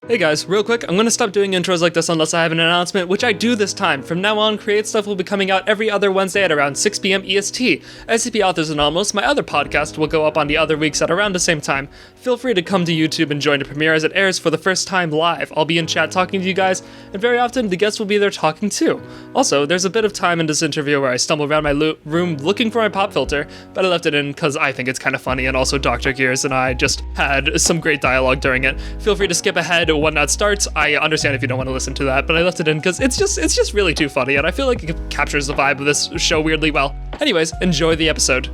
Hey guys, real quick, I'm gonna stop doing intros like this unless I have an announcement, which I do this time. From now on, Create Stuff will be coming out every other Wednesday at around 6 p.m. EST. SCP Authors Anomalous, my other podcast, will go up on the other weeks at around the same time. Feel free to come to YouTube and join the premiere as it airs for the first time live. I'll be in chat talking to you guys, and very often the guests will be there talking too. Also, there's a bit of time in this interview where I stumble around my room looking for my pop filter, but I left it in because I think it's kind of funny, and also Dr. Gears and I just had some great dialogue during it. Feel free to skip ahead when that starts. I understand if you don't want to listen to that, but I left it in because it's just really too funny, and I feel like it captures the vibe of this show weirdly well. Anyways, enjoy the episode.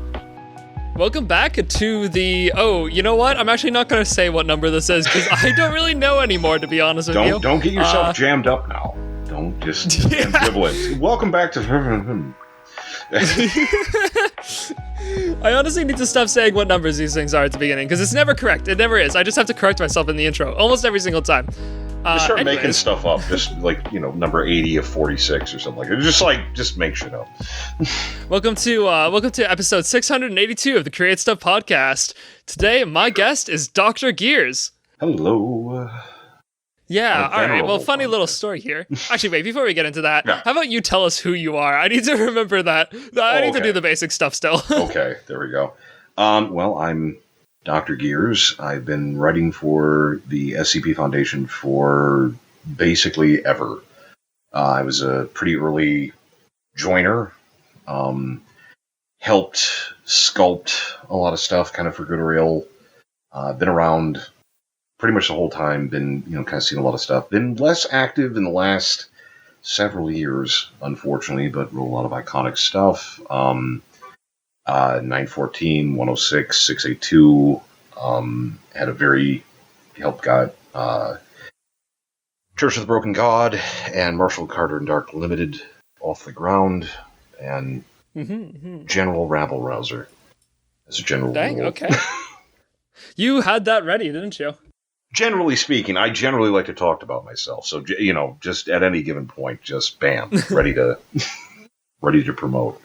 Welcome back to the... Oh, you know what? I'm actually not going to say what number this is, because I don't really know anymore, to be honest with you. Don't get yourself jammed up now. Don't just ambivalent. Welcome back to... I honestly need to stop saying what numbers these things are at the beginning, because it's never correct. It never is. I just have to correct myself in the intro, almost every single time. Just start making stuff up, just like, number 80 of 46 or something like that. Just make shit up. Welcome to episode 682 of the Create Stuff podcast. Today, my guest is Dr. Gears. Hello. Yeah, alright, well, funny little story here. Actually, wait, before we get into that, How about you tell us who you are? I need to remember that. I need to do the basic stuff still. Okay, there we go. Well, I'm Dr. Gears. I've been writing for the SCP Foundation for basically ever. I was a pretty early joiner. Helped sculpt a lot of stuff, kind of for good or ill. Been around pretty much the whole time, been, kind of seen a lot of stuff. Been less active in the last several years, unfortunately, but wrote a lot of iconic stuff. 914, 106, 682, helped got Church of the Broken God and Marshall Carter and Dark Limited off the ground, and General Rabble Rouser as a general rule. Okay. You had that ready, didn't you? Generally speaking, I generally like to talk about myself. So, just at any given point, just bam, ready to promote.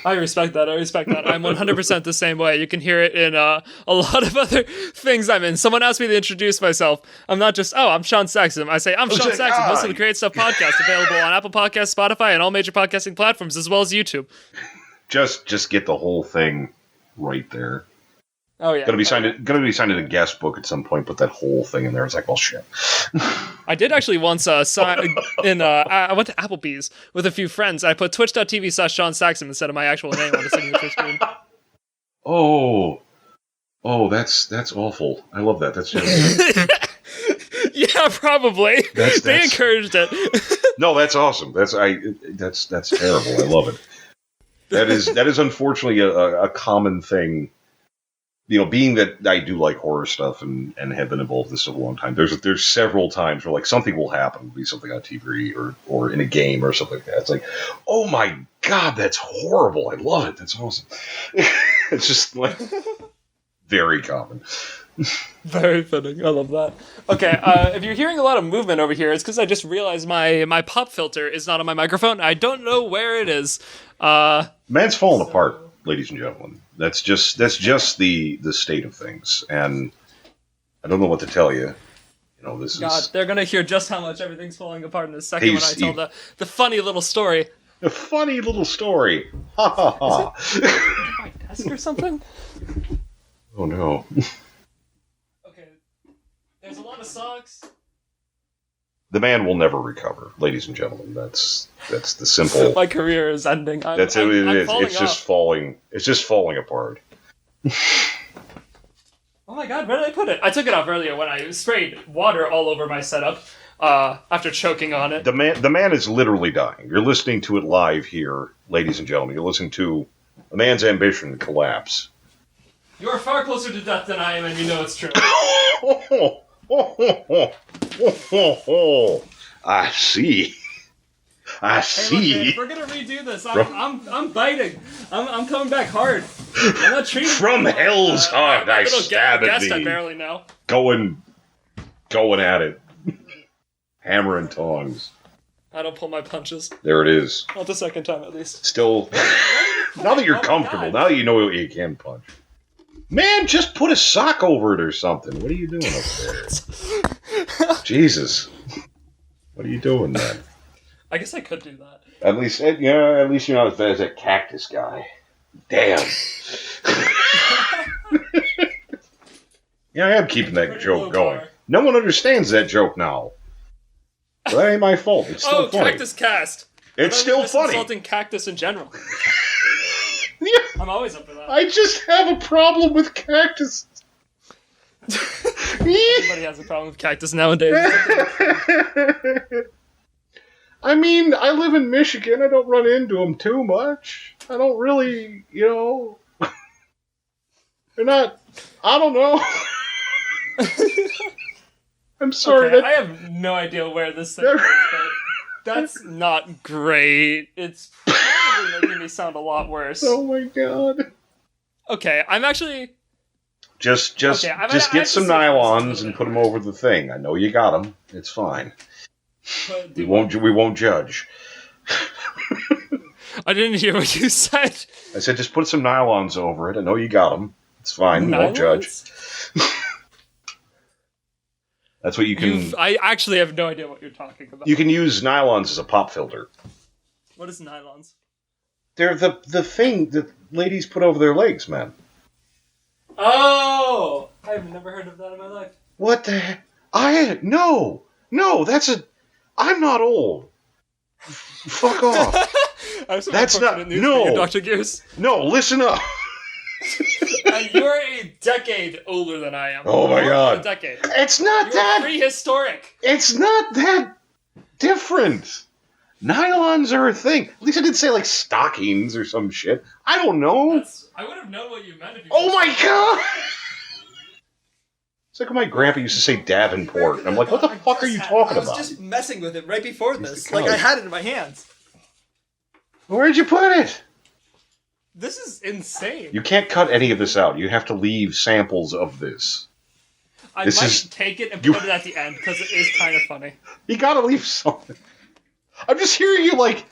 I respect that. I'm 100% the same way. You can hear it in a lot of other things I'm in. Someone asked me to introduce myself. I'm not just, I'm Shaun Saxum. I say, I'm Shaun Saxum, host of the Create Stuff podcast, available on Apple Podcasts, Spotify, and all major podcasting platforms, as well as YouTube. Just get the whole thing right there. Oh yeah, gonna be signed in a guest book at some point. Put that whole thing in there. It's like, well, shit. I did actually once sign in. I went to Applebee's with a few friends. I put twitch.tv/Shaun Saxum instead of my actual name on the signature screen. Oh, that's awful. I love that. That's just... Yeah, probably. They encouraged it. No, that's awesome. That's terrible. I love it. That is unfortunately a common thing. Being that I do like horror stuff and have been involved in this for a long time, there's several times where something will happen, it'll be something on TV or in a game or something like that. It's like, oh my god, that's horrible. I love it. That's awesome. It's just very common. Very fitting. I love that. Okay, if you're hearing a lot of movement over here, it's because I just realized my pop filter is not on my microphone. I don't know where it is. Man's falling apart, ladies and gentlemen. That's just the state of things, and I don't know what to tell you. They're gonna hear just how much everything's falling apart in a second when I tell the funny little story. The funny little story. Ha ha ha. Is it my desk or something? Oh no. Okay. There's a lot of socks. The man will never recover, ladies and gentlemen. That's the simple. My career is ending. It's just falling. It's just falling apart. Oh my god, where did I put it? I took it off earlier when I sprayed water all over my setup after choking on it. The man is literally dying. You're listening to it live here, ladies and gentlemen. You're listening to a man's ambition collapse. You are far closer to death than I am, and you know it's true. I see. Hey, look, man, if we're gonna redo this, I'm biting. I'm coming back hard. I'm not treating from hell's heart. I stab at thee. I barely know. Going at it. Hammer and tongs. I don't pull my punches. There it is. Not the second time, at least. Still, now that you're comfortable, now that you know you can punch. Man, just put a sock over it or something. What are you doing up there? Jesus. What are you doing, man? I guess I could do that. At least you're not as bad as that cactus guy. Damn. Yeah, I am keeping that joke going. No one understands that joke now. Well, that ain't my fault. It's still funny. Cactus cast. It's still funny. Insulting cactus in general. Yeah. I'm always up for that. I just have a problem with cactus. Everybody has a problem with cactus nowadays. I mean, I live in Michigan. I don't run into them too much. I don't really, they're not. I don't know. I'm sorry. Okay, I have no idea where this thing is, but that's not great. It's probably making me sound a lot worse. Oh my god. Okay, I'm actually... Just get some nylons and put them over the thing. I know you got them. It's fine. We won't judge. I didn't hear what you said. I said just put some nylons over it. I know you got them. It's fine. We won't judge. That's what you can... I actually have no idea what you're talking about. You can use nylons as a pop filter. What is nylons? They're the thing that ladies put over their legs, man. Oh! I've never heard of that in my life. What the heck? No, that's a... I'm not old. Fuck off. That's not... No. Dr. Goose. No, listen up. You're a decade older than I am. Oh my god. A decade. It's not You're prehistoric. It's not that different. Nylons are a thing. At least I didn't say like stockings or some shit. I don't know. I would have known what you meant if you... Oh my god! It's like when my grandpa used to say Davenport. And I'm like, what the fuck are you talking about? I was just messing with it right before this. Like, I had it in my hands. Where'd you put it? This is insane. You can't cut any of this out. You have to leave samples of this. I might take it and put it at the end, because it is kind of funny. You gotta leave something. I'm just hearing you, like,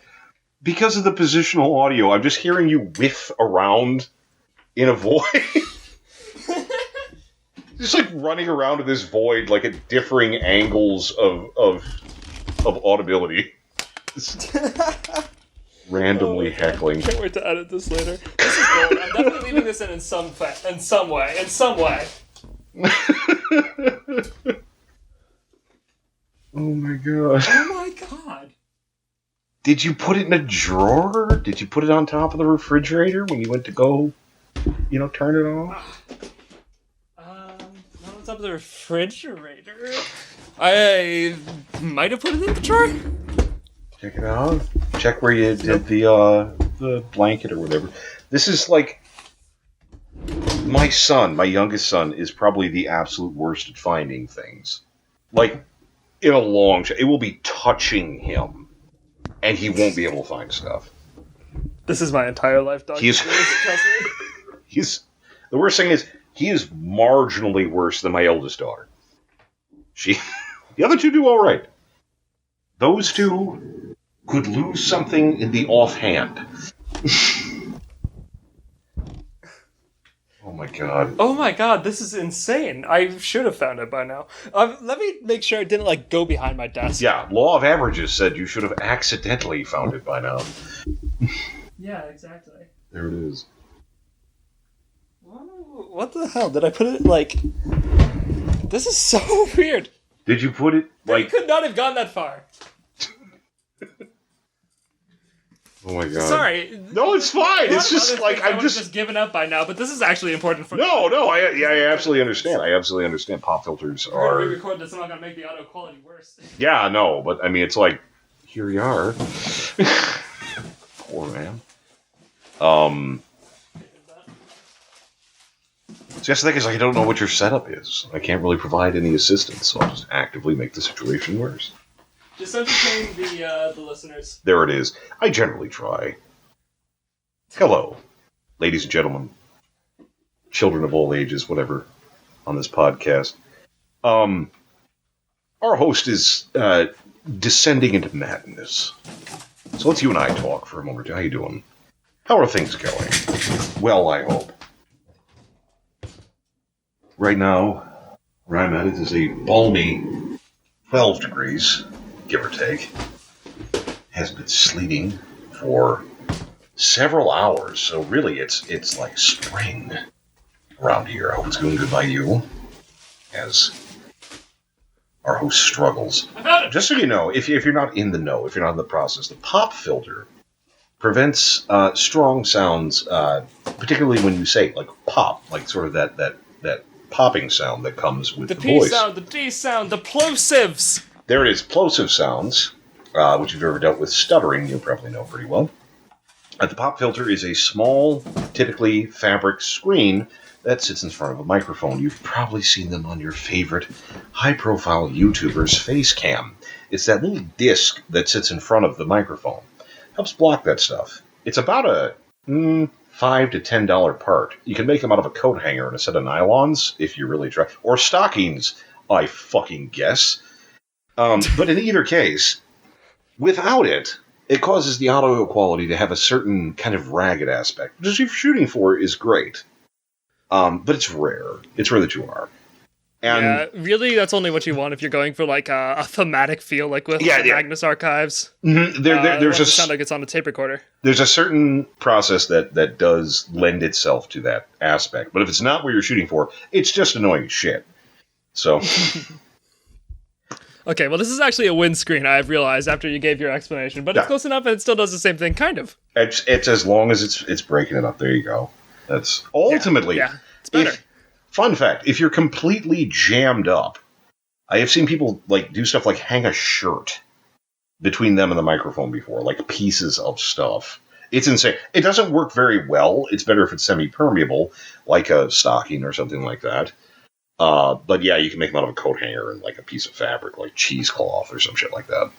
because of the positional audio, I'm just hearing you whiff around in a void. Just, like, running around in this void, like, at differing angles of audibility. Randomly heckling. Can't wait to edit this later. This is gold. I'm definitely leaving this in some way. In some way. Oh my god. Oh my god. Did you put it in a drawer? Did you put it on top of the refrigerator when you went to go, turn it on? Not on top of the refrigerator. I might have put it in the drawer. Check it out. Check where you did the blanket or whatever. This is like... My youngest son, is probably the absolute worst at finding things. Like, in a long shot. It will be touching him, and he won't be able to find stuff. This is my entire life, Dr. The worst thing is, he is marginally worse than my eldest daughter. The other two do all right. Those two could lose something in the offhand. Oh my god, this is insane. I should have found it by now. Let me make sure it didn't, go behind my desk. Yeah, law of averages said you should have accidentally found it by now. Yeah, exactly. There it is. What the hell? Did I put it, This is so weird. Did you put it, You could not have gone that far. Oh my god. Sorry. No, it's fine. It's just I'm just given up by now, but this is actually important for I absolutely understand. Pop filters are... We're going to re-record this, I'm not going to make the audio quality worse. Yeah, no, but I mean, it's like, here you are. Poor man. Just the thing is, I don't know what your setup is. I can't really provide any assistance, so I'll just actively make the situation worse. Just entertain the listeners. There it is. I generally try. Hello, ladies and gentlemen, children of all ages, whatever, on this podcast. Our host is descending into madness. So let's you and I talk for a moment. How you doing? How are things going? Well, I hope. Right now, where I'm at, it is a balmy 12 degrees, give or take. Has been sleeting for several hours, so really it's like spring around here. I hope it's going good by you, as our host struggles. Just so you know, if you're not in the know, if you're not in the process, the pop filter prevents strong sounds, particularly when you say like pop, like sort of that popping sound that comes with the P voice. sound, the D sound, the plosives. There it is, plosive sounds, which if you've ever dealt with stuttering, you'll probably know pretty well. The pop filter is a small, typically fabric screen that sits in front of a microphone. You've probably seen them on your favorite high-profile YouTuber's face cam. It's that little disc that sits in front of the microphone. Helps block that stuff. It's about a $5 to $10 part. You can make them out of a coat hanger and a set of nylons, if you really try. Or stockings, I fucking guess. But in either case, without it, it causes the audio quality to have a certain kind of ragged aspect, which if you're shooting for is great. But it's rare. It's rare that you are. And yeah, really, that's only what you want if you're going for like a thematic feel, like with the Magnus Archives. Mm-hmm. There's a sound like it's on a tape recorder. There's a certain process that does lend itself to that aspect. But if it's not what you're shooting for, it's just annoying as shit. So... Okay, well, this is actually a windscreen, I've realized, after you gave your explanation. But it's close enough, and it still does the same thing, kind of. It's as long as it's breaking it up. There you go. That's ultimately... Yeah, it's better. Fun fact, if you're completely jammed up, I have seen people like do stuff like hang a shirt between them and the microphone before, like pieces of stuff. It's insane. It doesn't work very well. It's better if it's semi-permeable, like a stocking or something like that. But yeah, you can make them out of a coat hanger and like a piece of fabric, like cheesecloth or some shit like that.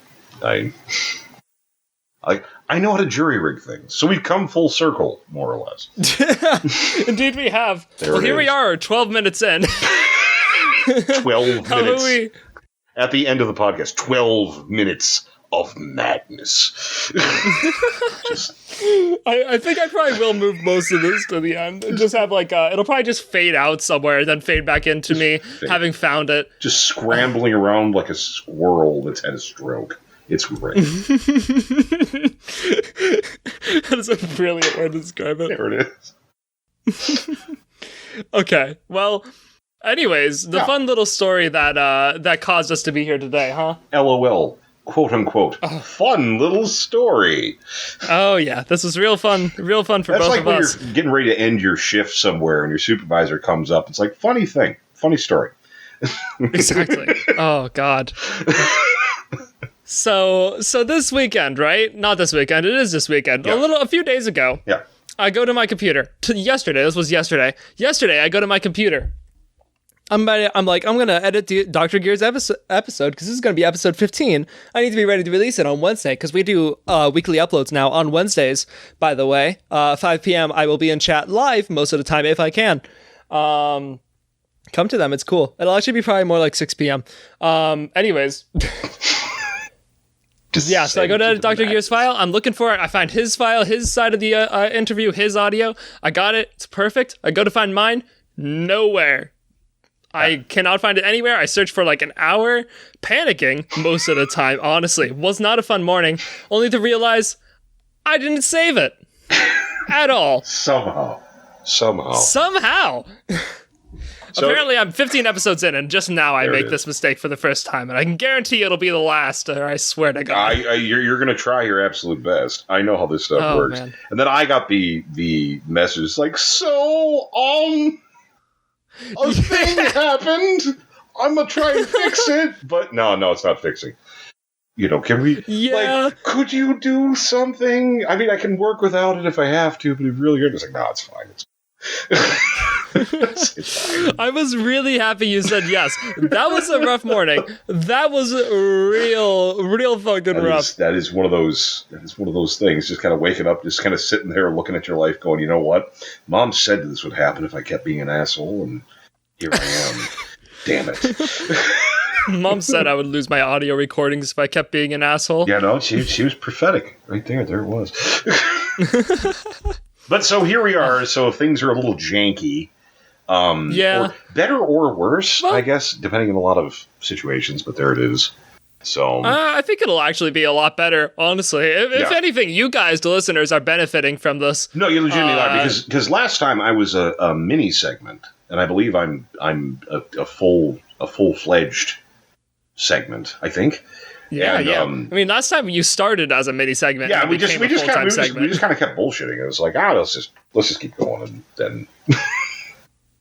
I know how to jury rig things, so we've come full circle, more or less. Indeed, we have. Well, here we are, 12 minutes in. 12 minutes. At the end of the podcast, 12 minutes of madness. I think I probably will move most of this to the end and just have like it'll probably just fade out somewhere, then fade back into me having found it. Just scrambling around like a squirrel that's had a stroke. It's great. That is a brilliant way to describe it. There it is. Okay, well, anyways, the fun little story that caused us to be here today, huh? LOL. Quote unquote, fun little story. Oh yeah, this was real fun for both of us. That's like when you're getting ready to end your shift somewhere and your supervisor comes up. It's like, funny story. Exactly. Oh god. So this weekend, right? Not this weekend. It is this weekend. Yeah. A few days ago. Yeah. I go to my computer. Yesterday. This was yesterday. Yesterday, I go to my computer. I'm like, I'm gonna edit the Dr. Gears episode because this is gonna be episode 15. I need to be ready to release it on Wednesday because we do weekly uploads now on Wednesdays. By the way, 5 p.m. I will be in chat live most of the time if I can. Come to them. It's cool. It'll actually be probably more like 6 p.m. Anyways. Yeah, so I go to edit Dr. Gear's file. I'm looking for it. I find his file, his side of the interview, his audio. I got it. It's perfect. I go to find mine. Nowhere. I cannot find it anywhere. I searched for like an hour, panicking most of the time, honestly. Was not a fun morning, only to realize I didn't save it. At all. Somehow. So, apparently I'm 15 episodes in, and just now I make this mistake for the first time, and I can guarantee it'll be the last, or I swear to God. You're going to try your absolute best. I know how this stuff works. Man. And then I got the message like, a thing happened. I'm going to try and fix it. But no, it's not fixing. Can we, could you do something? I mean, I can work without it if I have to, but it's really good. It's like, no, it's fine. It's fine. I was really happy you said yes. That was a rough morning. That was real fucking rough. That is one of those things. Just kind of waking up, just kind of sitting there looking at your life, going, you know what? Mom said this would happen if I kept being an asshole, and here I am. Damn it. Mom said I would lose my audio recordings if I kept being an asshole. Yeah, no, she was prophetic. Right there. There it was. But so here we are. So things are a little janky. Yeah. Or better or worse, I guess, depending on a lot of situations, but there it is. So I think it'll actually be a lot better, honestly. If anything, you guys, the listeners, are benefiting from this. No, you legitimately are, because last time I was a mini segment, and I believe I'm a full-fledged segment, I think. Yeah, and, yeah. I mean, last time you started as a mini segment. Yeah, we just kind of kept bullshitting. It was like, let's just keep going, and then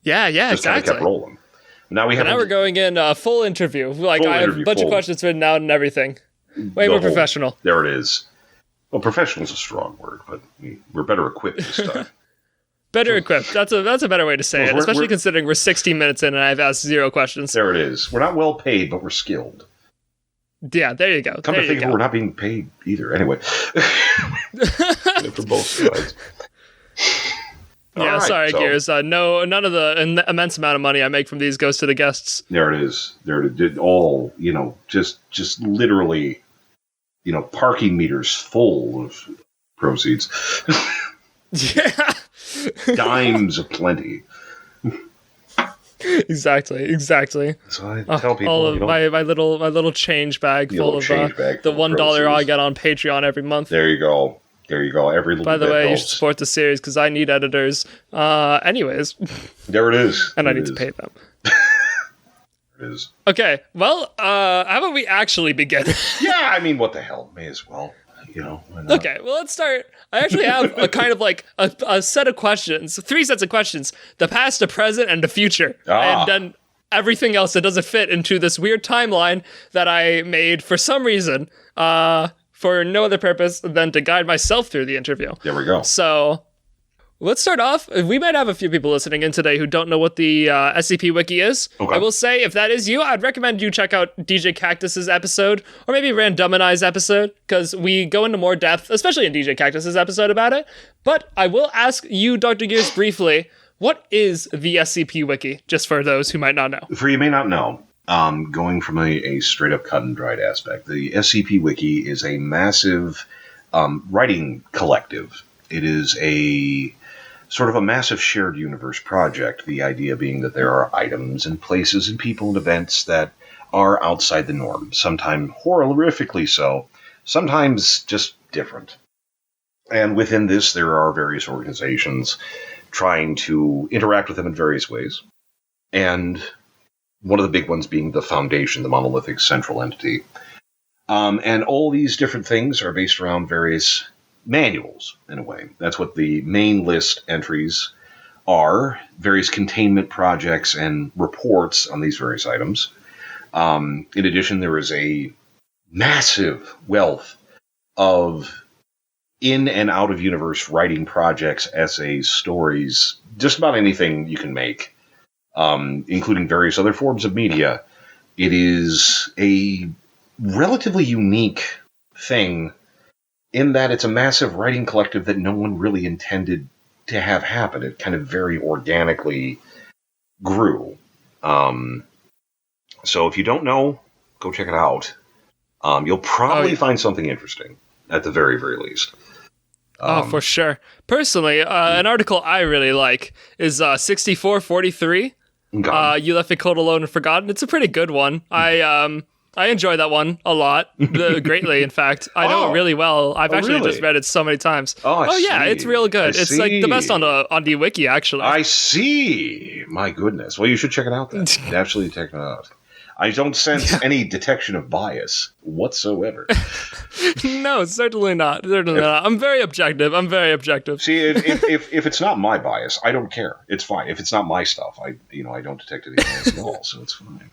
yeah, just exactly. Kind of kept rolling. Now we're going in full interview. Like I have a bunch of questions written out and everything. Way more professional. There it is. Well, professional is a strong word, but we're better equipped this time. Better equipped. That's a better way to say it, especially considering we're 60 minutes in and I've asked 0 questions. There it is. We're not well paid, but we're skilled. Yeah, there you go. Come to think of it, we're not being paid either. Anyway. For both sides. Yeah, right, sorry, Gears. None of the immense amount of money I make from these goes to the guests. There it is. There it is. All, just literally, parking meters full of proceeds. Yeah. Dimes aplenty. Exactly. So I tell people all of my little change bag full of the $1 I get on Patreon every month. There you go. Every little By the way, helps. you should support the series because I need editors. Anyways. There it is. And I need to pay them. It is. Okay, well, how about we actually begin? Yeah, I mean, what the hell? May as well. Okay, well, let's start. I actually have a kind of like a set of questions, 3 sets of questions: the past, the present, and the future. And then everything else that doesn't fit into this weird timeline that I made for some reason, for no other purpose than to guide myself through the interview. There we go. So let's start off. We might have a few people listening in today who don't know what the SCP Wiki is. Okay. I will say, if that is you, I'd recommend you check out DJ Cactus's episode, or maybe Randomini's episode, because we go into more depth, especially in DJ Cactus's episode, about it. But I will ask you, Dr. Gears, briefly, what is the SCP Wiki, just for those who might not know? For you may not know, going from a straight-up cut-and-dried aspect, the SCP Wiki is a massive writing collective. It is a sort of a massive shared universe project, the idea being that there are items and places and people and events that are outside the norm, sometimes horrifically so, sometimes just different. And within this, there are various organizations trying to interact with them in various ways. And one of the big ones being the Foundation, the monolithic central entity. And all these different things are based around various manuals, in a way. That's what the main list entries are, various containment projects and reports on these various items. In addition, there is a massive wealth of in and out of universe writing projects, essays, stories, just about anything you can make, including various other forms of media. It is a relatively unique thing in that it's a massive writing collective that no one really intended to have happen. It kind of very organically grew. So if you don't know, go check it out. You'll probably find something interesting, at the very, very least. For sure. Personally, an article I really like is 6443. You Left Me Cold, Alone, and Forgotten. It's a pretty good one. I enjoy that one a lot, greatly, in fact. I know it really well. I've actually just read it so many times. Yeah, it's real good. It's like the best on the wiki, actually. I see. My goodness. Well, you should check it out then. Absolutely check it out. I don't sense any detection of bias whatsoever. No, certainly not. Certainly not. I'm very objective. See, if it's not my bias, I don't care. It's fine. If it's not my stuff, I don't detect anything else at all, so it's fine.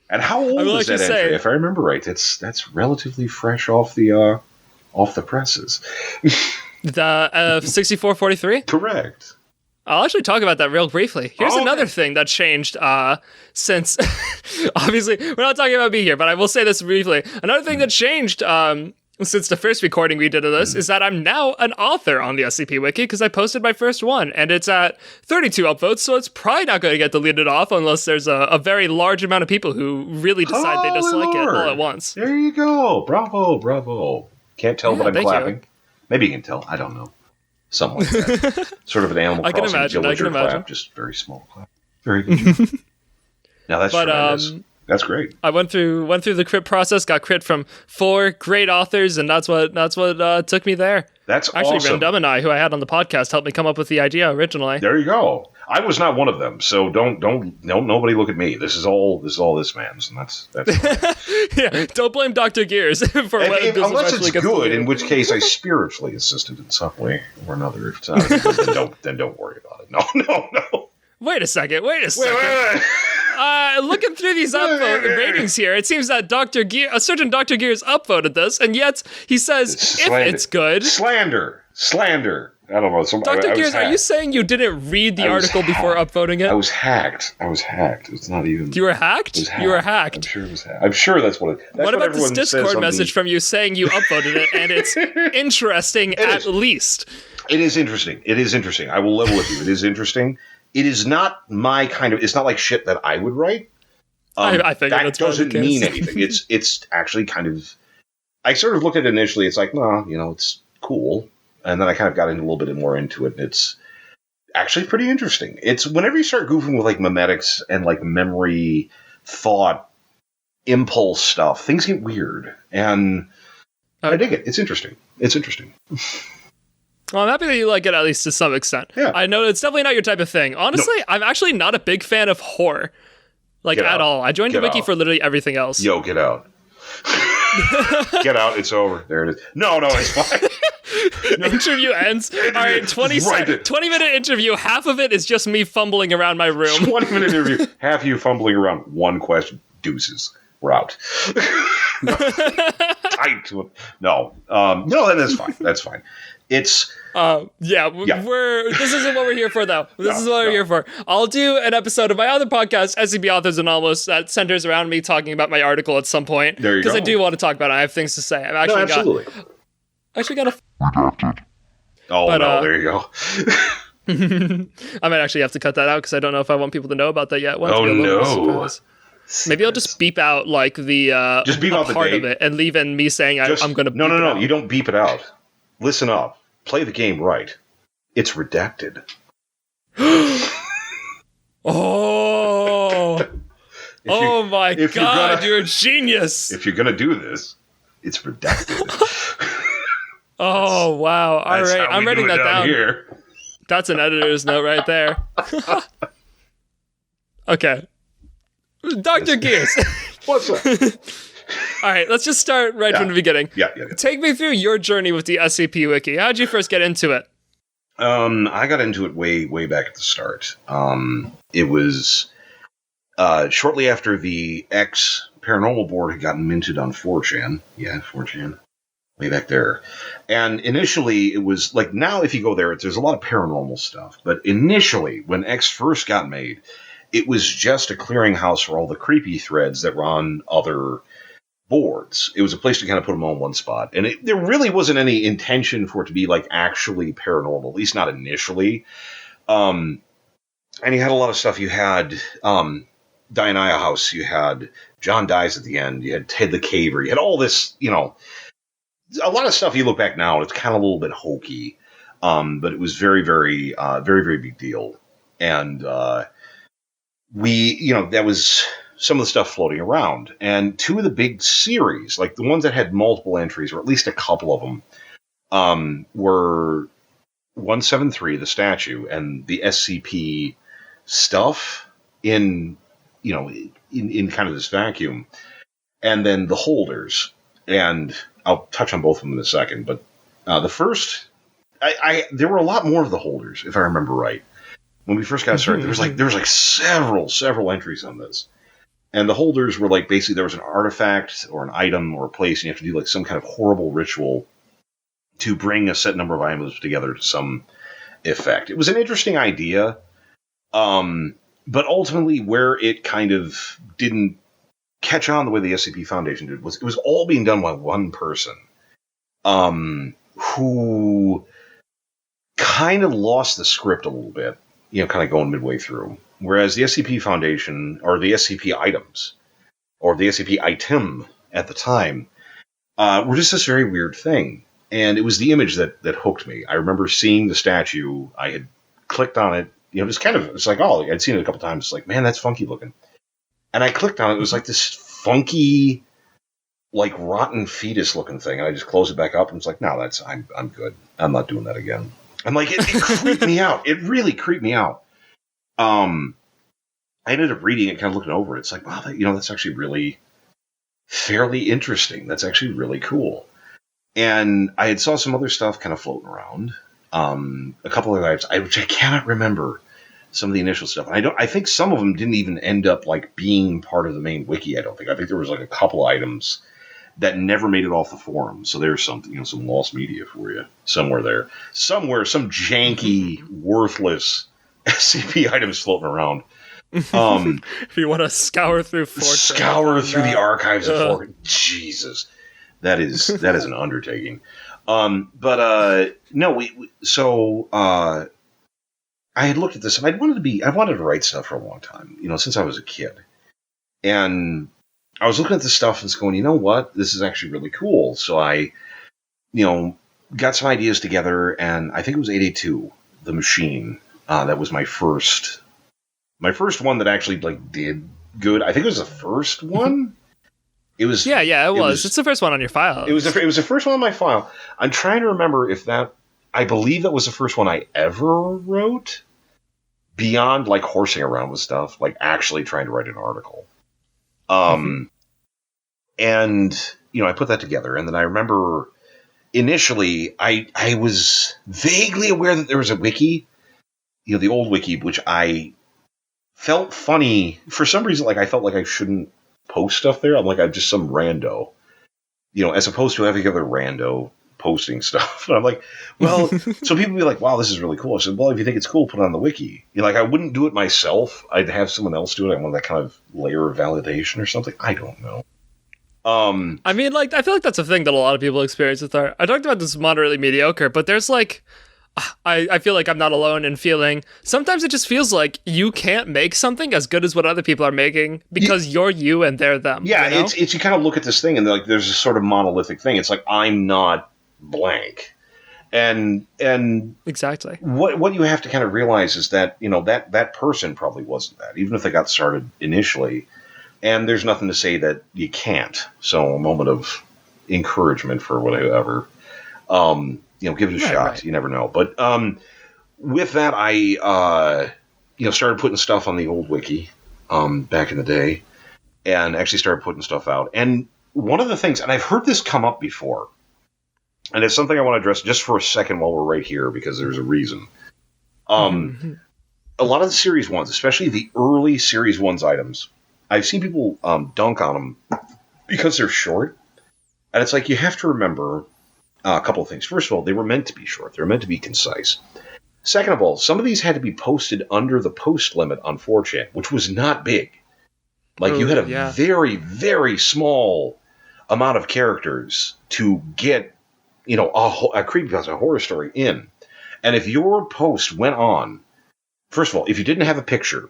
And how old is that entry? If I remember right, that's relatively fresh off the presses. The 6443? Correct. I'll actually talk about that real briefly. Here's another thing that changed since, obviously, we're not talking about me here, but I will say this briefly. Another thing that changed since the first recording we did of this is that I'm now an author on the SCP Wiki because I posted my first one, and it's at 32 upvotes, so it's probably not going to get deleted off unless there's a very large amount of people who really decide they dislike it all at once. There you go. Bravo. Can't tell, but I'm clapping. Maybe you can tell. I don't know. Something like that. Sort of an Animal Crossing villager clap, just very small clap. Very good. Now that's tremendous. That's great. I went through the crit process, got crit from 4 great authors, and that's what took me there. That's actually awesome. Random and I, who I had on the podcast, helped me come up with the idea originally. There you go. I was not one of them, so don't nobody look at me. This is all this man's, and that's yeah. Don't blame Dr. Gears for unless it's good, in which case I spiritually assisted in some way or another. If it's not good, then don't worry about it. No. Wait a second. Wait. Looking through these ratings here, it seems that a certain Dr. Gears upvoted this, and yet he says it's good. Slander. I don't know. Dr. Gears, are you saying you didn't read the article before upvoting it? I was hacked. It's not even... You were hacked? You were hacked. I'm sure it was hacked. I'm sure that's what it... What about this Discord message from you saying you upvoted it, and it's interesting at least? It is interesting. I will level with you. It is interesting. It is not my kind of... It's not like shit that I would write. I think that doesn't mean anything. It's actually kind of... I sort of looked at it initially. It's like, no, it's cool. And then I kind of got a little bit more into it, and it's actually pretty interesting. It's whenever you start goofing with like memetics and like memory, thought, impulse stuff, things get weird, and I dig it. It's interesting. Well, I'm happy that you like it at least to some extent. Yeah. I know it's definitely not your type of thing. Honestly, no. I'm actually not a big fan of horror, at all. I joined the wiki for literally everything else. Yo, get out. Get out. It's over. There it is. No, it's fine. Interview ends. All right, 20-minute interview. Half of it is just me fumbling around my room. 20-minute interview. Half you fumbling around. One question. Deuces. We're out. Tight to it. No, that's fine. That's fine. It's... This isn't what we're here for, though. This is what we're here for. I'll do an episode of my other podcast, SCP Authors Anonymous, that centers around me talking about my article at some point. There you go. Because I do want to talk about it. I have things to say. I've actually got a... Redacted. There you go. I might actually have to cut that out because I don't know if I want people to know about that yet. Maybe I'll just beep out like the just beep out the part date of it and leave in me saying I'm going to. No. You don't beep it out. Listen up. Play the game right. It's redacted. My God! You're a genius. If you're gonna do this, it's redacted. Oh wow! All right, I'm writing that down. Here. That's an editor's note right there. Okay. Dr. Gears. What's up? All right, let's just start from the beginning. Yeah. Take me through your journey with the SCP Wiki. How'd you first get into it? I got into it way back at the start. It was shortly after the X Paranormal board had gotten minted on 4chan. Yeah, 4chan. Way back there. And initially, it was like, now if you go there, there's a lot of paranormal stuff. But initially, when X first got made, it was just a clearinghouse for all the creepy threads that were on other boards. It was a place to kind of put them all in one spot. And there really wasn't any intention for it to be like actually paranormal, at least not initially. And you had a lot of stuff. You had Diania House. You had John Dies at the end. You had Ted the Caver. You had all this, a lot of stuff you look back now, it's kind of a little bit hokey. But it was very, very, very big deal. And that was some of the stuff floating around. And two of the big series, like the ones that had multiple entries, or at least a couple of them, were 173, the statue, and the SCP stuff in kind of this vacuum. And then the holders. And I'll touch on both of them in a second. But the first, there were a lot more of the holders, if I remember right. When we first got started, there was several entries on this. And the holders were like, basically there was an artifact or an item or a place, and you have to do like some kind of horrible ritual to bring a set number of items together to some effect. It was an interesting idea, but ultimately where it kind of didn't catch on the way the SCP Foundation did was it was all being done by one person who kind of lost the script a little bit, kind of going midway through. Whereas the SCP Foundation, or the SCP Items, or the SCP Item at the time, were just this very weird thing. And it was the image that hooked me. I remember seeing the statue. I had clicked on it. It's like, oh, I'd seen it a couple times. It's like, man, that's funky looking. And I clicked on it. It was like this funky, like rotten fetus looking thing. And I just closed it back up and it's like, no, I'm good. I'm not doing that again. I'm like, it creeped me out. It really creeped me out. I ended up reading it, kind of looking over it. It's like, wow, that's actually really fairly interesting. That's actually really cool. And I had saw some other stuff kind of floating around. A couple of items, which I cannot remember some of the initial stuff. And I think some of them didn't even end up like being part of the main wiki. I think there was like a couple items that never made it off the forum. So there's some, some lost media for you somewhere there. Somewhere, some janky, worthless SCP items floating around. If you want to scour through 4chan. Through the archives of 4chan. Jesus. That is an undertaking. So I had looked at this and I wanted to write stuff for a long time, since I was a kid. And I was looking at this stuff and it's going, you know what? This is actually really cool. So I, got some ideas together, and I think it was 882, The Machine. That was my first one that actually did good. I think it was the first one. It was. Yeah, it was. It's the first one on your file. It was the first one on my file. I'm trying to remember if I believe that was the first one I ever wrote, beyond horsing around with stuff, actually trying to write an article. And, I put that together, and then I remember initially I was vaguely aware that there was a wiki, the old wiki, which I felt funny for some reason. I felt like I shouldn't post stuff there. I'm just some rando, as opposed to every other rando posting stuff. And I'm like, well, so people be like, wow, this is really cool. I said, well, if you think it's cool, put it on the wiki. I wouldn't do it myself. I'd have someone else do it. I want that kind of layer of validation or something. I don't know. I feel like that's a thing that a lot of people experience with art. I talked about this moderately mediocre, but there's I feel like I'm not alone in feeling sometimes it just feels like you can't make something as good as what other people are making because you're you and they're them. Yeah, it's you kind of look at this thing and there's a sort of monolithic thing. It's like, I'm not blank. And exactly what you have to kind of realize is that, that person probably wasn't that, even if they got started initially. And there's nothing to say that you can't. So a moment of encouragement for whatever. Give it a shot. Right. You never know. But with that, I started putting stuff on the old wiki back in the day, and actually started putting stuff out. And one of the things, and I've heard this come up before, and it's something I want to address just for a second while we're right here, because there's a reason. A lot of the Series 1s, especially the early Series 1s items, I've seen people dunk on them because they're short. And it's like, you have to remember a couple of things. First of all, they were meant to be short. They were meant to be concise. Second of all, some of these had to be posted under the post limit on 4chan, which was not big. You had a very, very small amount of characters to get, a creepypasta, a horror story in. And if your post went on, first of all, if you didn't have a picture,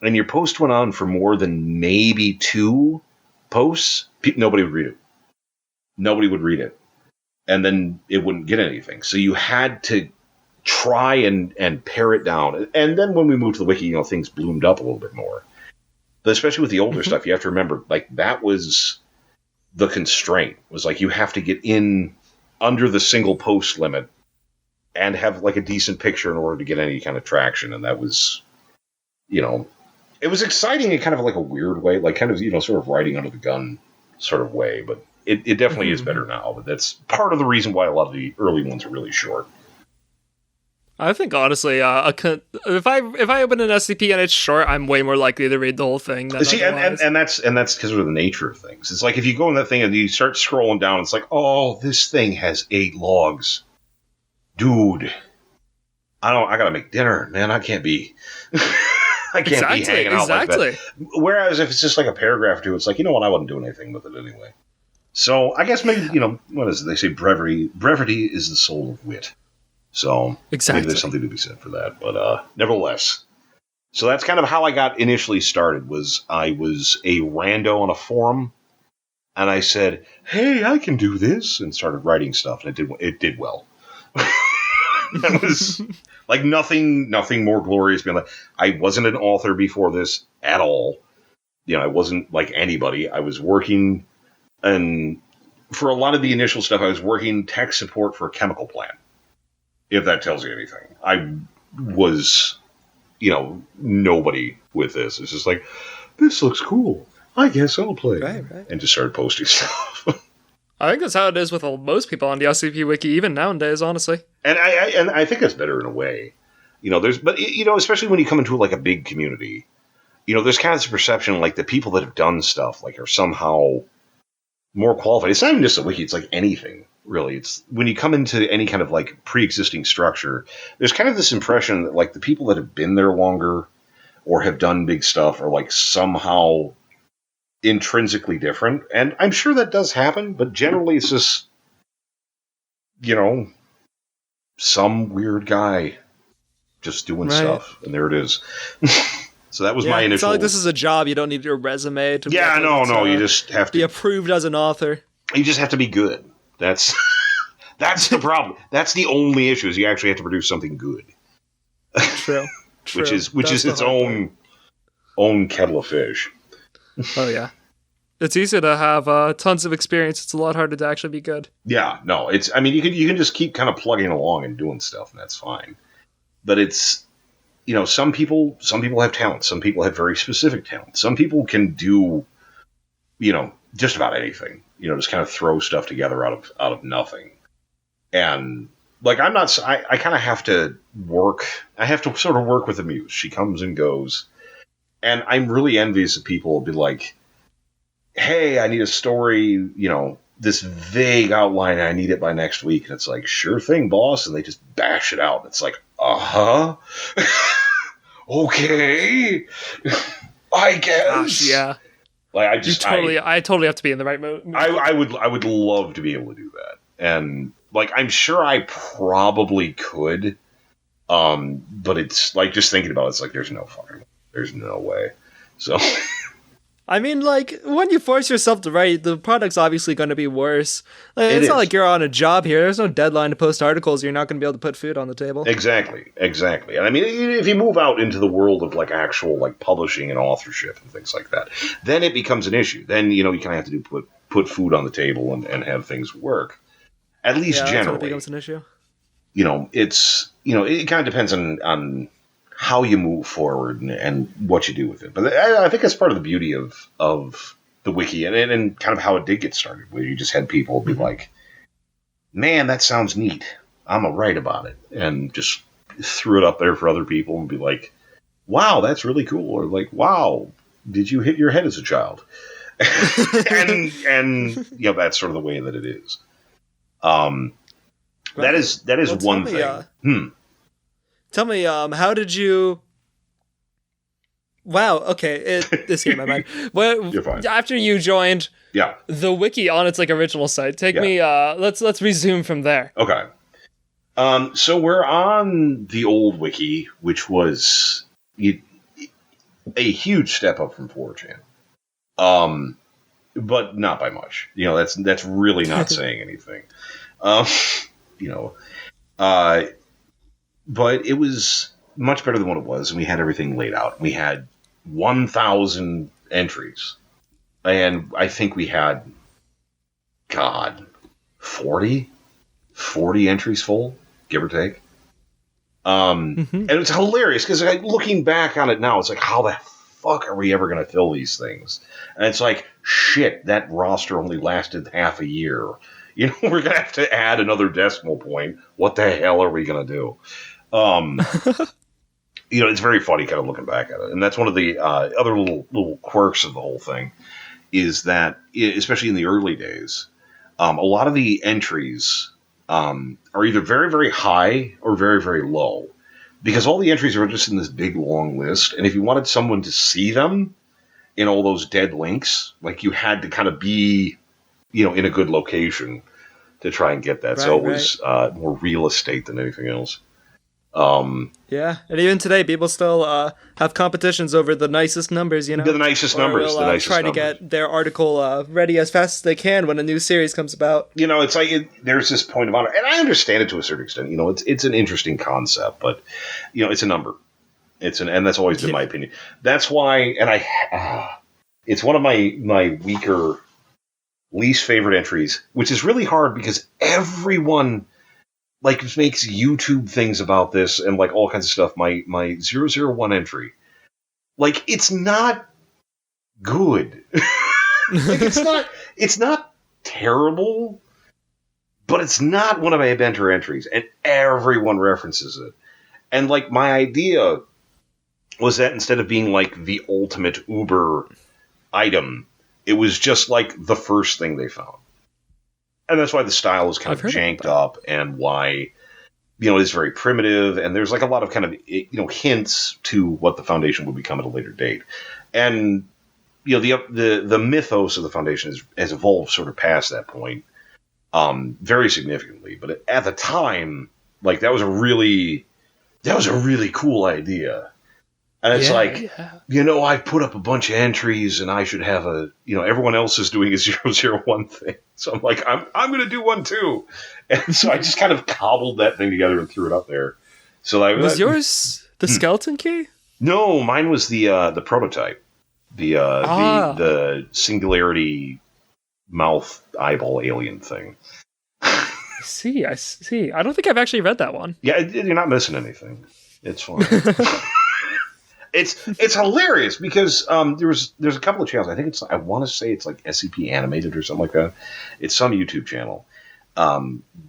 and your post went on for more than maybe 2 posts, nobody would read it. Nobody would read it. And then it wouldn't get anything. So you had to try and pare it down. And then when we moved to the wiki, things bloomed up a little bit more. But especially with the older stuff, you have to remember, that was the constraint. It was you have to get in under the single post limit and have a decent picture in order to get any kind of traction. And that was, it was exciting in kind of a weird way, sort of riding under the gun sort of way. But it definitely is better now. But that's part of the reason why a lot of the early ones are really short. I think honestly, if I open an SCP and it's short, I'm way more likely to read the whole thing. Than See, and that's because of the nature of things. It's if you go in that thing and you start scrolling down, it's oh, this thing has 8 logs, dude. I gotta make dinner, man. I can't be. I can't be hanging out like that. Whereas if it's just a paragraph or 2, it's you know what? I wasn't doing anything with it anyway. So I guess maybe, what is it? They say brevity is the soul of wit. So maybe there's something to be said for that. But nevertheless, so that's kind of how I got initially started. I was a rando on a forum. and I said, "Hey, I can do this," and started writing stuff, and it did well. That was like nothing more glorious. Being like, I wasn't an author before this at all. I wasn't like anybody. I was working, and for a lot of the initial stuff, I was working tech support for a chemical plant. If that tells you anything, I was, nobody with this. It's just like, this looks cool. I guess I'll play. Right. And just started posting stuff. I think that's how it is with most people on the SCP Wiki, even nowadays, honestly. And I think that's better in a way. Especially when you come into like a big community, there's kind of this perception like the people that have done stuff like are somehow more qualified. It's not even just a wiki; it's like anything, really. It's when you come into any kind of like pre-existing structure, there's kind of this impression that like the people that have been there longer or have done big stuff are like somehow intrinsically different. And I'm sure that does happen, but generally it's just, some weird guy just doing stuff, and there it is. So that was my initial. It's not like this is a job. You don't need your resume to. Yeah, no. You just have to be approved as an author. You just have to be good. That's the problem. That's the only issue. Is you actually have to produce something good. True. Which is its own kettle of fish. Oh yeah. It's easy to have tons of experience. It's a lot harder to actually be good. Yeah, no, it's. I mean, you can just keep kind of plugging along and doing stuff, and that's fine. But it's, some people have talent. Some people have very specific talent. Some people can do, just about anything. Just kind of throw stuff together out of nothing. And like, I'm not. I kind of have to work. I have to sort of work with the muse. She comes and goes, and I'm really envious of people who'll be like, hey, I need a story, this vague outline, I need it by next week. And it's like, sure thing, boss. And they just bash it out. And it's like, okay, I guess. Gosh, yeah. Like, I totally have to be in the right mood. I would love to be able to do that. And like, I'm sure I probably could. But it's like, just thinking about it, it's like, there's no way. So... I mean, like, when you force yourself to write, the product's obviously going to be worse. It's not like you're on a job here. There's no deadline to post articles. You're not going to be able to put food on the table. Exactly. And I mean, if you move out into the world of, like, actual, like, publishing and authorship and things like that, then it becomes an issue. Then, you kind of have to put food on the table and have things work. At least generally. That's when it becomes an issue. It's, it kind of depends on how you move forward and what you do with it. But I think that's part of the beauty of the wiki and kind of how it did get started, where you just had people be like, man, that sounds neat. I'm going to write about it. And just threw it up there for other people and be like, wow, that's really cool. Or like, wow, did you hit your head as a child? and that's sort of the way that it is. That is one thing. Tell me, how did you... Wow, okay, this came to my mind. Well, you're fine. After you joined the wiki on its like original site, me, let's resume from there. Okay. So we're on the old wiki, which was a huge step up from 4chan. But not by much. That's really not saying anything. But it was much better than what it was, and we had everything laid out. We had 1,000 entries, and I think we had, 40 entries full, give or take. And it's hilarious, because looking back on it now, it's like, how the fuck are we ever going to fill these things? And it's like, shit, that roster only lasted half a year. We're going to have to add another decimal point. What the hell are we going to do? It's very funny kind of looking back at it. And that's one of the other little quirks of the whole thing is that, especially in the early days, a lot of the entries are either very, very high or very, very low, because all the entries are just in this big, long list. And if you wanted someone to see them in all those dead links, like, you had to kind of be, in a good location to try and get that. Right, so it was more real estate than anything else. Yeah, and even today, people still have competitions over the nicest numbers, The nicest numbers. Will, the nicest try numbers. to get their article ready as fast as they can when a new series comes about. It's like there's this point of honor, and I understand it to a certain extent. It's an interesting concept, but it's a number. And that's always been my opinion. That's why, and it's one of my weaker, least favorite entries, which is really hard because everyone makes YouTube things about this and all kinds of stuff. My 001 entry, it's not good. It's not terrible, but it's not one of my banter entries, and everyone references it. And my idea was that instead of being the ultimate Uber item, it was just the first thing they found. And that's why the style is kind of janked up, and why it's very primitive, and there's a lot of kind of hints to what the Foundation will become at a later date. And the mythos of the Foundation has evolved sort of past that point, very significantly. But at the time, that was a really cool idea. And it's I put up a bunch of entries, and I should have everyone else is doing a 001 thing. So I'm going to do one too. And so I just kind of cobbled that thing together and threw it up there. So was yours the skeleton key? No, mine was the prototype. The singularity mouth eyeball alien thing. I see. I don't think I've actually read that one. Yeah, you're not missing anything. It's fun. It's hilarious because there's a couple of channels. I think I want to say it's SCP Animated or something like that. It's some YouTube channel.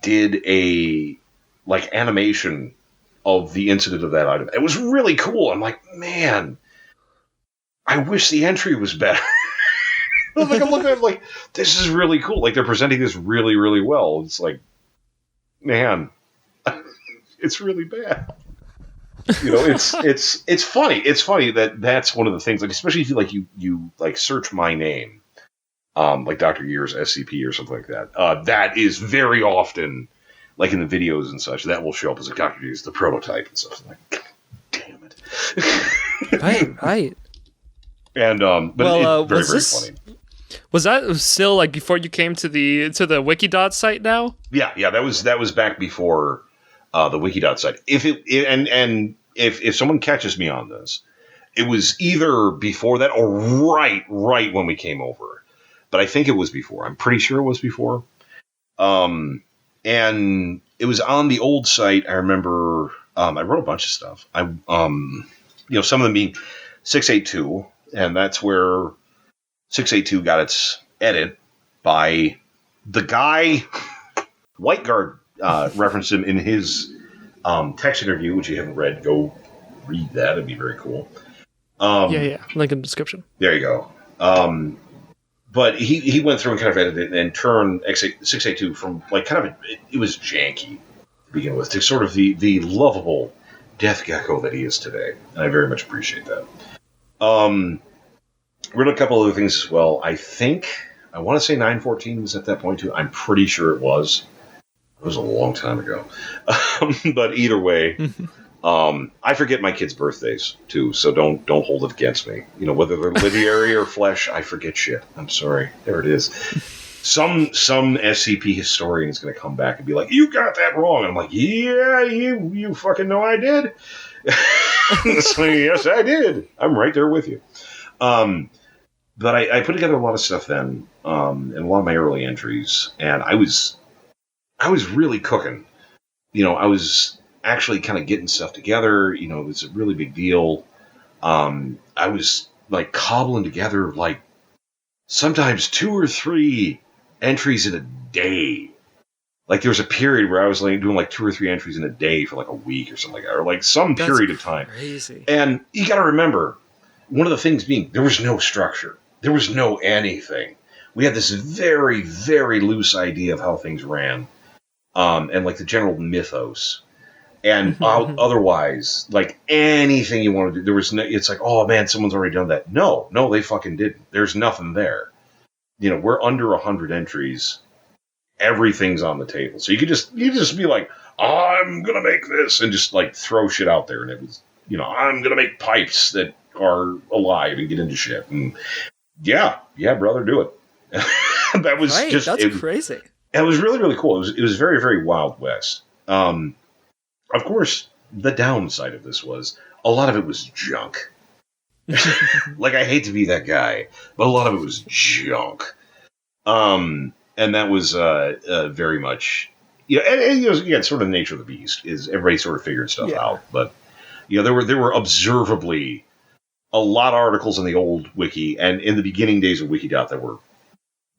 Did a animation of the incident of that item. It was really cool. I'm like, man, I wish the entry was better. I'm looking at it this is really cool. They're presenting this really, really well. It's man, it's really bad. It's funny. It's funny that's one of the things. Especially if you search my name, Dr. Year's SCP or something like that. That is very often in the videos and such. That will show up as Dr. Year's the prototype and stuff. God damn it. Right. And but very very funny. Was that still before you came to the Wikidot site now? Yeah. That was back before the Wikidot site. If someone catches me on this, it was either before that or right when we came over. But I think it was before. I'm pretty sure it was before. And it was on the old site. I remember I wrote a bunch of stuff. Some of them being 682, and that's where 682 got its edit by the guy White Guard referenced him in his text interview, which you haven't read. Go read that; it'd be very cool. Link in the description. There you go. But he went through and kind of edited it and turned 682 from it was janky to begin with to sort of the lovable death gecko that he is today, and I very much appreciate that. Read a couple other things as well. I want to say 914 was at that point too. I'm pretty sure it was. It was a long time ago. But either way, I forget my kids' birthdays too, so don't hold it against me. Whether they're literary or flesh, I forget shit. I'm sorry. There it is. Some SCP historian is going to come back and be like, "You got that wrong." And I'm like, "Yeah, you fucking know I did." So, yes, I did. I'm right there with you. But I put together a lot of stuff then, and a lot of my early entries, and I was really cooking. I was actually kind of getting stuff together. It was a really big deal. I was cobbling together sometimes 2 or 3 entries in a day. There was a period where I was doing 2 or 3 entries in a day for a week or something like that, or some period of time. Crazy. And you got to remember, one of the things being there was no structure, there was no anything. We had this very, very loose idea of how things ran. And the general mythos, and otherwise, anything you want to do, there was no. It's oh man, someone's already done that. No, they fucking didn't. There's nothing there. We're under 100 entries. Everything's on the table, so you could just be I'm gonna make this, and just like throw shit out there. And it was, I'm gonna make pipes that are alive and get into shit. And yeah, brother, do it. That was right, that's crazy. It was really, really cool. It was very, very Wild West. Of course, the downside of this was a lot of it was junk. Like, I hate to be that guy, but a lot of it was junk. And that was very much, and again, sort of the nature of the beast is everybody sort of figured stuff out. But there were observably a lot of articles in the old wiki, and in the beginning days of Wikidot that were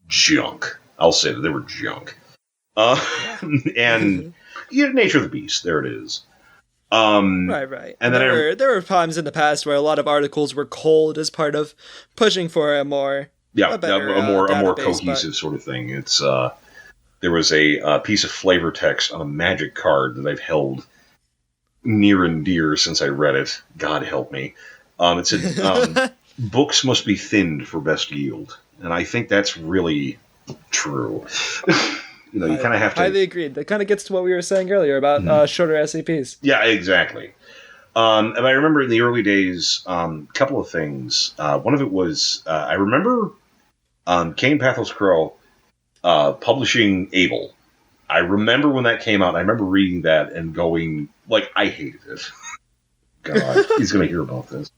junk. I'll say that they were junk. And nature of the beast, there it is. Right. And then there were times in the past where a lot of articles were cold as part of pushing for a more more cohesive sort of thing. It's there was a piece of flavor text on a magic card that I've held near and dear since I read it. God help me. It said, books must be thinned for best yield. And I think that's really true. You kind of have to... Highly agreed. That kind of gets to what we were saying earlier about shorter SCPs. Yeah, exactly. And I remember in the early days, a couple of things. One of it was, I remember Kane Pathos Crow publishing Able. I remember when that came out, I remember reading that and going, I hated it. God, he's going to hear about this.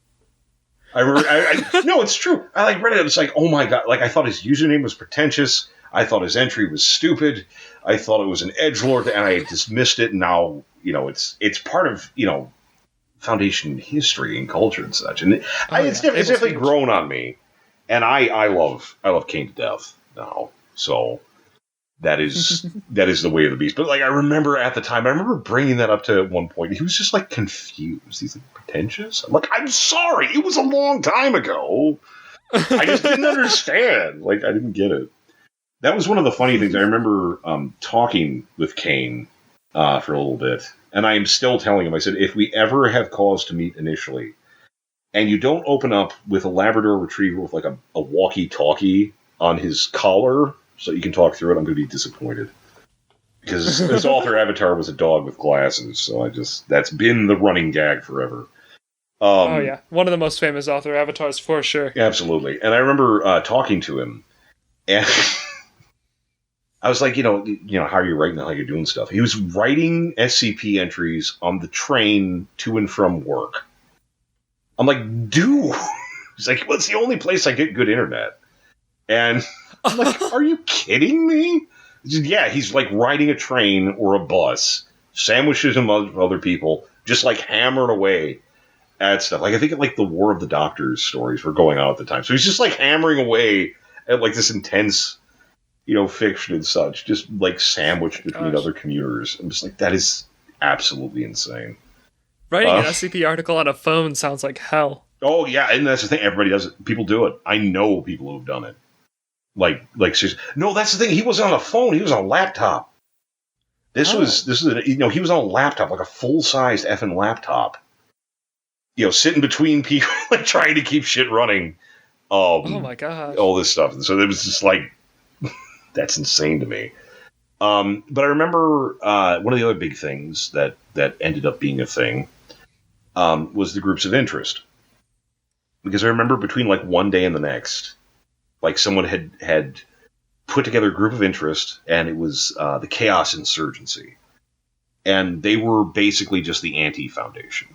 No, it's true. I read it. It was like, oh my God. I thought his username was pretentious. I thought his entry was stupid. I thought it was an edgelord, and I dismissed it. And now, it's part of, Foundation history and culture and such. And it's definitely grown on me. And I love Kane to death now. So that is the way of the beast. But I remember at the time, I remember bringing that up to at one point. He was just confused. He's pretentious. I'm I'm sorry. It was a long time ago. I just didn't understand. I didn't get it. That was one of the funny things. I remember talking with Kane for a little bit. And I am still telling him, I said, if we ever have cause to meet initially, and you don't open up with a Labrador Retriever with a walkie-talkie on his collar so you can talk through it, I'm going to be disappointed. Because his author avatar was a dog with glasses, so that's been the running gag forever. One of the most famous author avatars for sure. Absolutely. And I remember talking to him, and I was like, how are you writing that? How you're doing stuff? He was writing SCP entries on the train to and from work. I'm like, dude. He's like, well, it's the only place I get good internet. And I'm like, are you kidding me? He's riding a train or a bus, sandwiches him with other people, just hammering away at stuff. I think the War of the Doctors stories were going on at the time. So he's just hammering away at this intense, fiction and such, just sandwiched between other commuters. I'm just that is absolutely insane. Writing an SCP article on a phone sounds like hell. Oh yeah, and that's the thing. Everybody does it. People do it. I know people who've done it. Seriously. No, that's the thing. He wasn't on a phone. He was on a laptop. He was on a laptop, a full-sized effing laptop. Sitting between people, trying to keep shit running. Oh my gosh. All this stuff. And so it was just that's insane to me. But I remember one of the other big things that ended up being a thing was the groups of interest. Because I remember between one day and the next, someone had put together a group of interest, and it was the Chaos Insurgency. And they were basically just the anti-Foundation.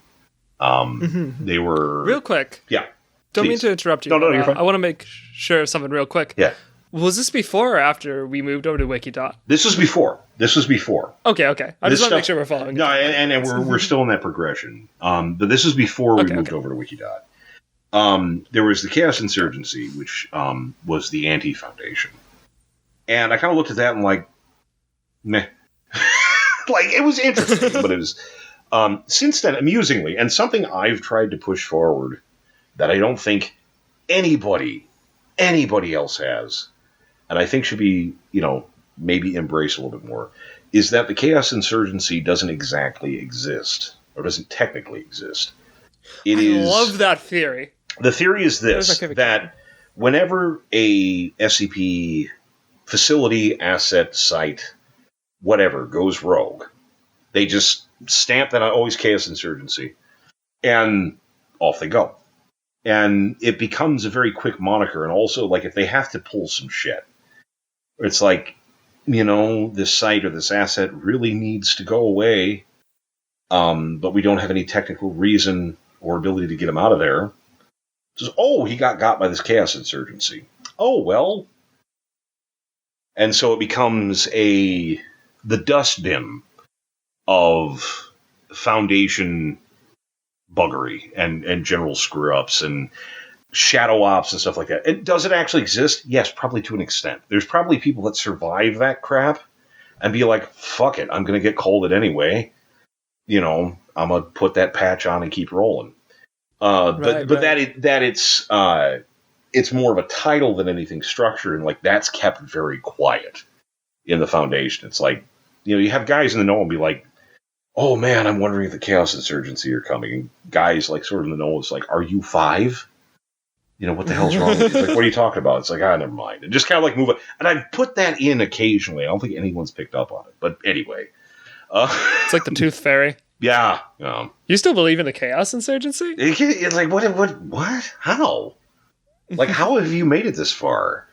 They were... Real quick. Yeah. Don't please. mean to interrupt you. No, you're fine. I want to make sure of something real quick. Yeah. Was this before or after we moved over to Wikidot? This was before. Okay. I just want to make sure we're following. No, and we're still in that progression. But this is before we moved over to Wikidot. There was the Chaos Insurgency, which was the anti-Foundation. And I kind of looked at that and meh. It was interesting, but it was... since then, amusingly, and something I've tried to push forward that I don't think anybody else has, and I think should be, maybe embraced a little bit more, is that the Chaos Insurgency doesn't exactly exist, or doesn't technically exist. I love that theory. The theory is this, that whenever a SCP facility, asset, site, whatever, goes rogue, They just stamp that on always Chaos Insurgency. And off they go. And it becomes a very quick moniker. And also, like, if they have to pull some shit, it's like, this site or this asset really needs to go away, but we don't have any technical reason or ability to get him out of there. It says, oh, he got by this Chaos Insurgency. Oh, well. And so it becomes the dustbin of Foundation buggery and general screw-ups and shadow ops and stuff like that. And does it actually exist? Yes, probably to an extent. There's probably people that survive that crap and be like, fuck it, I'm going to get called it anyway. I'm going to put that patch on and keep rolling. But that it's more of a title than anything structured, and like that's kept very quiet in the Foundation. It's like, you have guys in the know and be like, oh man, I'm wondering if the Chaos Insurgency are coming. And guys like sort of in the know, it's like, are you 5? What the hell's wrong with you? Like, what are you talking about? It's like, never mind. And just kind of like move it. And I've put that in occasionally. I don't think anyone's picked up on it. But anyway. It's like the Tooth Fairy. Yeah. You still believe in the Chaos Insurgency? It's like, what? How? Like, how have you made it this far?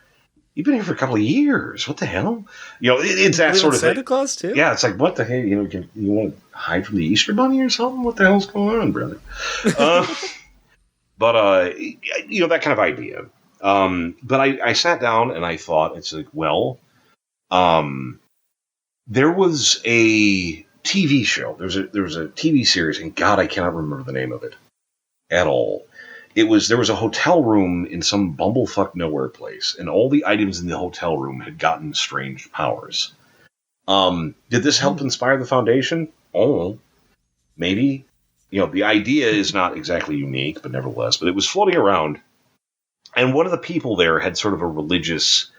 You've been here for a couple of years. What the hell? It's that sort of Santa thing. Claus too? Yeah, it's like, what the hell? You want to hide from the Easter Bunny or something? What the hell's going on, brother? But that kind of idea. But I sat down and I thought, it's like, well, there was a TV show. There was a TV series, and God, I cannot remember the name of it at all. There was a hotel room in some bumblefuck nowhere place, and all the items in the hotel room had gotten strange powers. Did this help inspire the Foundation? Oh, maybe. The idea is not exactly unique, but nevertheless, but it was floating around. And one of the people there had sort of a religious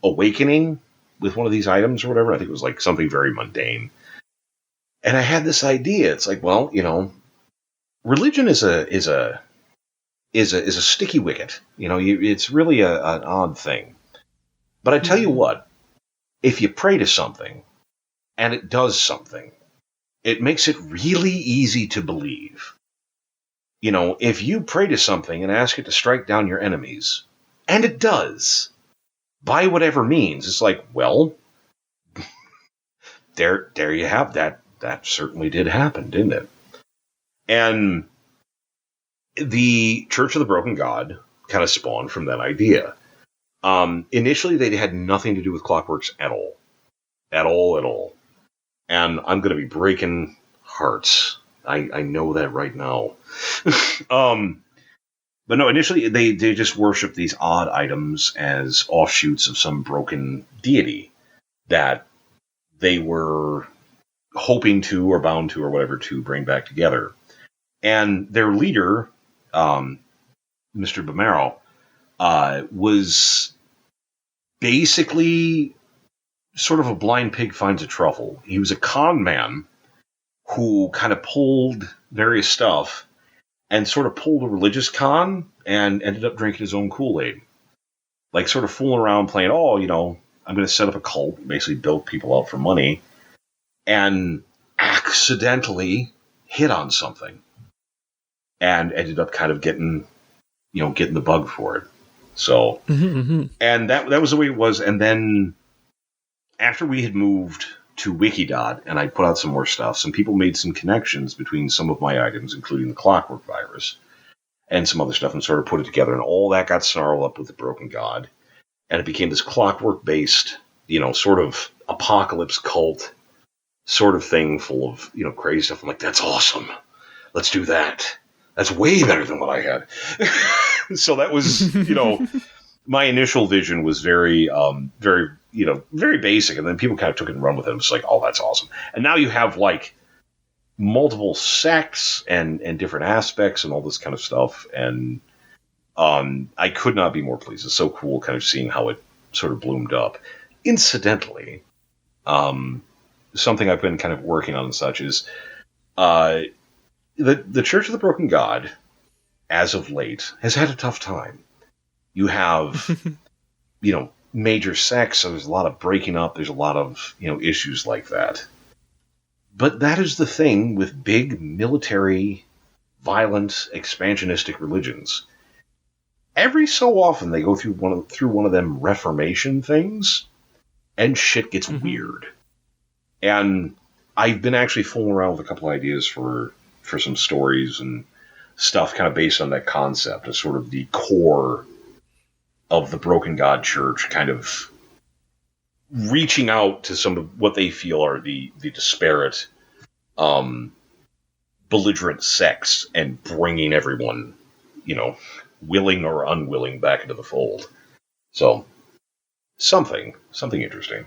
awakening with one of these items or whatever. I think it was like something very mundane. And I had this idea. It's like, well, religion is a sticky wicket. It's really an odd thing. But I tell you what, if you pray to something and it does something, it makes it really easy to believe. If you pray to something and ask it to strike down your enemies, and it does, by whatever means, it's like, well, there you have that. That certainly did happen, didn't it? And the Church of the Broken God kind of spawned from that idea. Initially, they had nothing to do with Clockworks at all. At all. And I'm going to be breaking hearts. I know that right now. But no, initially, they just worshipped these odd items as offshoots of some broken deity that they were hoping to or bound to or whatever to bring back together. And their leader, Mr. Bamaro, was basically sort of a blind pig finds a truffle. He was a con man who kind of pulled various stuff and sort of pulled a religious con and ended up drinking his own Kool-Aid. Like sort of fooling around playing, I'm going to set up a cult, basically build people out for money, and accidentally hit on something. And ended up kind of getting the bug for it. So, and that was the way it was. And then after we had moved to Wikidot and I put out some more stuff, some people made some connections between some of my items, including the Clockwork virus and some other stuff, and sort of put it together. And all that got snarled up with the Broken God. And it became this Clockwork-based, sort of apocalypse cult sort of thing full of, crazy stuff. I'm like, that's awesome. Let's do that. That's way better than what I had. So that was, my initial vision was very, very basic. And then people kind of took it and run with it. It's like, oh, that's awesome. And now you have like multiple sects and different aspects and all this kind of stuff. And I could not be more pleased. It's so cool kind of seeing how it sort of bloomed up. Incidentally, something I've been kind of working on and such is the Church of the Broken God, as of late, has had a tough time. You have, major sects, so there's a lot of breaking up, there's a lot of, issues like that. But that is the thing with big military, violent, expansionistic religions. Every so often they go through one of them Reformation things, and shit gets weird. And I've been actually fooling around with a couple ideas for some stories and stuff kind of based on that concept of sort of the core of the Broken God Church kind of reaching out to some of what they feel are the disparate, belligerent sects and bringing everyone, willing or unwilling back into the fold. So, something interesting.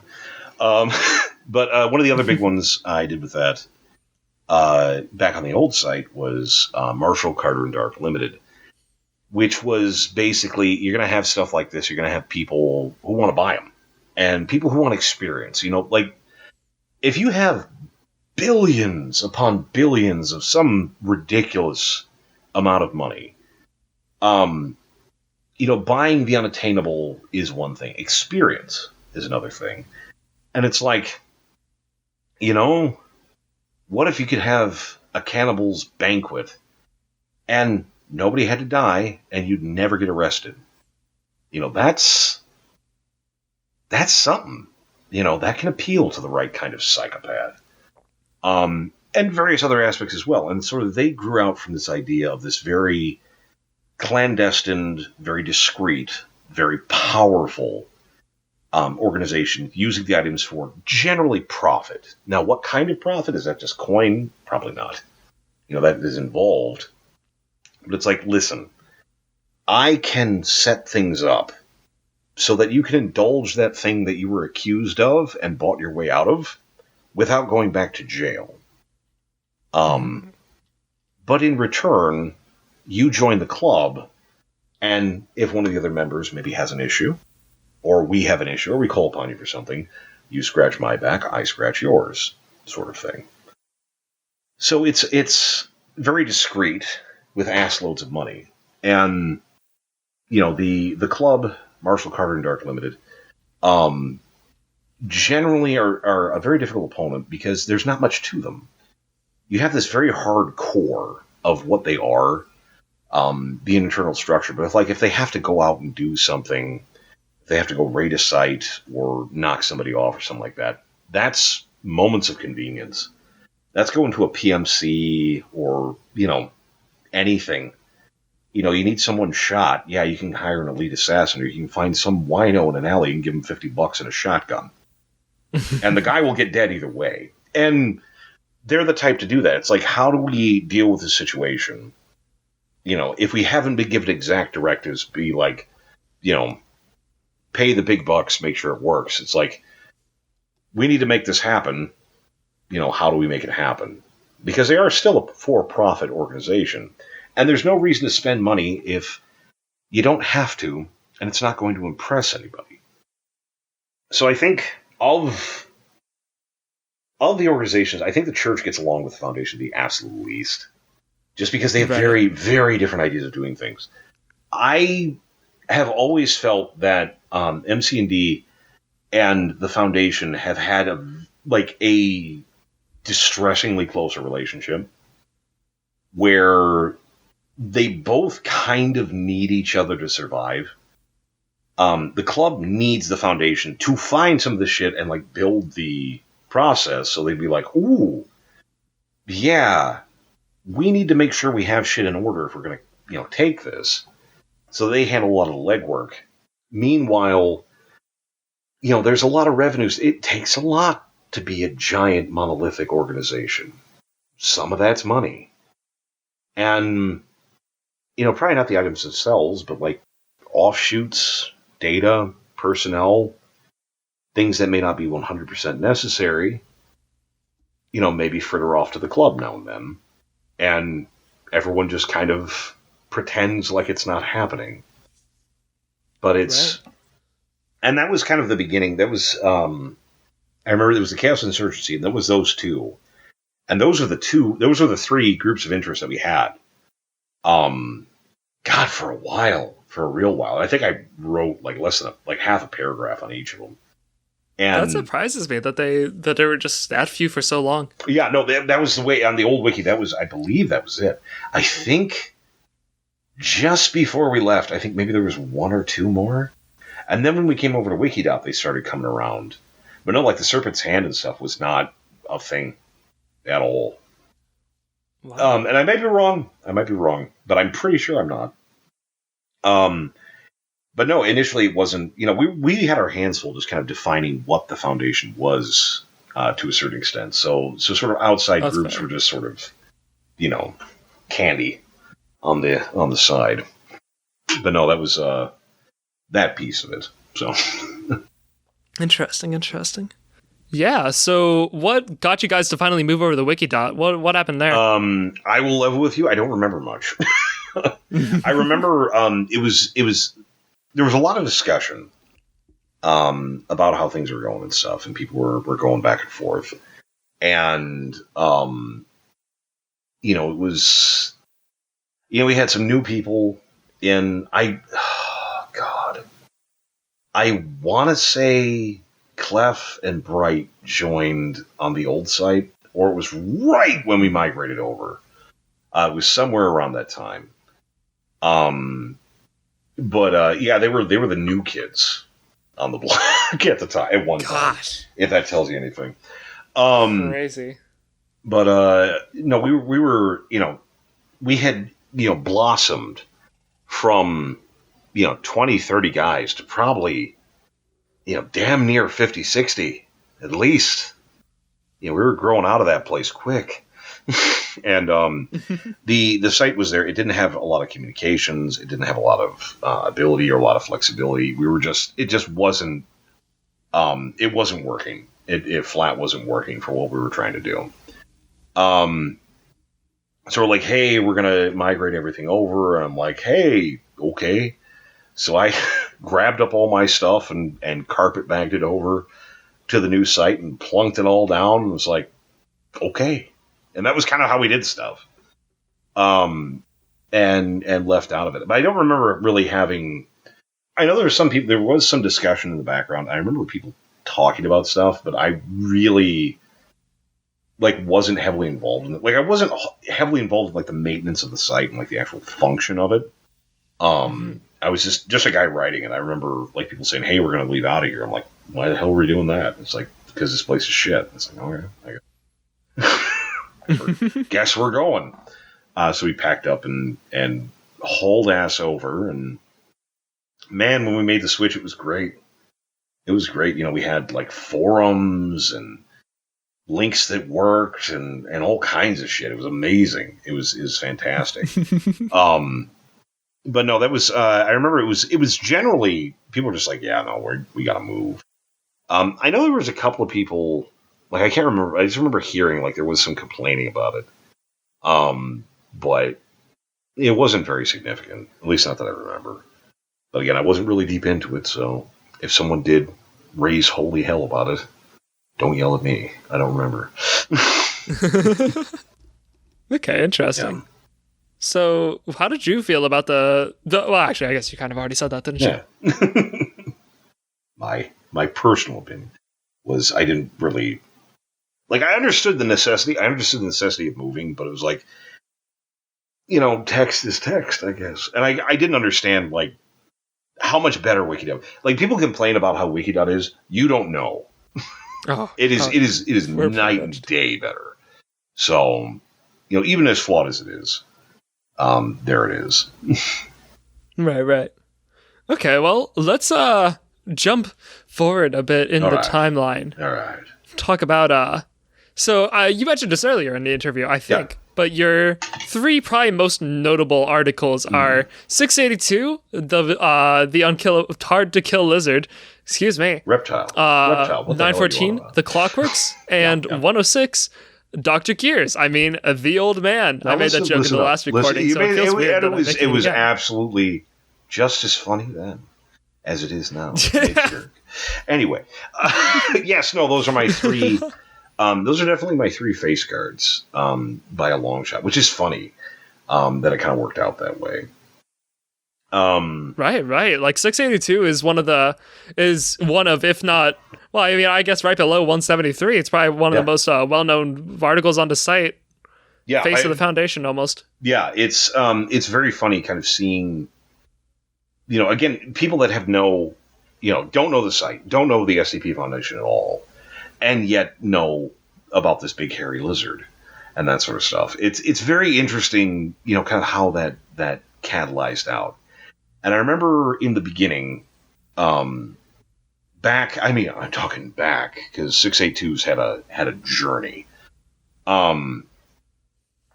But one of the other big ones I did with that back on the old site was Marshall, Carter, and Dark Limited, which was basically, you're going to have stuff like this. You're going to have people who want to buy them and people who want experience. Like if you have billions upon billions of some ridiculous amount of money, buying the unattainable is one thing. Experience is another thing. And it's like, what if you could have a cannibal's banquet and nobody had to die and you'd never get arrested? That's something. That can appeal to the right kind of psychopath. And various other aspects as well. And sort of they grew out from this idea of this very clandestine, very discreet, very powerful organization using the items for generally profit. Now, what kind of profit? Is that just coin? Probably not. That is involved. But it's like, listen, I can set things up so that you can indulge that thing that you were accused of and bought your way out of without going back to jail. But in return, you join the club, and if one of the other members maybe has an issue, or we have an issue, or we call upon you for something, you scratch my back, I scratch yours, sort of thing. So it's very discreet with ass loads of money. And, the club, Marshall, Carter, and Dark Limited, generally are a very difficult opponent because there's not much to them. You have this very hard core of what they are, the internal structure. But if they have to go out and do something, if they have to go raid a site or knock somebody off or something like that, that's moments of convenience. That's going to a PMC or, anything. You need someone shot. Yeah, you can hire an elite assassin, or you can find some wino in an alley and give him $50 and a shotgun. And the guy will get dead either way. And they're the type to do that. It's like, how do we deal with this situation? If we haven't been given exact directives, be like, pay the big bucks, make sure it works. It's like, we need to make this happen. How do we make it happen? Because they are still a for-profit organization. And there's no reason to spend money if you don't have to, and it's not going to impress anybody. So I think of the organizations, I think the church gets along with the Foundation the absolute least. Just because they have very, very different ideas of doing things. I have always felt that MC&D and the Foundation have had a distressingly closer relationship where they both kind of need each other to survive. The club needs the Foundation to find some of the shit and build the process, so they'd be like, ooh, yeah, we need to make sure we have shit in order if we're going to, take this. So they handle a lot of the legwork. Meanwhile, there's a lot of revenues. It takes a lot to be a giant monolithic organization. Some of that's money. And, probably not the items themselves, but offshoots, data, personnel, things that may not be 100% necessary, maybe fritter off to the club now and then. And everyone just kind of pretends like it's not happening. But it's... Right. And that was kind of the beginning. That was... I remember there was the Chaos Insurgency, and that was those two. And those are the three groups of interest that we had. God, for a while. For a real while. I think I wrote less than half a paragraph on each of them. And that surprises me that they were just that few for so long. Yeah, no, that was the way on the old wiki. I believe that was it. I think just before we left, I think maybe there was one or two more. And then when we came over to Wikidot, they started coming around. But no, like the Serpent's Hand and stuff was not a thing at all. Wow. And I might be wrong. But I'm pretty sure I'm not. But no, initially it wasn't, we had our hands full just kind of defining what the Foundation was to a certain extent. So sort of outside That's groups fair. were just sort of, candy on the side. But no, that was that piece of it. So Interesting. Yeah, so what got you guys to finally move over to Wikidot? What happened there? I will level with you. I don't remember much. I remember it was there was a lot of discussion about how things were going and stuff, and people were going back and forth. And it was we had some new people in. I want to say Clef and Bright joined on the old site, or it was right when we migrated over. It was somewhere around that time. But they were the new kids on the block at the time. At one time, if that tells you anything. Crazy. But no, we were we had blossomed from 20, 30 guys to probably damn near 50, 60 at least. We were growing out of that place quick. And the site was there. It didn't have a lot of communications. It didn't have a lot of ability or a lot of flexibility. It just wasn't. It wasn't working. It flat wasn't working for what we were trying to do. So we're like, hey, we're gonna migrate everything over. And I'm like, hey, okay. So I grabbed up all my stuff and carpet bagged it over to the new site and plunked it all down. And was like, okay. And that was kind of how we did stuff. And left out of it. But I don't remember really having. I know there was some discussion in the background. I remember people talking about stuff, but I really wasn't heavily involved in it. I wasn't heavily involved in the maintenance of the site and the actual function of it. I was just a guy writing it. I remember people saying, "Hey, we're going to leave out of here." I'm like, "Why the hell are we doing that?" It's because this place is shit. It's okay, I guess we're going. So we packed up and hauled ass over. And man, when we made the switch, it was great. It was great. We had forums and links that worked and all kinds of shit. It was amazing. It was fantastic. But no, that was. I remember it was generally people were just like, yeah, no, we got to move. I know there was a couple of people. I can't remember. I just remember hearing there was some complaining about it. But it wasn't very significant. At least not that I remember. But again, I wasn't really deep into it. So if someone did raise holy hell about it, don't yell at me. I don't remember. Okay, interesting. Yeah. So, how did you feel about the? Well, actually, I guess you kind of already said that, didn't you? Yeah. My personal opinion was I didn't really I understood the necessity. I understood the necessity of moving, but it was text is text, I guess. And I didn't understand how much better Wikidot. People complain about how Wikidot is. You don't know. It is night and day better. So, even as flawed as it is. There it is. Right. Okay, well, let's jump forward a bit in the timeline. All right. Talk about so you mentioned this earlier in the interview, I think, but your three probably most notable articles are 682, the hard to kill lizard, excuse me, reptile, 914, the Clockworks, and 106. Dr. Gears. I mean, the old man. Now I made that joke in the last recording, so it feels weird. It was absolutely just as funny then as it is now. Anyway, yes, no, those are my three. Those are definitely my three face cards by a long shot, which is funny that it kind of worked out that way. Right. Like 682 is one of, if not, well, I mean, I guess right below 173. It's probably one of the most well-known articles on the site. Yeah, Face of the Foundation, almost. Yeah, it's very funny, kind of seeing, again, people that have don't know the site, don't know the SCP Foundation at all, and yet know about this big hairy lizard and that sort of stuff. It's very interesting, kind of how that catalyzed out. And I remember in the beginning, I'm talking back, because 682's had a journey.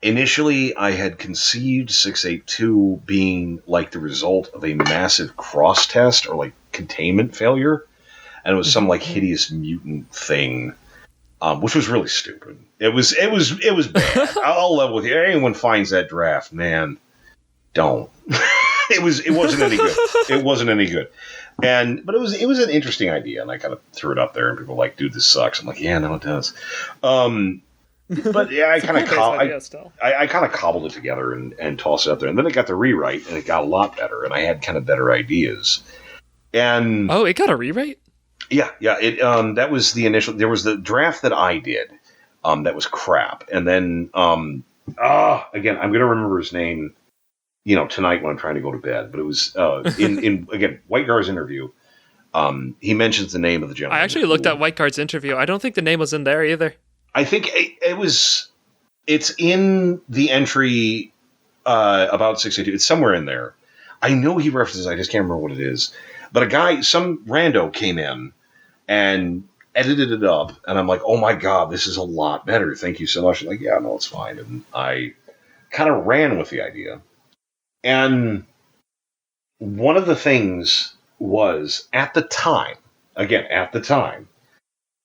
Initially, I had conceived 682 being like the result of a massive cross test or like containment failure, and it was some like hideous mutant thing, which was really stupid. It was bad. I'll level with you. Anyone finds that draft, man, don't. It wasn't any good. It wasn't any good. But it was an interesting idea, and I kind of threw it up there, and people were like, "Dude, this sucks." I'm like, "Yeah, no, it does." But yeah, I kind of cobbled it together and tossed it up there, and then it got the rewrite, and it got a lot better, and I had kind of better ideas. And it got a rewrite. Yeah. It that was the initial. There was the draft that I did, that was crap, and then again, I'm gonna remember his name, tonight when I'm trying to go to bed. But it was in again Whiteguard's interview. He mentions the name of the gentleman. I actually looked at Whiteguard's interview. I don't think the name was in there either. I think it was. It's in the entry about 682. It's somewhere in there. I know he references. I just can't remember what it is. But some rando came in and edited it up, and I'm like, "Oh my god, this is a lot better. Thank you so much." I'm like, "Yeah, no, it's fine." And I kind of ran with the idea. And one of the things was at the time,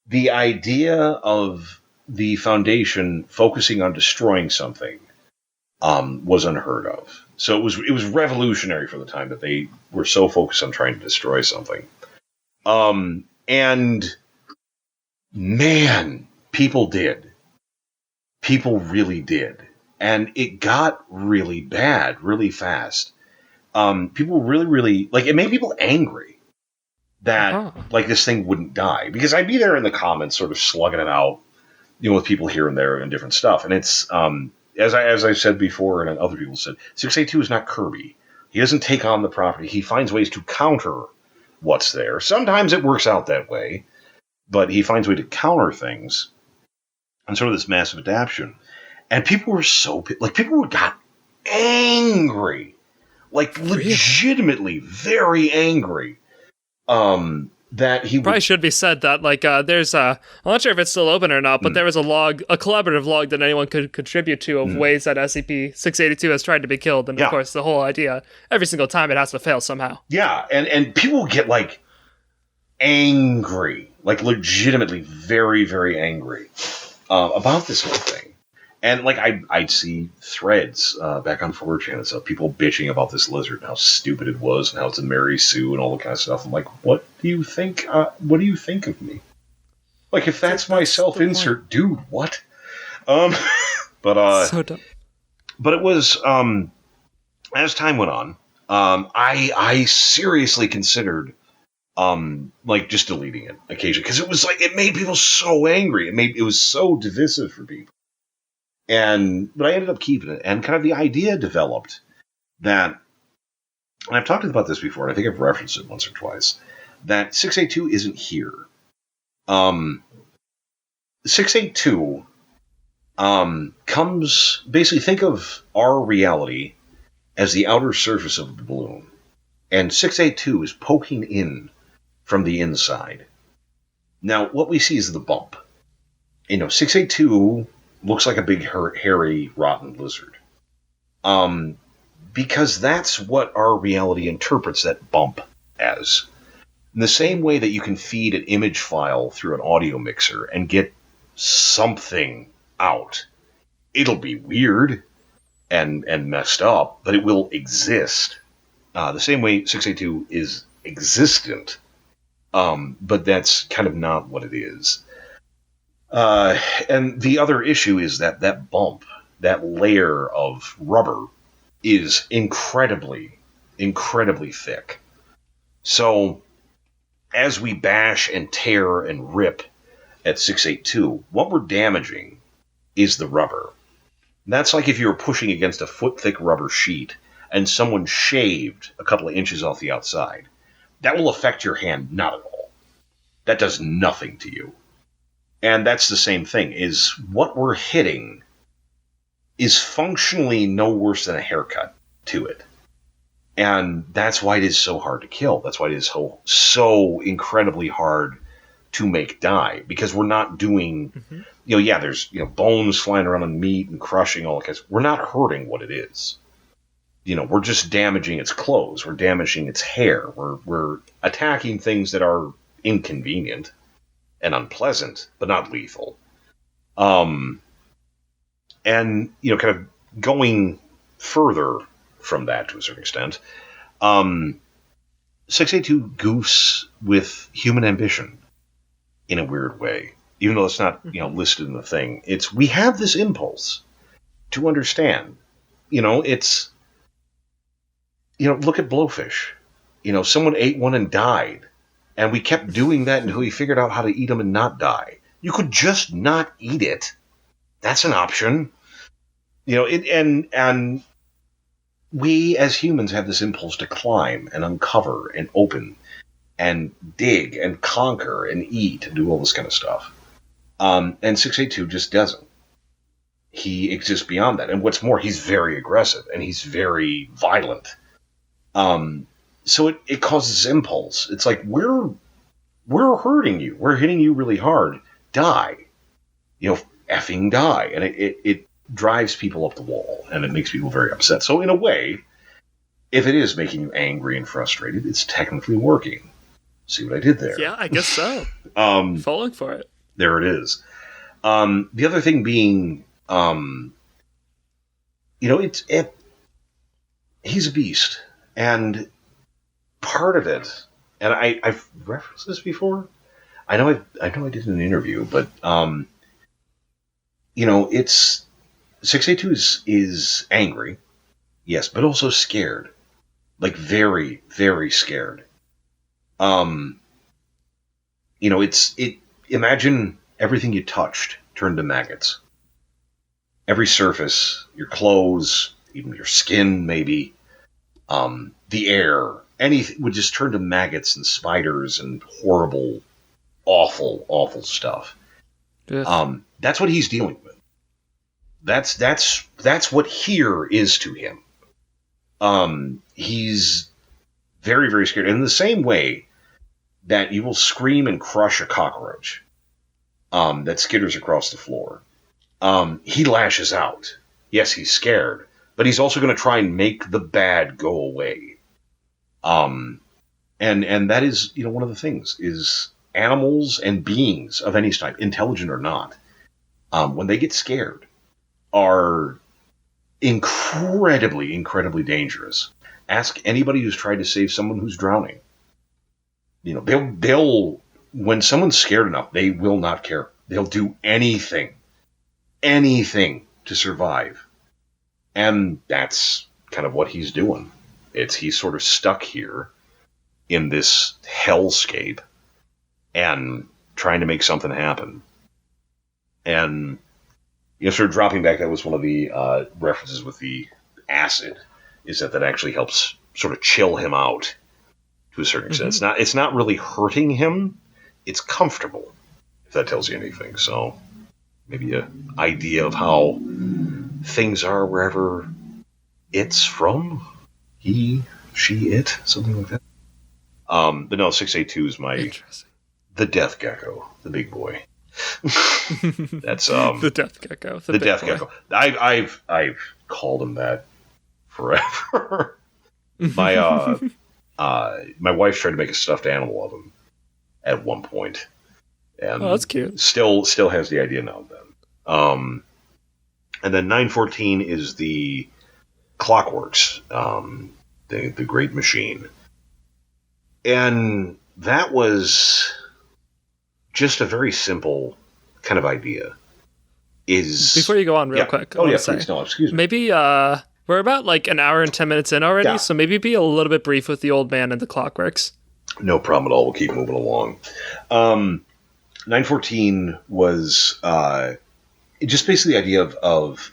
the idea of the Foundation focusing on destroying something was unheard of. So it was revolutionary for the time that they were so focused on trying to destroy something. And man, people did. People really did. And it got really bad really fast. People really, like, it made people angry that, like, this thing wouldn't die. Because I'd be there in the comments sort of slugging it out, with people here and there and different stuff. And it's, as I said before, and other people said, 682 is not Kirby. He doesn't take on the property. He finds ways to counter what's there. Sometimes it works out that way, but he finds a way to counter things. And sort of this massive adaptation. And people were people got angry. Like, legitimately very angry. That he probably should be said that, like, there's I'm not sure if it's still open or not, but there was a collaborative log that anyone could contribute to of ways that SCP-682 has tried to be killed, and of course the whole idea, every single time it has to fail somehow. Yeah, and people get, like, angry, like, legitimately very, very angry about this whole thing. And, like, I'd see threads back on 4chan and stuff, people bitching about this lizard and how stupid it was and how it's a Mary Sue and all that kind of stuff. I'm like, what do you think? What do you think of me? Like, if that's my self-insert, dude, what? So dumb. But it was, as time went on, I seriously considered, like, just deleting it occasionally. Because it was like, it made people so angry. It was so divisive for people. But I ended up keeping it, and kind of the idea developed that, and I've talked about this before, and I think I've referenced it once or twice, that 682 isn't here. 682 comes, basically think of our reality as the outer surface of the balloon, and 682 is poking in from the inside. Now, what we see is the bump. 682 looks like a big, hairy, rotten lizard. Because that's what our reality interprets that bump as. In the same way that you can feed an image file through an audio mixer and get something out. It'll be weird and messed up, but it will exist. The same way 682 is existent, but that's kind of not what it is. And the other issue is that bump, that layer of rubber, is incredibly incredibly thick. So, as we bash and tear and rip at 682, what we're damaging is the rubber. That's like if you were pushing against a foot-thick rubber sheet and someone shaved a couple of inches off the outside. That will affect your hand not at all. That does nothing to you. And that's the same thing, is what we're hitting is functionally no worse than a haircut to it. And that's why it is so hard to kill. That's why it is so incredibly hard to make die, because we're not doing, there's, bones flying around and meat and crushing all that kind of stuff. We're not hurting what it is. We're just damaging its clothes. We're damaging its hair. We're attacking things that are inconvenient and unpleasant, but not lethal. And, kind of going further from that to a certain extent, 682 goofs with human ambition in a weird way, even though it's not, listed in the thing. We have this impulse to understand, it's, look at blowfish. Someone ate one and died, and we kept doing that until we figured out how to eat them and not die. You could just not eat it. That's an option. And we as humans have this impulse to climb and uncover and open and dig and conquer and eat and do all this kind of stuff. And 682 just doesn't. He exists beyond that. And what's more, he's very aggressive and he's very violent. So it causes impulse. It's like, we're hurting you. We're hitting you really hard. Die. Effing die. And it drives people up the wall, and it makes people very upset. So in a way, if it is making you angry and frustrated, it's technically working. See what I did there? Yeah, I guess so. Falling for it. There it is. The other thing being, he's a beast, and part of it, and I've referenced this before. I know I did an interview, but it's 682 is angry, yes, but also scared, like very, very scared. Imagine everything you touched turned to maggots. Every surface, your clothes, even your skin, maybe, the air, anything would just turn to maggots and spiders and horrible, awful, awful stuff. Yes. That's what he's dealing with. That's what here is to him. He's very, very scared. And in the same way that you will scream and crush a cockroach that skitters across the floor, he lashes out. Yes, he's scared, but he's also going to try and make the bad go away. And that is, one of the things is animals and beings of any type, intelligent or not, when they get scared, are incredibly, incredibly dangerous. Ask anybody who's tried to save someone who's drowning. They'll when someone's scared enough, they will not care. They'll do anything to survive. And that's kind of what he's doing. He's sort of stuck here in this hellscape and trying to make something happen. And sort of dropping back, that was one of the references with the acid, is that actually helps sort of chill him out to a certain extent. Mm-hmm. It's not really hurting him. It's comfortable, if that tells you anything. So maybe an idea of how things are wherever it's from. He, she, it, something like that. But no, 682 is the death gecko, the big boy. That's the death gecko. The death gecko. I've called him that forever. My wife tried to make a stuffed animal of him at one point, and that's cute. Still has the idea now and then. And then 914 is the Clockworks, the Great Machine, and that was just a very simple kind of idea. Before you go on real quick, please, no, excuse me. Maybe We're about like an hour and 10 minutes in already, Yeah. so maybe be a little bit brief with the old man and the Clockworks. No problem at all. We'll keep moving along. 914 was just basically the idea of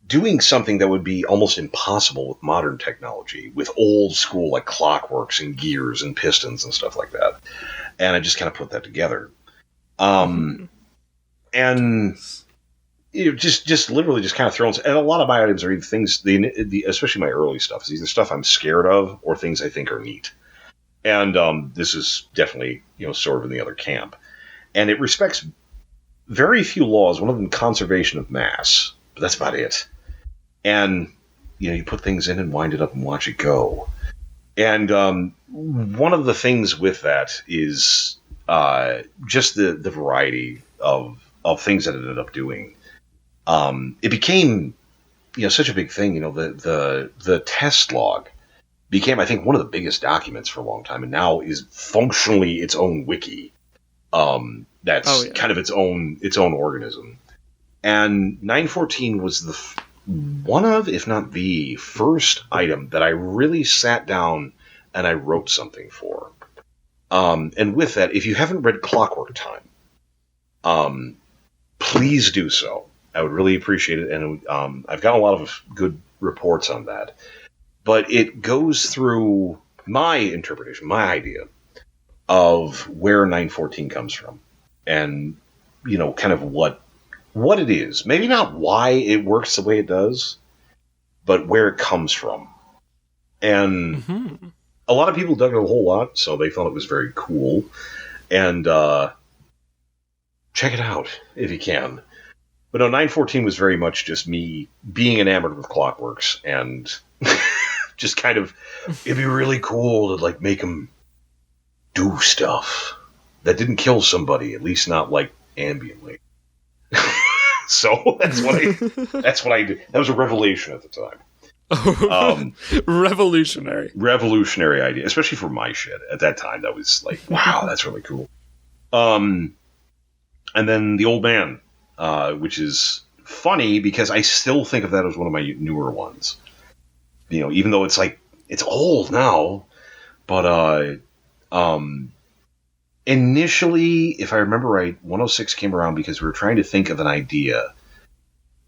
doing something that would be almost impossible with modern technology, with old school like clockworks and gears and pistons and stuff like that. And I just kind of put that together. And just literally just kind of thrown. And a lot of my items are either things, especially my early stuff, is either stuff I'm scared of or things I think are neat. And this is definitely, sort of in the other camp. And it respects very few laws, one of them conservation of mass. But that's about it. And, you put things in and wind it up and watch it go. And one of the things with that is just the variety of things that it ended up doing. It became, such a big thing. The test log became, I think, one of the biggest documents for a long time, and now is functionally its own wiki. That's kind of its own organism. And 914 was one of, if not the first item that I really sat down and I wrote something for. And with that, if you haven't read Clockwork Time, please do so. I would really appreciate it. And I've got a lot of good reports on that. But it goes through my interpretation, my idea of where 914 comes from. And, kind of what it is. Maybe not why it works the way it does, but where it comes from. And a lot of people dug it a whole lot, so they thought it was very cool. And check it out if you can. But no, 914 was very much just me being enamored with Clockworks, and just kind of, it'd be really cool to make them do stuff that didn't kill somebody, at least not ambiently. So that's what I did. That was a revelation at the time. Revolutionary idea, especially for my shit at that time. That was wow, that's really cool. And then the old man, which is funny because I still think of that as one of my newer ones. Even though it's old now, but initially, if I remember right, 106 came around because we were trying to think of an idea.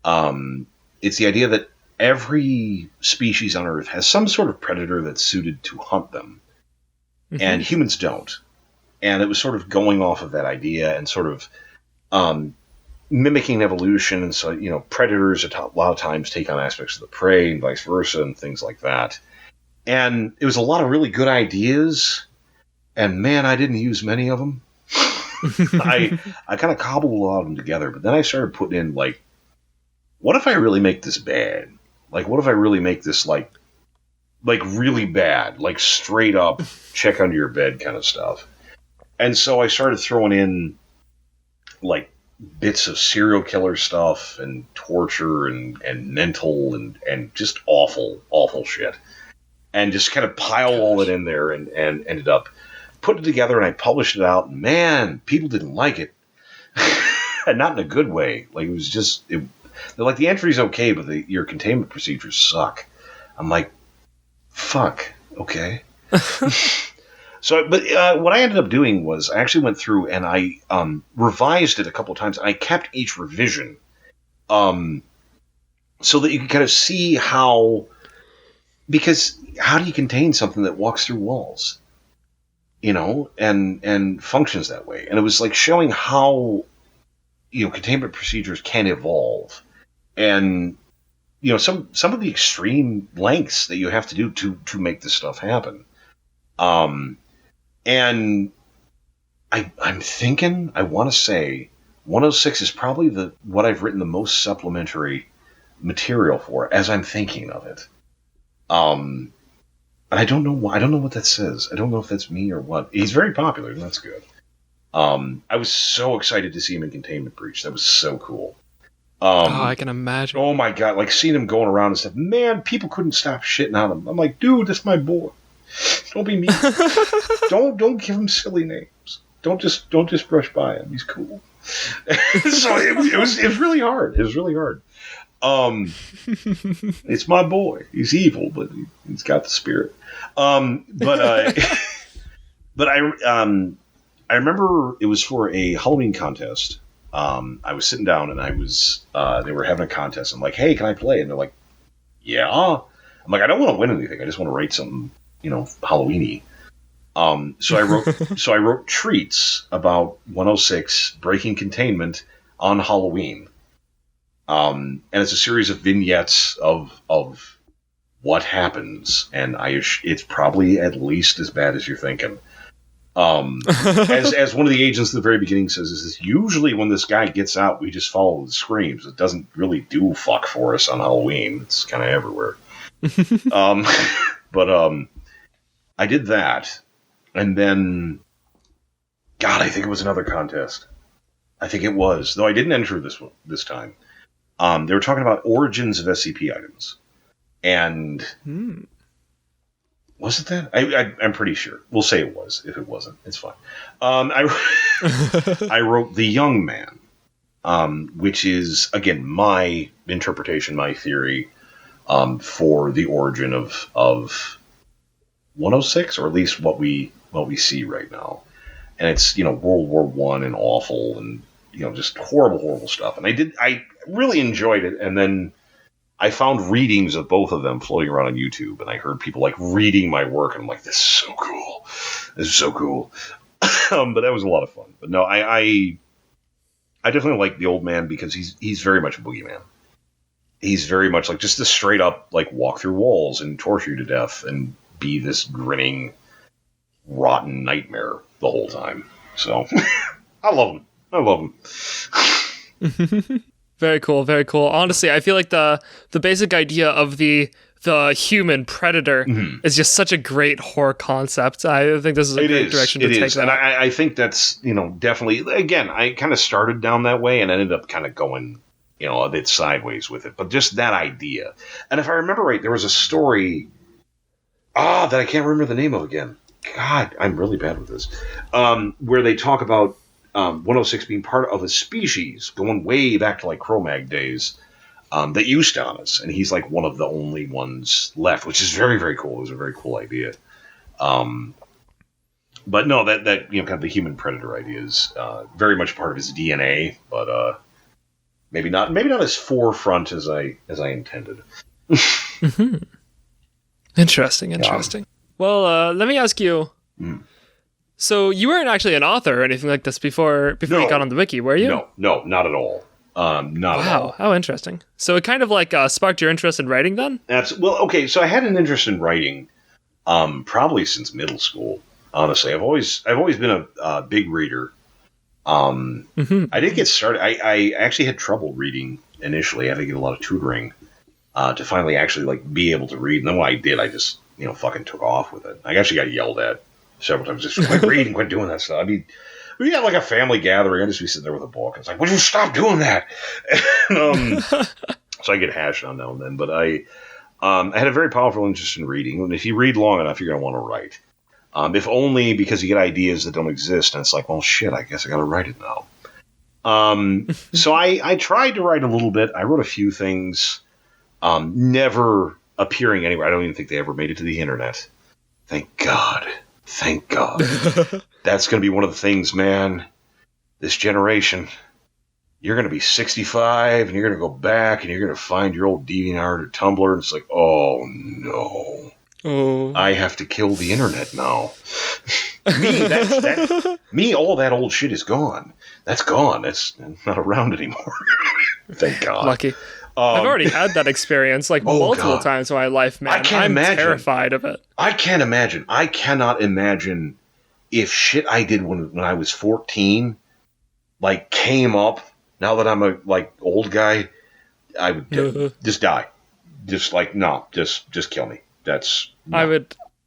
It's the idea that every species on Earth has some sort of predator that's suited to hunt them, and humans don't. And it was sort of going off of that idea and sort of mimicking evolution. And so, predators a lot of times take on aspects of the prey and vice versa and things like that. And it was a lot of really good ideas. And man, I didn't use many of them. I kind of cobbled a lot of them together, but then I started putting in what if I really make this bad? What if I really make this really bad, straight up check under your bed kind of stuff. And so I started throwing in bits of serial killer stuff and torture and mental and just awful shit, and just kind of pile all it in there and ended up put it together, and I published it out, and man, people didn't like it. And not in a good way. It was just, they're the entry's okay, but your containment procedures suck. I'm like, fuck, okay. So, but what I ended up doing was I actually went through and I revised it a couple of times, and I kept each revision so that you can kind of see because how do you contain something that walks through walls? And functions that way. And it was showing how, containment procedures can evolve. And, some of the extreme lengths that you have to do to make this stuff happen. And I'm thinking, I want to say 106 is probably what I've written the most supplementary material for as I'm thinking of it. And I don't know why. I don't know what that says. I don't know if that's me or what. He's very popular, and that's good. I was so excited to see him in Containment Breach. That was so cool. I can imagine. Oh my god, seeing him going around and stuff. Man, people couldn't stop shitting on him. I'm like, dude, that's my boy. Don't be mean. don't give him silly names. Don't just brush by him. He's cool. So it was really hard. It was really hard. It's my boy. He's evil, but he's got the spirit. But I remember it was for a Halloween contest. I was sitting down and they were having a contest. I'm like, hey, can I play? And they're like, yeah. I'm like, I don't want to win anything. I just want to write something, Halloween-y. So I wrote treats about 106 breaking containment on Halloween. And it's a series of vignettes of what happens, and it's probably at least as bad as you're thinking. As one of the agents at the very beginning says, is usually when this guy gets out, we just follow the screams. It doesn't really do fuck for us on Halloween. It's kind of everywhere. But I did that, and then, God, I think it was another contest. I think it was, though I didn't enter this time. They were talking about origins of SCP items, and was it that? I'm pretty sure. We'll say it was. If it wasn't, it's fine. I wrote The Young Man, which is, again, my interpretation, my theory for the origin of 106, or at least what we see right now. And it's, World War I and awful and, just horrible stuff. And I really enjoyed it. And then I found readings of both of them floating around on YouTube, and I heard people reading my work, and I'm like, this is so cool. This is so cool. But that was a lot of fun. But no, I definitely like the old man because he's very much a boogeyman. He's very much just a straight up walk through walls and torture you to death and be this grinning, rotten nightmare the whole time. So I love him. Very cool, very cool. Honestly, I feel like the basic idea of the human predator is just such a great horror concept. I think this is a great direction to take that. And I think that's, definitely, again, I kind of started down that way and ended up kind of going, a bit sideways with it. But just that idea. And if I remember right, there was a story that I can't remember the name of again. God, I'm really bad with this. Where they talk about 106 being part of a species going way back to Cro-Mag days that used on us, and he's one of the only ones left, which is very, very cool. It was a very cool idea. But no, that kind of the human predator idea is very much part of his DNA, but maybe not as forefront as I intended. Interesting. Well, let me ask you. So you weren't actually an author or anything like this before you got on the wiki, were you? No, not at all. Not at all. Wow, how interesting. So it kind of sparked your interest in writing then? Well, okay, so I had an interest in writing probably since middle school, honestly. I've always been a big reader. I did get started. I actually had trouble reading initially. I had to get a lot of tutoring to finally actually be able to read. And then when I did, I just, fucking took off with it. I actually got yelled at several times. Just read and quit doing that stuff. I mean, we had a family gathering. I'd just be sitting there with a book. It's would you stop doing that? And, so I get hashed on now and then. But I had a very powerful interest in reading. And if you read long enough, you're going to want to write. If only because you get ideas that don't exist. And it's well, shit, I guess I got to write it now. So I tried to write a little bit. I wrote a few things, never appearing anywhere. I don't even think they ever made it to the internet. Thank God. That's going to be one of the things, man. This generation, you're going to be 65 and you're going to go back and you're going to find your old DeviantArt or Tumblr, and it's oh no. Oh. I have to kill the internet now. Me, all that old shit is gone. That's gone. That's not around anymore. Thank God. Lucky. I've already had that experience multiple times in my life, man. I'm terrified of it. I can't imagine. I cannot imagine if shit I did when I was 14 came up. Now that I'm a old guy, I would just die. Just no, just kill me. That's no.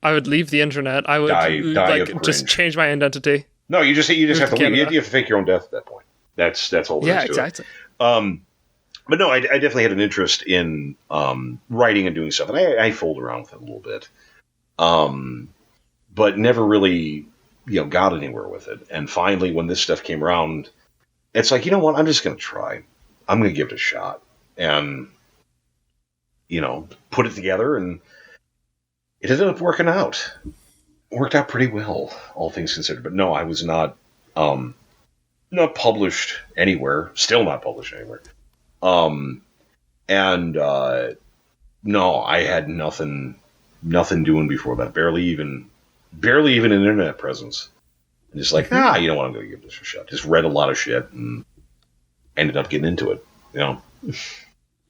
I would leave the internet. I would die just change my identity. No, you just have to leave. You have to fake your own death at that point. That's all there is to exactly. It. But no, I definitely had an interest in writing and doing stuff, and I fooled around with it a little bit, but never really, got anywhere with it. And finally, when this stuff came around, it's you know what? I'm just going to try. I'm going to give it a shot. And put it together, and it ended up working out. Worked out pretty well, all things considered. But no, I was not published anywhere. Still not published anywhere. No, I had nothing doing before that. Barely even an internet presence. And just like, you know what, I'm going to give this a shot. Just read a lot of shit and ended up getting into it.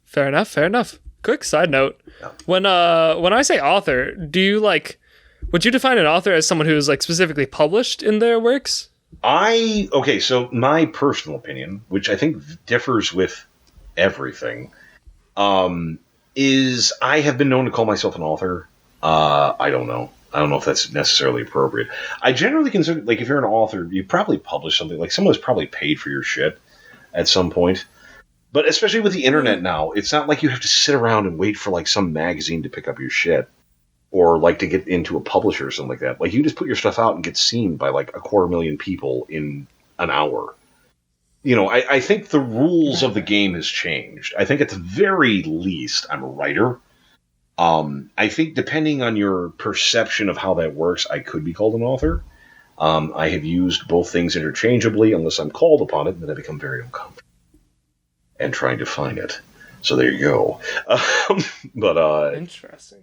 Fair enough. Quick side note: yeah. when I say author, do you would you define an author as someone who is specifically published in their works? So my personal opinion, which I think differs with everything, is I have been known to call myself an author. I don't know if that's necessarily appropriate. I generally consider, if you're an author, you probably publish something, someone's probably paid for your shit at some point. But especially with the internet now, it's not like you have to sit around and wait for some magazine to pick up your shit, or to get into a publisher or something like that. You just put your stuff out and get seen by 250,000 people in an hour. I think the rules of the game has changed. I think at the very least, I'm a writer. I think depending on your perception of how that works, I could be called an author. I have used both things interchangeably unless I'm called upon it, and then I become very uncomfortable and trying to define it. So there you go. Interesting.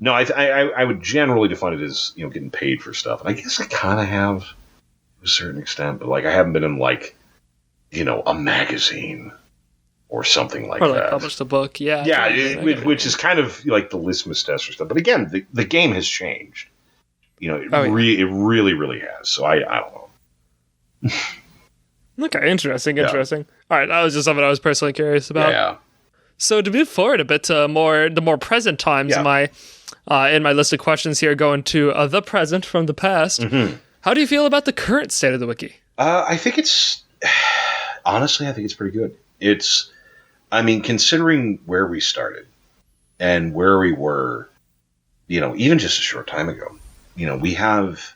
No, I would generally define it as getting paid for stuff, and I guess I kind of have to a certain extent, but I haven't been in a magazine or something like that. Published a book, yeah. Yeah, which is kind of the litmus test or stuff. But again, the game has changed. It really, really has. So I don't know. Okay, interesting. All right, that was just something I was personally curious about. Yeah. So to move forward a bit to the more present times, in my list of questions here, going to the present from the past. Mm-hmm. How do you feel about the current state of the wiki? I think honestly, I think it's pretty good. Considering where we started and where we were, even just a short time ago, we have,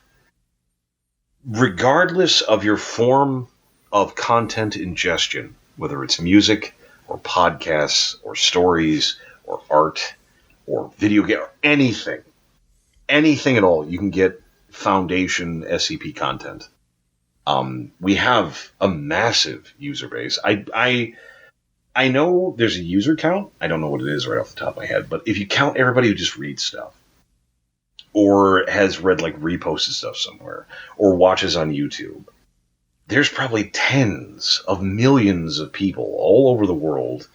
regardless of your form of content ingestion, whether it's music or podcasts or stories or art or video game or anything at all, you can get Foundation SCP content. We have a massive user base. I know there's a user count. I don't know what it is right off the top of my head, but if you count everybody who just reads stuff or has read reposted stuff somewhere or watches on YouTube, there's probably tens of millions of people all over the world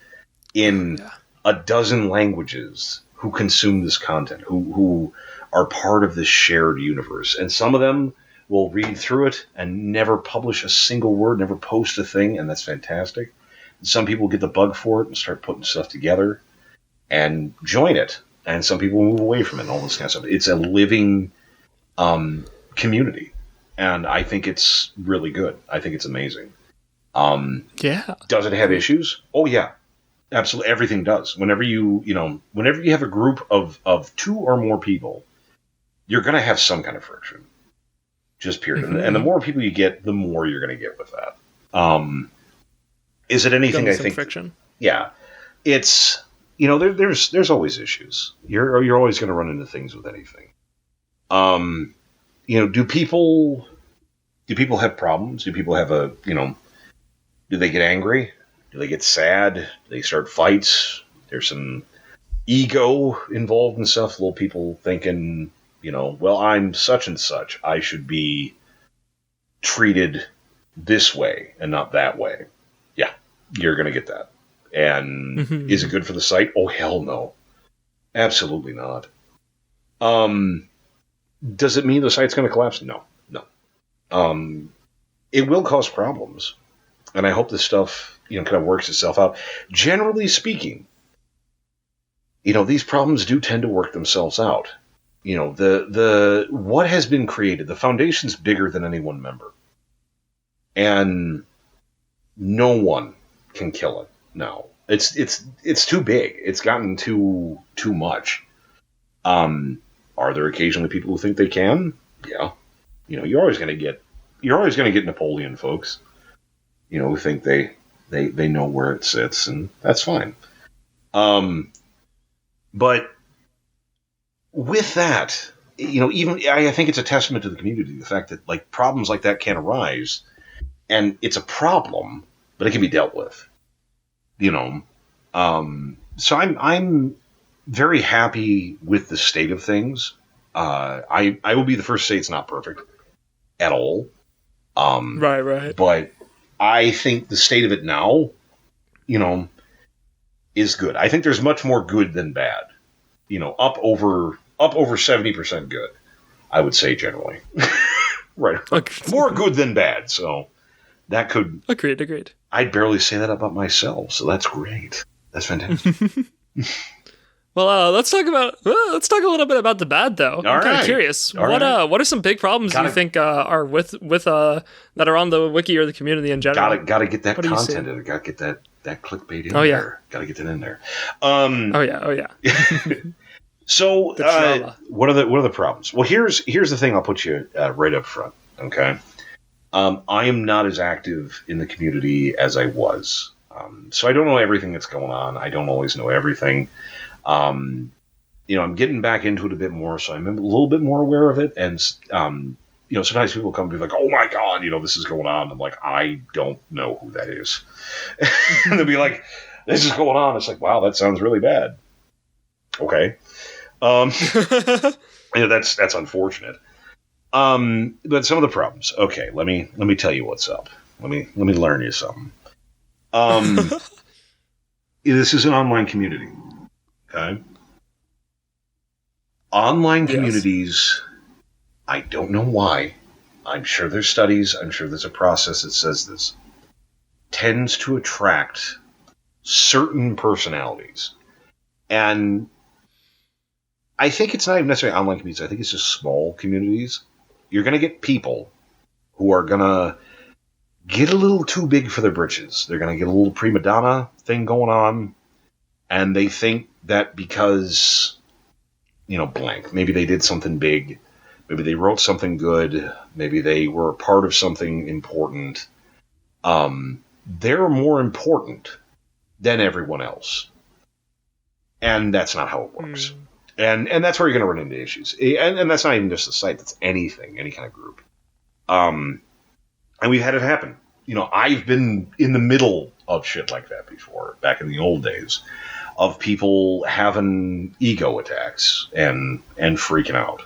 in a dozen languages who consume this content, who are part of this shared universe. And some of them will read through it and never publish a single word, never post a thing, and that's fantastic. And some people get the bug for it and start putting stuff together and join it. And some people move away from it and all this kind of stuff. It's a living community. And I think it's really good. I think it's amazing. Does it have issues? Oh, yeah. Absolutely. Everything does. Whenever you have a group of two or more people, you're going to have some kind of friction. Just period. Mm-hmm. And the more people you get, the more you're going to get with that. Is it anything I think? Friction. Yeah. It's, there's always issues. You're always going to run into things with anything. Do people have problems? Do people have do they get angry? Do they get sad? Do they start fights? There's some ego involved and stuff. Little people thinking, well, I'm such and such. I should be treated this way and not that way. Yeah, you're going to get that. And is it good for the site? Oh, hell no. Absolutely not. Does it mean the site's going to collapse? No. It will cause problems. And I hope this stuff, kind of works itself out. Generally speaking, these problems do tend to work themselves out. The what has been created, the Foundation's bigger than any one member. And no one can kill it now. It's too big. It's gotten too much. Are there occasionally people who think they can? Yeah. You're always going to get Napoleon folks, who think they know where it sits, and that's fine. But with that, even I think it's a testament to the community, the fact that like problems like that can arise, and it's a problem, but it can be dealt with. So I'm very happy with the state of things. I will be the first to say it's not perfect at all. Right. But I think the state of it now, is good. I think there's much more good than bad. Up over 70% good, I would say generally. Right. Okay. More good than bad. So that could... Agreed. I'd barely say that about myself, so that's great. That's fantastic. Well, let's talk a little bit about the bad, though. I'm kind of curious. What are some big problems you think are with that are on the wiki or the community in general? Gotta get that content in. Gotta get that clickbait in there. Yeah. Gotta get that in there. Oh yeah. So what are the problems? Well, here's the thing. I'll put you right up front. Okay. I am not as active in the community as I was. So I don't know everything that's going on. I don't always know everything. I'm getting back into it a bit more, so I'm a little bit more aware of it. And, sometimes people come to be like, oh my God, this is going on. I'm like, I don't know who that is. And they'll be like, this is going on. It's like, wow, that sounds really bad. Okay. That's unfortunate. But some of the problems. Okay, let me tell you what's up. Let me learn you something. This is an online community. Okay. Online communities, I don't know why. I'm sure there's studies. I'm sure there's a process that says this. Tends to attract certain personalities. And I think it's not even necessarily online communities. I think it's just small communities. You're going to get people who are going to get a little too big for their britches. They're going to get a little prima donna thing going on. And they think that because, blank, maybe they did something big, maybe they wrote something good, maybe they were a part of something important, they're more important than everyone else. And that's not how it works. And that's where you're going to run into issues. And that's not even just a site, that's anything, any kind of group. And we've had it happen. I've been in the middle of shit like that before, back in the old days, of people having ego attacks and freaking out.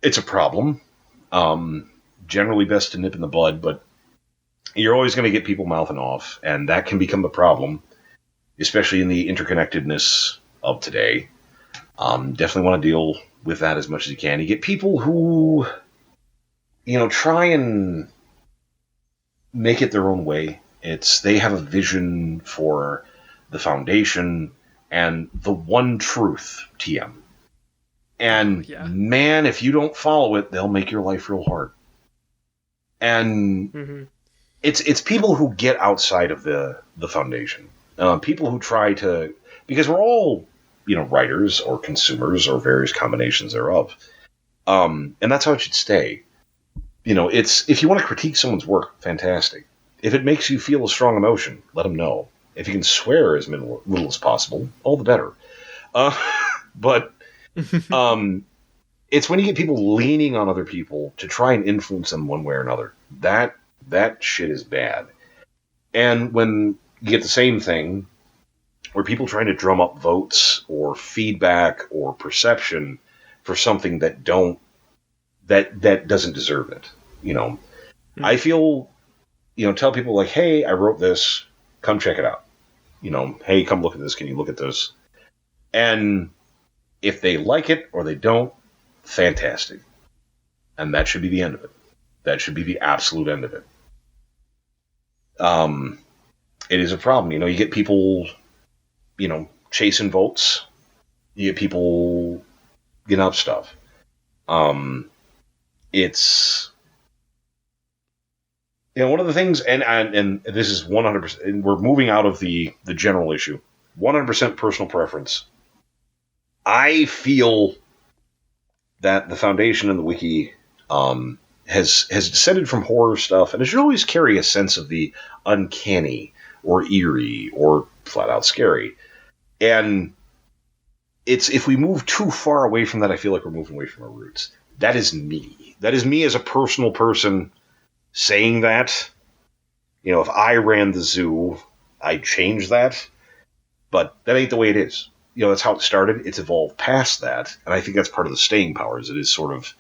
It's a problem. Generally best to nip in the bud, but you're always going to get people mouthing off, and that can become a problem, especially in the interconnectedness of today. Definitely want to deal with that as much as you can. You get people who, try and make it their own way. They have a vision for the Foundation and the one truth, TM. And man, if you don't follow it, they'll make your life real hard. And it's people who get outside of the Foundation. People who try to, because we're all, writers or consumers or various combinations thereof. And that's how it should stay. If you want to critique someone's work, fantastic. If it makes you feel a strong emotion, let them know. If you can swear as little as possible, all the better. But it's when you get people leaning on other people to try and influence them one way or another. That shit is bad. And when you get the same thing, where people trying to drum up votes or feedback or perception for something that doesn't deserve it. I feel, tell people like, hey, I wrote this, come check it out. Hey, come look at this. Can you look at this? And if they like it or they don't, fantastic. And that should be the end of it. That should be the absolute end of it. It is a problem. You get people, chasing votes. You get people getting up stuff. It's... one of the things, and this is 100%, and we're moving out of the general issue, 100% personal preference. I feel that the Foundation and the Wiki has descended from horror stuff, and it should always carry a sense of the uncanny or eerie or flat out scary. And it's if we move too far away from that, I feel like we're moving away from our roots. That is me. That is me as a personal person saying that. You know, if I ran the zoo, I'd change that. But that ain't the way it is. You know, that's how it started. It's evolved past that. And I think that's part of the staying power, is it is sort of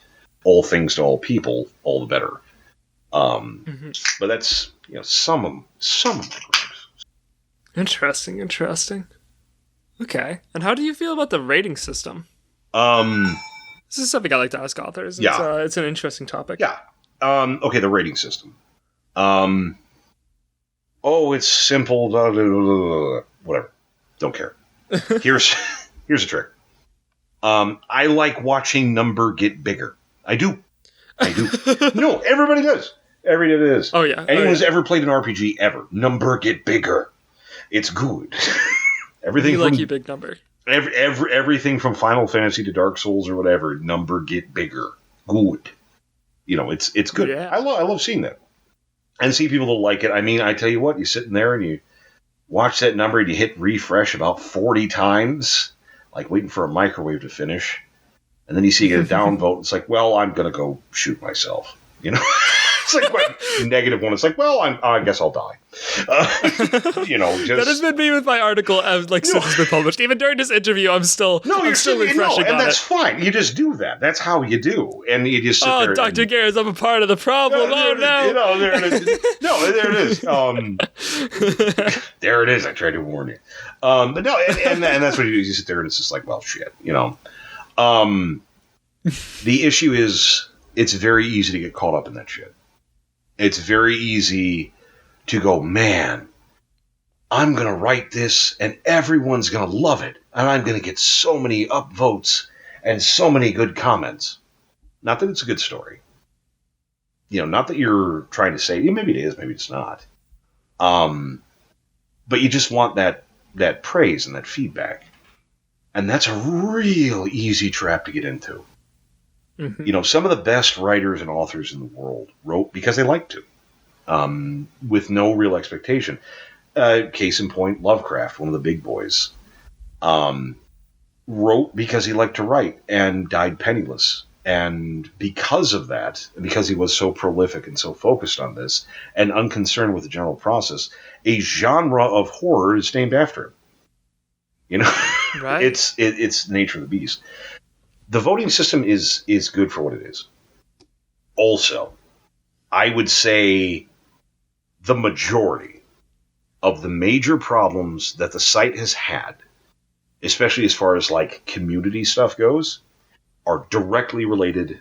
all things to all people, all the better. But that's, you know, some of my groups. Interesting. Okay. And how do you feel about the rating system? This is something I like to ask authors. It's an interesting topic. Yeah. Okay, the rating system. It's simple. Blah, blah, blah, blah, whatever. Don't care. Here's a trick. I like watching number get bigger. I do. No, everybody does. Everybody does. Oh, yeah. Anyone who's ever played an RPG ever, number get bigger. It's good. Everything you like your big number. Everything from Final Fantasy to Dark Souls or whatever, number get bigger. Good. You know, it's good. Yeah. I love seeing that. And see people that like it. I mean, I tell you what, you're sitting there and you watch that number and you hit refresh about 40 times, like waiting for a microwave to finish. And then you see you get a downvote. It's like, well, I'm going to go shoot myself. You know? It's like negative one. It's like, well, I guess I'll die. You know, just... That has been me with my article since it's been published. Even during this interview, I'm still refreshing on it. And that's fine. You just do that. That's how you do. And you just sit there. Oh, Dr. Garris, I'm a part of the problem. No. You know, there it is. No, there it is. There it is. I tried to warn you. But no, and that's what you do. You sit there and it's just like, well, shit. You know. The issue is it's very easy to get caught up in that shit. It's very easy to go, man, I'm going to write this and everyone's going to love it. And I'm going to get so many upvotes and so many good comments. Not that it's a good story. You know, not that you're trying to say, maybe it is, maybe it's not. But you just want that praise and that feedback. And that's a real easy trap to get into. Mm-hmm. You know, some of the best writers and authors in the world wrote because they liked to, with no real expectation. Case in point, Lovecraft, one of the big boys, wrote because he liked to write and died penniless. And because of that, because he was so prolific and so focused on this and unconcerned with the general process, a genre of horror is named after him. You know, right? It's nature of the beast. The voting system is good for what it is. Also, I would say the majority of the major problems that the site has had, especially as far as like community stuff goes, are directly related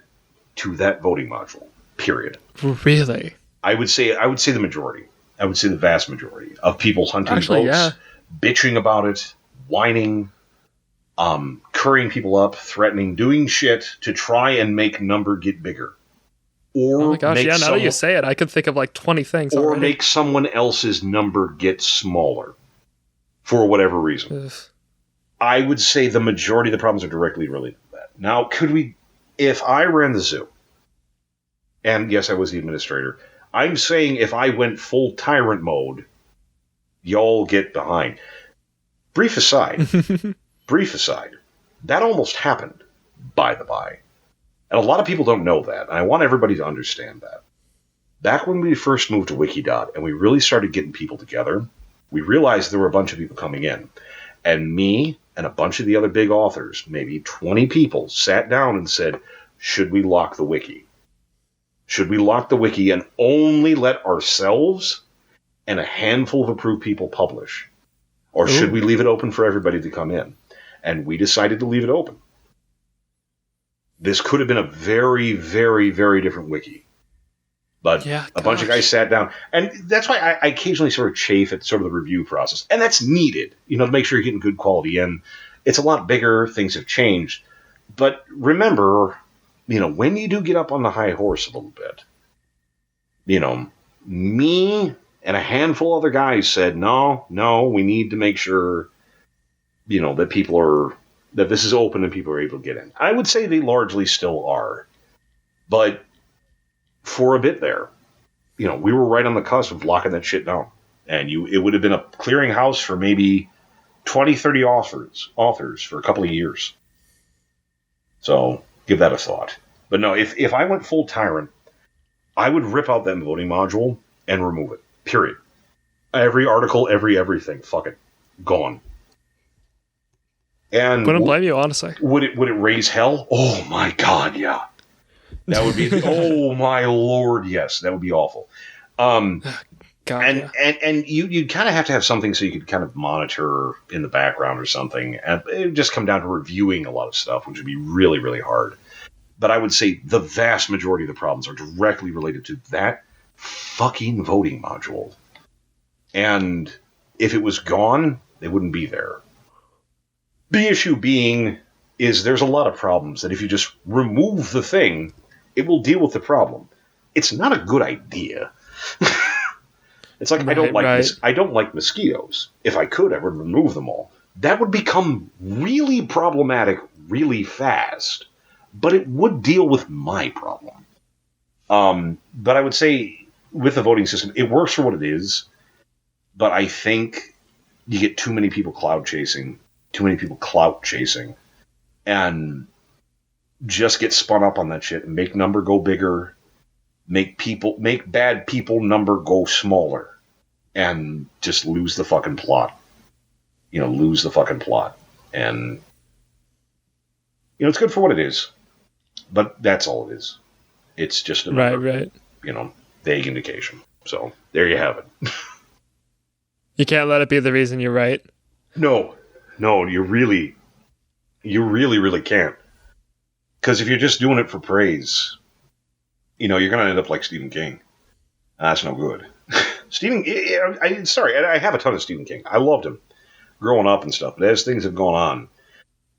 to that voting module. Period. Really? I would say the majority. I would say the vast majority of people hunting votes, bitching about it, whining, currying people up, threatening, doing shit to try and make number get bigger. Or oh my gosh, yeah, now that you say it, I could think of like 20 things or already. Make someone else's number get smaller for whatever reason. Ugh. I would say the majority of the problems are directly related to that. Now, if I ran the zoo, and yes, I was the administrator, I'm saying if I went full tyrant mode, y'all get behind. Brief aside, that almost happened, by the by. And a lot of people don't know that, and I want everybody to understand that. Back when we first moved to Wikidot and we really started getting people together, we realized there were a bunch of people coming in. And me and a bunch of the other big authors, maybe 20 people, sat down and said, should we lock the wiki? Should we lock the wiki and only let ourselves and a handful of approved people publish? Or should we leave it open for everybody to come in? And we decided to leave it open. This could have been a very, very, very different wiki. But a bunch of guys sat down. And that's why I occasionally sort of chafe at sort of the review process. And that's needed, you know, to make sure you're getting good quality in. It's a lot bigger. Things have changed. But remember, you know, when you do get up on the high horse a little bit, you know, me and a handful of other guys said, no, we need to make sure, you know, that this is open and people are able to get in. I would say they largely still are. But for a bit there, you know, we were right on the cusp of locking that shit down. And it would have been a clearinghouse for maybe 20, 30 authors for a couple of years. So give that a thought. But no, if I went full tyrant, I would rip out that voting module and remove it. Period. Every article, everything. Fuck it. Gone. And wouldn't blame you, honestly. Would it raise hell? Oh my god, yeah. That would be oh my lord, yes. That would be awful. God, and you'd kind of have to have something so you could kind of monitor in the background or something. And it would just come down to reviewing a lot of stuff, which would be really, really hard. But I would say the vast majority of the problems are directly related to that fucking voting module. And if it was gone, they wouldn't be there. The issue being is there's a lot of problems that if you just remove the thing, it will deal with the problem. It's not a good idea. It's like I don't like mosquitoes. If I could, I would remove them all. That would become really problematic really fast, but it would deal with my problem. But I would say with the voting system, it works for what it is, but I think you get too many people clout chasing, and just get spun up on that shit and make number go bigger, make bad people number go smaller, and just lose the fucking plot. Lose the fucking plot. And, it's good for what it is, but that's all it is. It's just a number, right. Vague indication. So, there you have it. You can't let it be the reason you're right. No, you really, really can't. Because if you're just doing it for praise, you're going to end up like Stephen King. That's no good. I have a ton of Stephen King. I loved him growing up and stuff. But as things have gone on,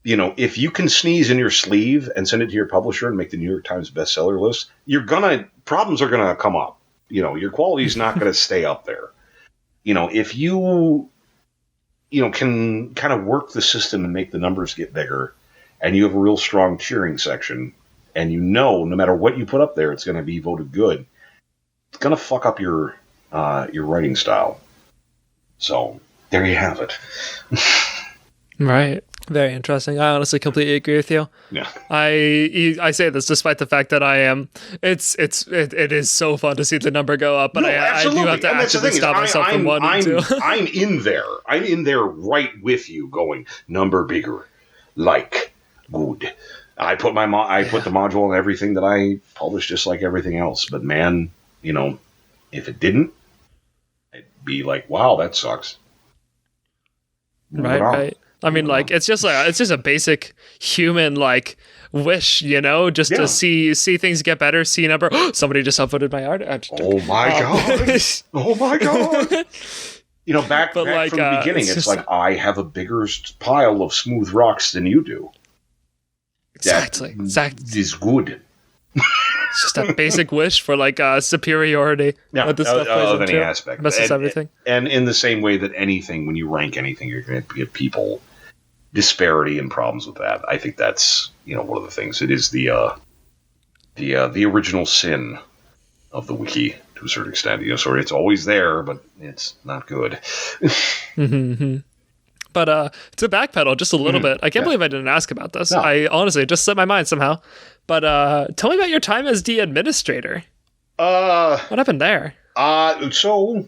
if you can sneeze in your sleeve and send it to your publisher and make the New York Times bestseller list, problems are going to come up. Your quality is not going to stay up there. If you can kind of work the system and make the numbers get bigger, and you have a real strong cheering section, and no matter what you put up there, it's going to be voted good, it's going to fuck up your writing style. So, there you have it. Right. Very interesting. I honestly completely agree with you. Yeah. I say this despite the fact that it is so fun to see the number go up, but I do have to actively stop myself from wanting to. I'm in there. I'm in there right with you going, number bigger. Like, good. I put the module on everything that I publish just like everything else. But man, if it didn't, I'd be like, wow, that sucks. Right. I mean, it's just a basic human wish, to see things get better, see number. Somebody just upvoted my art. Oh my god! Oh my god! Back from the beginning, it's like I have a bigger pile of smooth rocks than you do. Exactly. That is good. It's just a basic wish for superiority. Yeah, of any aspect. Messes everything. And in the same way that anything, when you rank anything, you're going to get people disparity and problems with that. I think that's one of the things. It is the original sin of the wiki to a certain extent. So it's always there, but it's not good. Mm-hmm. But to backpedal just a little bit, I can't believe I didn't ask about this. No. I honestly just slipped my mind somehow. But tell me about your time as D administrator. What happened there? So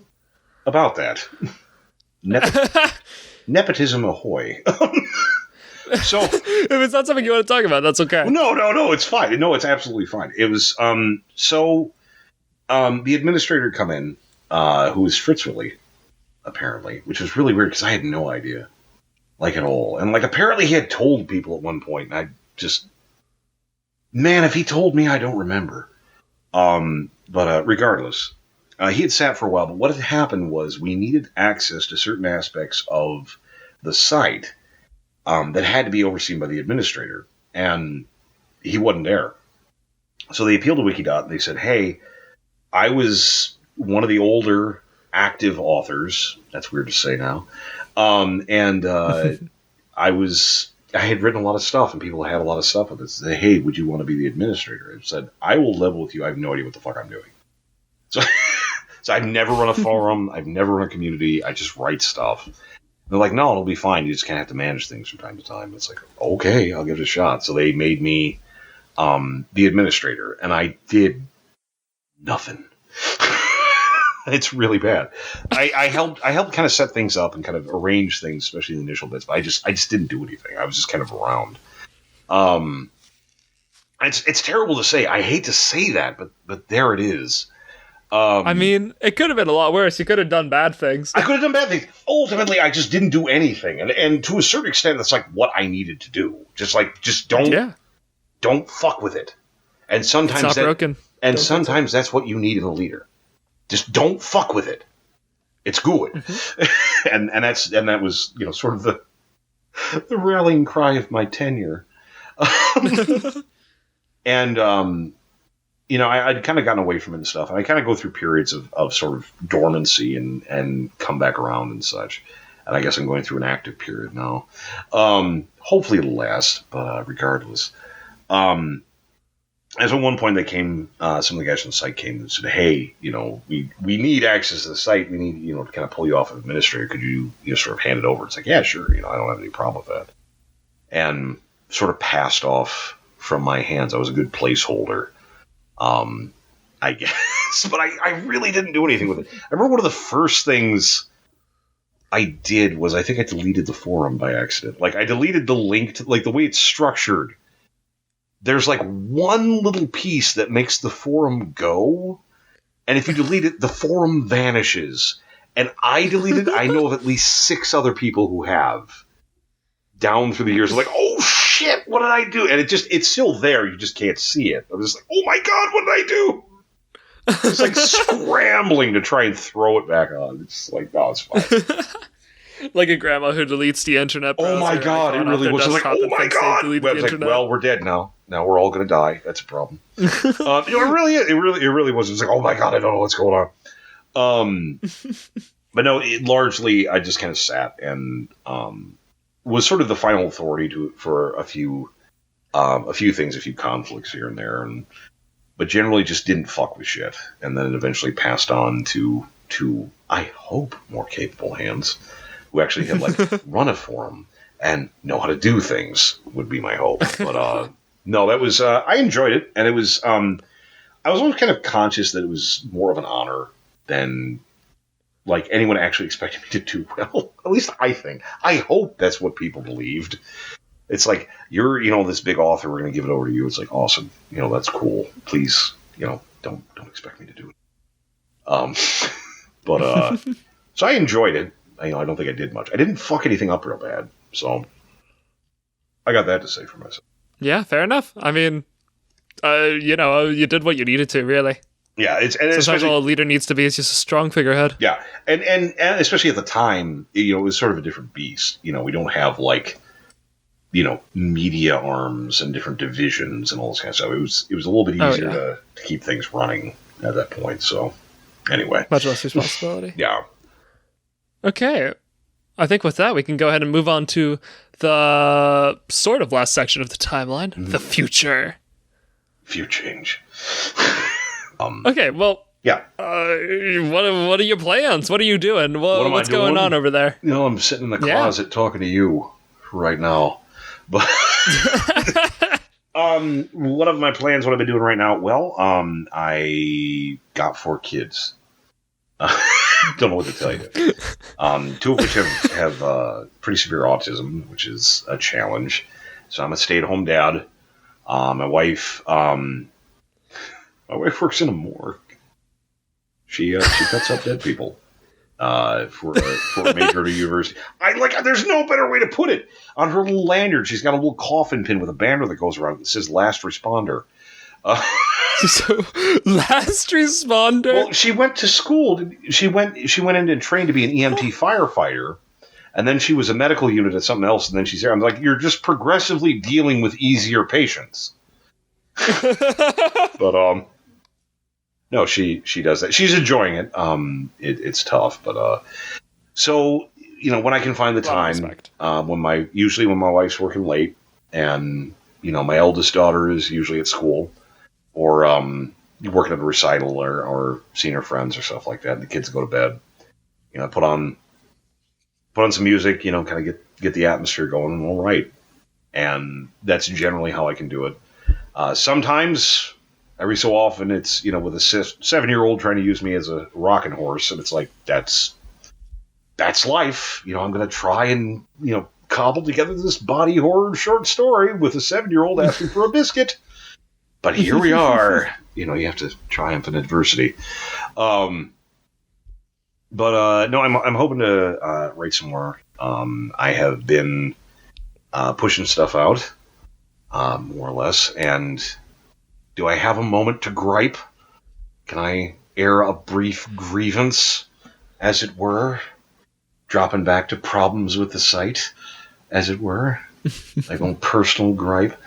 about that. Nepotism ahoy. So if it's not something you want to talk about, that's okay. No, it's fine. No, it's absolutely fine. It was the administrator come in, who was Fritz Willy, apparently, which was really weird because I had no idea, at all. And apparently he had told people at one point, and I just, man, if he told me, I don't remember. But regardless, he had sat for a while. But what had happened was we needed access to certain aspects of the site that had to be overseen by the administrator, and he wasn't there. So they appealed to Wikidot, and they said, hey, I was one of the older active authors. That's weird to say now. I had written a lot of stuff, and people had a lot of stuff with it. They said, hey, would you want to be the administrator? I said, I will level with you. I have no idea what the fuck I'm doing. So I've never run a forum. I've never run a community. I just write stuff. They're like, no, it'll be fine. You just kind of have to manage things from time to time. It's like, okay, I'll give it a shot. So they made me the administrator, and I did nothing. It's really bad. I helped kind of set things up and kind of arrange things, especially the initial bits. But I just didn't do anything. I was just kind of around. It's terrible to say. I hate to say that, but there it is. I mean, it could have been a lot worse. You could have done bad things. I could have done bad things. Ultimately, I just didn't do anything, and to a certain extent, that's like what I needed to do. Just don't fuck with it. And sometimes it's not broken. And don't sometimes that's what you need in a leader. Just don't fuck with it. It's good. Mm-hmm. and that was sort of the rallying cry of my tenure. And I'd kind of gotten away from it and stuff. And I kind of go through periods of sort of dormancy and come back around and such. And I guess I'm going through an active period now. Hopefully it'll last, but regardless. As at one point they came, some of the guys from the site came and said, hey, we need access to the site. We need, to kind of pull you off of administrator. Could you sort of hand it over? It's like, yeah, sure. I don't have any problem with that. And sort of passed off from my hands. I was a good placeholder. I guess, but I really didn't do anything with it. I remember one of the first things I did was I think I deleted the forum by accident. Like I deleted the link to, like the way it's structured. There's like one little piece that makes the forum go, and if you delete it, the forum vanishes. And I deleted. I know of at least 6 other people who have down through the years. Like, oh shit, what did I do? And it's still there. You just can't see it. I'm just like, oh my god, what did I do? It's like scrambling to try and throw it back on. It's like, no, it's fine. Like a grandma who deletes the internet browser. Oh my god, it really was like, oh my god. Well, we're dead now. Now we're all going to die. That's a problem. It really was. It was like, oh my god, I don't know what's going on. But no, largely I just kind of sat and was sort of the final authority for a few things, a few conflicts here and there, but generally just didn't fuck with shit. And then it eventually passed on to I hope more capable hands who actually had like run a forum and know how to do things would be my hope. But no, that was I enjoyed it, and it was I was always kind of conscious that it was more of an honor than like anyone actually expected me to do well. At least I think. I hope that's what people believed. It's like, you're, this big author, we're going to give it over to you. It's like, awesome. That's cool. Please, don't expect me to do it. But so I enjoyed it. I don't think I did much. I didn't fuck anything up real bad. So I got that to say for myself. Yeah, fair enough. I mean, you did what you needed to, really. Yeah, sometimes all a leader needs to be is just a strong figurehead. Yeah, and especially at the time, it was sort of a different beast. We don't have like, media arms and different divisions and all this kind of stuff. It was a little bit easier to keep things running at that point. So anyway, much less responsibility. Yeah. Okay, I think with that we can go ahead and move on to the sort of last section of the timeline, the future. Few change. Okay, well, yeah. What are your plans? What are you doing? What's going on over there? I'm sitting in the closet talking to you right now. But one of my plans, what I've been doing right now, well, I got 4 kids. Don't know what to tell you. 2 of which have pretty severe autism, which is a challenge. So I'm a stay-at-home dad. My wife works in a morgue. She cuts up dead people for a major university. There's no better way to put it. On her little lanyard, she's got a little coffin pin with a banner that goes around that says "Last Responder." So, last responder. Well, she went to school. She went in and trained to be an EMT firefighter, and then she was a medical unit at something else, and then she's there. I'm like, you're just progressively dealing with easier patients. But no, she does that. She's enjoying it. It's tough, but so when I can find the time, usually when my wife's working late, and my eldest daughter is usually at school, or working at a recital or seeing her friends or stuff like that, and the kids go to bed. I put on put on some music, kind of get the atmosphere going. All right, and that's generally how I can do it. Sometimes, every so often, it's with a 7-year-old trying to use me as a rocking horse, and it's like that's life. I'm going to try and cobble together this body horror short story with a 7-year-old asking for a biscuit. But here we are. You have to triumph in adversity. No, I'm hoping to write some more. I have been pushing stuff out, more or less. And do I have a moment to gripe? Can I air a brief grievance, as it were? Dropping back to problems with the site, as it were? Like own personal gripe.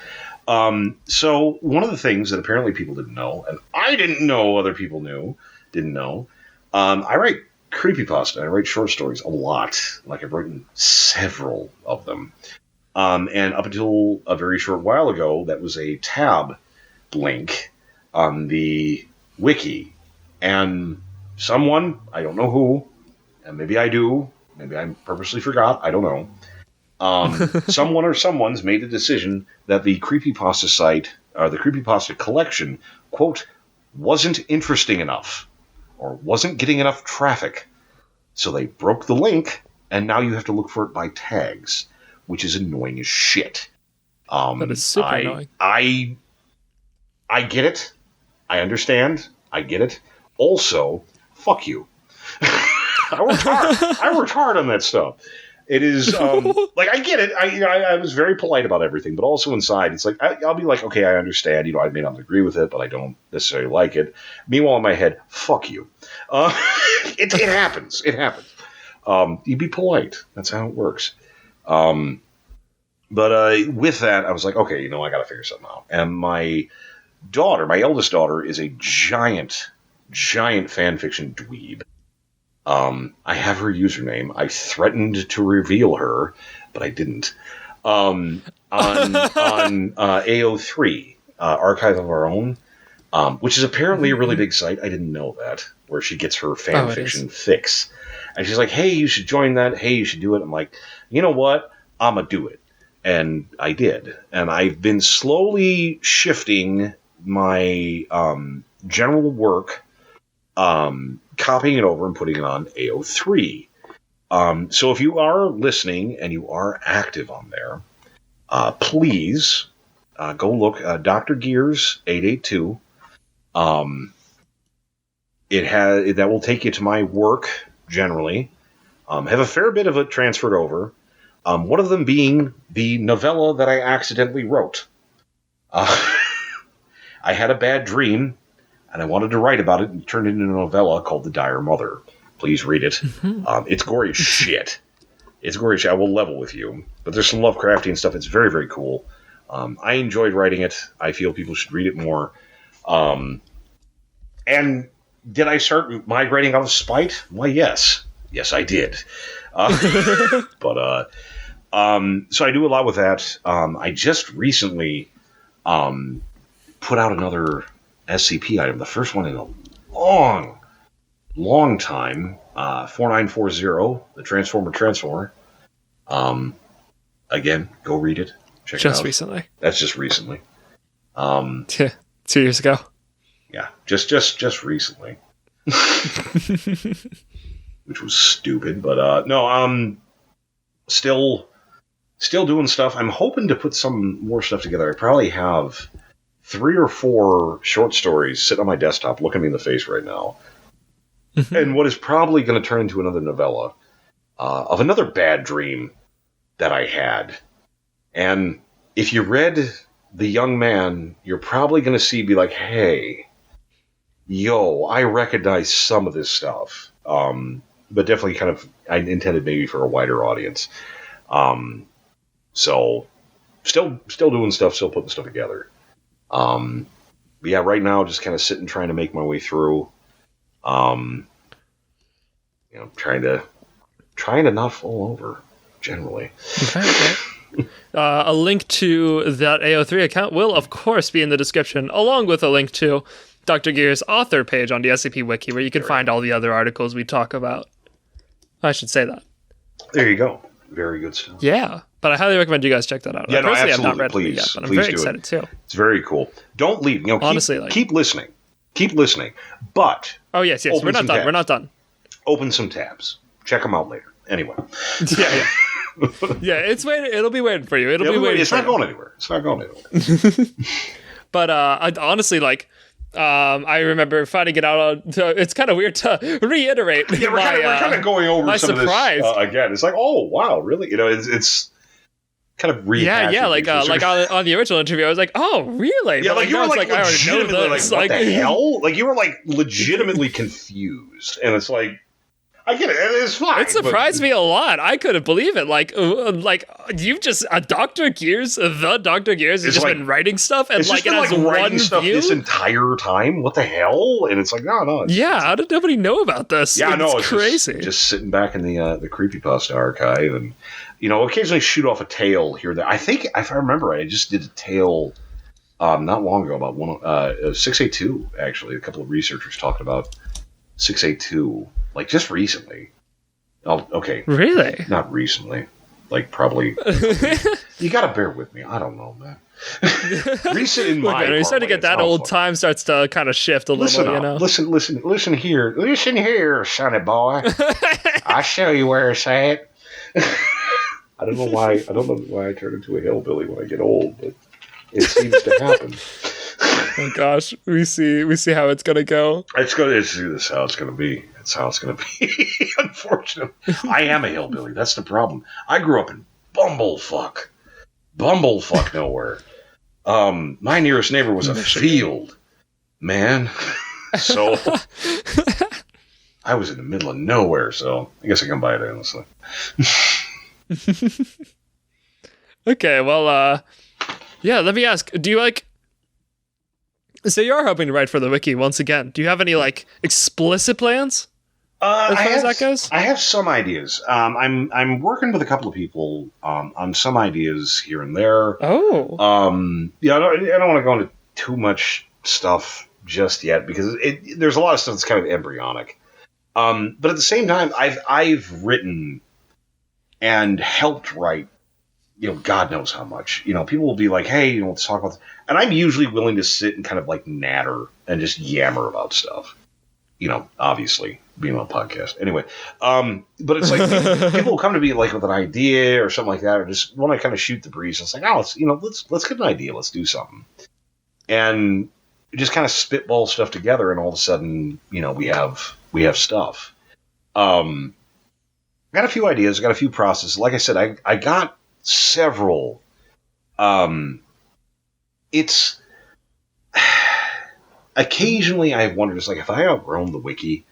So one of the things that apparently people didn't know, and I didn't know other people didn't know, I write creepypasta. I write short stories a lot. Like I've written several of them. And up until a very short while ago, that was a tab link on the wiki. And someone, I don't know who, and maybe I do, maybe I purposely forgot, I don't know. Someone or someone's made a decision that the creepypasta site, or the creepypasta collection, quote, wasn't interesting enough, or wasn't getting enough traffic. So they broke the link, and now you have to look for it by tags, which is annoying as shit. That is super annoying. I get it. I understand. I get it. Also, fuck you. I worked hard on that stuff. It is, I get it. I was very polite about everything, but also inside, it's like, I'll be like, okay, I understand. I may not agree with it, but I don't necessarily like it. Meanwhile, in my head, fuck you. It happens. It happens. You be polite. That's how it works. But with that, I was like, okay, I got to figure something out. And my eldest daughter, is a giant fanfiction dweeb. I have her username. I threatened to reveal her, but I didn't. On AO3, Archive of Our Own, which is apparently a really big site. I didn't know that, where she gets her fanfiction fix. And she's like, hey, you should join that. Hey, you should do it. I'm like, you know what? I'm going to do it. And I did. And I've been slowly shifting my general work, copying it over and putting it on AO3. So if you are listening and you are active on there, please go look. Dr. Gears 882. That will take you to my work generally. Have a fair bit of it transferred over. One of them being the novella that I accidentally wrote. I had a bad dream, and I wanted to write about it and turn it into a novella called The Dire Mother. Please read it. It's gory as shit. It's gory as shit. I will level with you. But there's some Lovecraftian stuff. It's very, very cool. I enjoyed writing it. I feel people should read it more. And did I start migrating out of spite? Why, yes. Yes, I did. So I do a lot with that. I just recently put out another SCP item, the first one in a long time, 4940, the Transformer. Again, go read it. Check it out. Just recently. That's just recently. 2 years ago. Yeah, just recently. Which was stupid, but no, still doing stuff. I'm hoping to put some more stuff together. I probably have 3 or 4 short stories sitting on my desktop looking me in the face right now. And what is probably going to turn into another novella of another bad dream that I had. And if you read The Young Man, you're probably going to be like, hey, yo, I recognize some of this stuff. But definitely I intended maybe for a wider audience. So still doing stuff, still putting stuff together. But yeah, right now just kind of sitting, trying to make my way through. Trying to not fall over generally. Okay. A link to that AO3 account will, of course, be in the description, along with a link to Dr. Gear's author page on the SCP Wiki, where you can find all the other articles we talk about. I should say that. There you go. Very good stuff. Yeah, but I highly recommend you guys check that out. Yeah, no, personally, absolutely. I've not read it yet, but I'm very excited too. It's very cool. Don't leave. Honestly, keep listening. Keep listening. But yes, we're not done. Tabs. We're not done. Open some tabs. Check them out later. Anyway. Yeah. Yeah, it's waiting. It'll be waiting for you. It'll be waiting. It's not going anywhere. It's not going anywhere. But I honestly I remember finding it out on. It's kind of weird to reiterate. Yeah, we're kind of going over some surprise. of this again. It's like, oh wow, really? It's kind of rehashing. Yeah. Like on the original interview, I was like, oh really? Yeah, but you were like I already know legitimately this. what the hell? Like you were like legitimately confused, and it's like. I get it. It's fine. It surprised me a lot. I couldn't believe it. Like you've just Dr. Gears, has just been writing stuff, and it's like just it has been writing one stuff view? this entire time. What the hell? And it's like, no. How did nobody know about this? Yeah, it's crazy. Just sitting back in the creepypasta archive, and occasionally shoot off a tale here. That I think, if I remember right, I just did a tale not long ago about 682. Actually, a couple of researchers talked about 682. Like, just recently. Oh, okay. Really? Not recently. Like, probably. You gotta bear with me. I don't know, man. Recent in my you start to get that old time starts to kind of shift a little, Listen here. Listen here, sonny boy. I'll show you where it's at. I don't know why I turn into a hillbilly when I get old, but it seems to happen. Oh gosh, we see how it's gonna go. This is how it's gonna be. It's how it's gonna be. Unfortunately, I am a hillbilly. That's the problem. I grew up in bumblefuck nowhere. My nearest neighbor was a field, man. So I was in the middle of nowhere. So I guess I can buy it honestly. Okay, well, let me ask. Do you like? So you are hoping to write for the wiki once again. Do you have any explicit plans as far as that goes? I have some ideas. I'm working with a couple of people on some ideas here and there. Oh. I don't want to go into too much stuff just yet because there's a lot of stuff that's kind of embryonic. But at the same time, I've written and helped write. God knows how much. People will be like, hey, let's talk about this. And I'm usually willing to sit and kind of natter and just yammer about stuff. Obviously, being on a podcast. Anyway, but it's like people will come to me with an idea or something like that, or just want to kind of shoot the breeze. It's like, let's get an idea. Let's do something. And just kind of spitball stuff together, and all of a sudden, we have stuff. I got a few ideas. I got a few processes. Like I said, I got several. It's occasionally I wonder, just if I outgrown the wiki.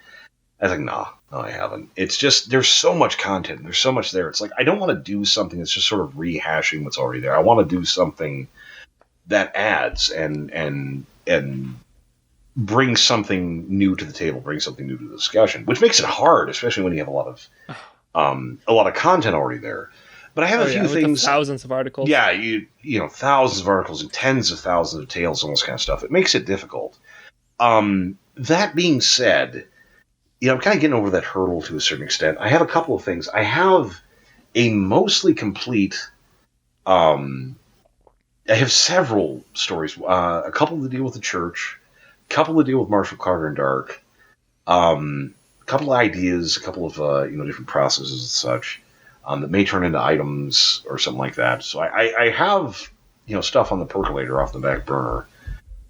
I was like, no, I haven't. It's just there's so much content. There's so much there. It's like I don't want to do something that's just sort of rehashing what's already there. I want to do something that adds and bring something new to the table, bring something new to the discussion, which makes it hard, especially when you have a lot of content already there. But I have a few things. Thousands of articles. Yeah, thousands of articles and tens of thousands of tales and all this kind of stuff. It makes it difficult. That being said, I'm kind of getting over that hurdle to a certain extent. I have a couple of things. I have a mostly complete. I have several stories. A couple that deal with the church, a couple that deal with Marshall Carter and Dark, a couple of ideas, a couple of different processes and such. That may turn into items or something like that. So I have stuff on the percolator off the back burner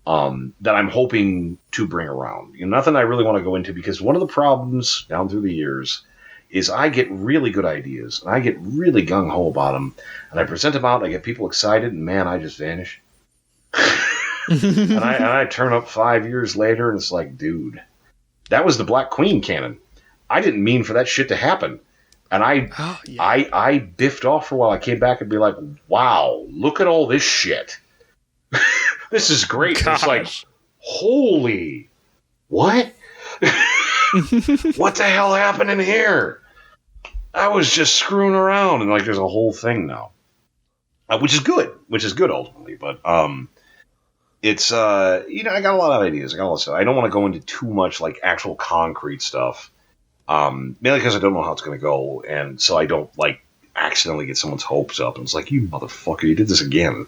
that I'm hoping to bring around. Nothing I really want to go into because one of the problems down through the years is I get really good ideas and I get really gung ho about them and I present them out. I get people excited and man, I just vanish. and I turn up 5 years later and it's like, dude, that was the Black Queen canon. I didn't mean for that shit to happen. And I biffed off for a while. I came back and be like, wow, look at all this shit. This is great. It's like, holy, what? What the hell happened in here? I was just screwing around. And there's a whole thing now. Which is good ultimately. But it's, I got a lot of ideas. I got a lot of stuff. I don't want to go into too much actual concrete stuff. Mainly because I don't know how it's going to go, and so I don't like accidentally get someone's hopes up. And it's like, you motherfucker, you did this again.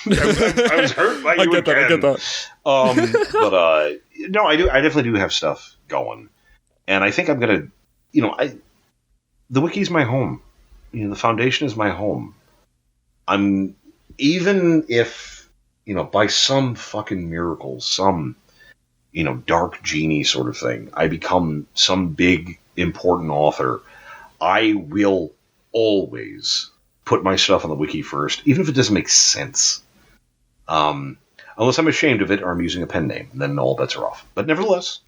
I was hurt by you again. I get that. But no, I definitely do have stuff going, and I think I'm gonna, the wiki's my home. The Foundation is my home. Even if, by some fucking miracle, some, dark genie sort of thing, I become some big, important author, I will always put my stuff on the wiki first, even if it doesn't make sense. Unless I'm ashamed of it or I'm using a pen name, then all bets are off. But nevertheless,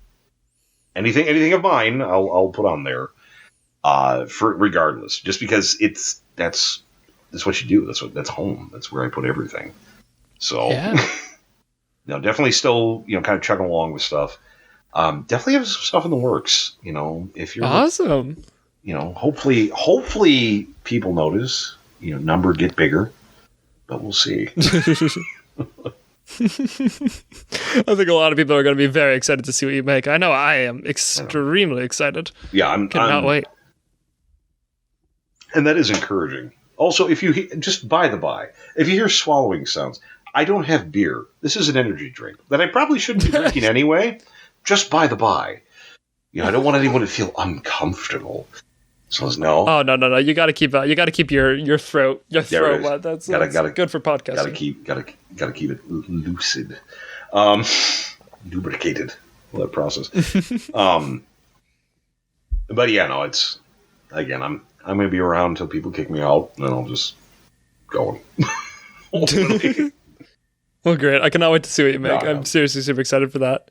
anything of mine, I'll put on there, for regardless, just because that's what you do. That's home. That's where I put everything. So, yeah. Definitely still, kind of chugging along with stuff. Definitely have some stuff in the works. If you're awesome. Hopefully people notice. Number get bigger, but we'll see. I think a lot of people are going to be very excited to see what you make. I know I am extremely excited. Yeah, I cannot wait. And that is encouraging. Also, if you just by the by, if you hear swallowing sounds, I don't have beer. This is an energy drink that I probably shouldn't be drinking anyway. Just by the by, I don't want anyone to feel uncomfortable. So no. Oh no! You got to keep your throat wet. That's good for podcasting. Gotta keep it lucid, lubricated. That process. But yeah, no, it's again. I'm gonna be around until people kick me out, and then I'll just go. Well, great! I cannot wait to see what you make. I'm seriously super excited for that.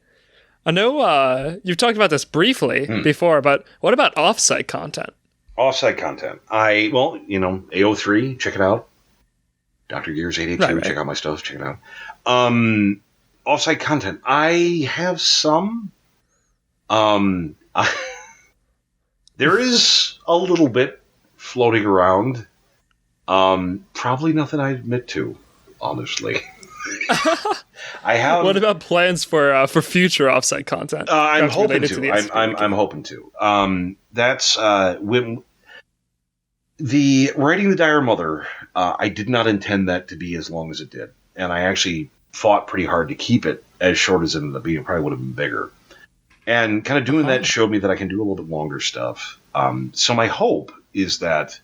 I know you've talked about this briefly before, but what about off-site content? Off-site content. AO3, check it out. Dr. Gears 882, check out my stuff, check it out. Off-site content. I have some. There is a little bit floating around. Probably nothing I admit to, honestly. I have. What about plans for future offsite content? I'm hoping to. I'm hoping to. That's when the writing the Dire Mother. I did not intend that to be as long as it did, and I actually fought pretty hard to keep it as short as it ended up being. It probably would have been bigger. And kind of doing that showed me that I can do a little bit longer stuff. So my hope is that,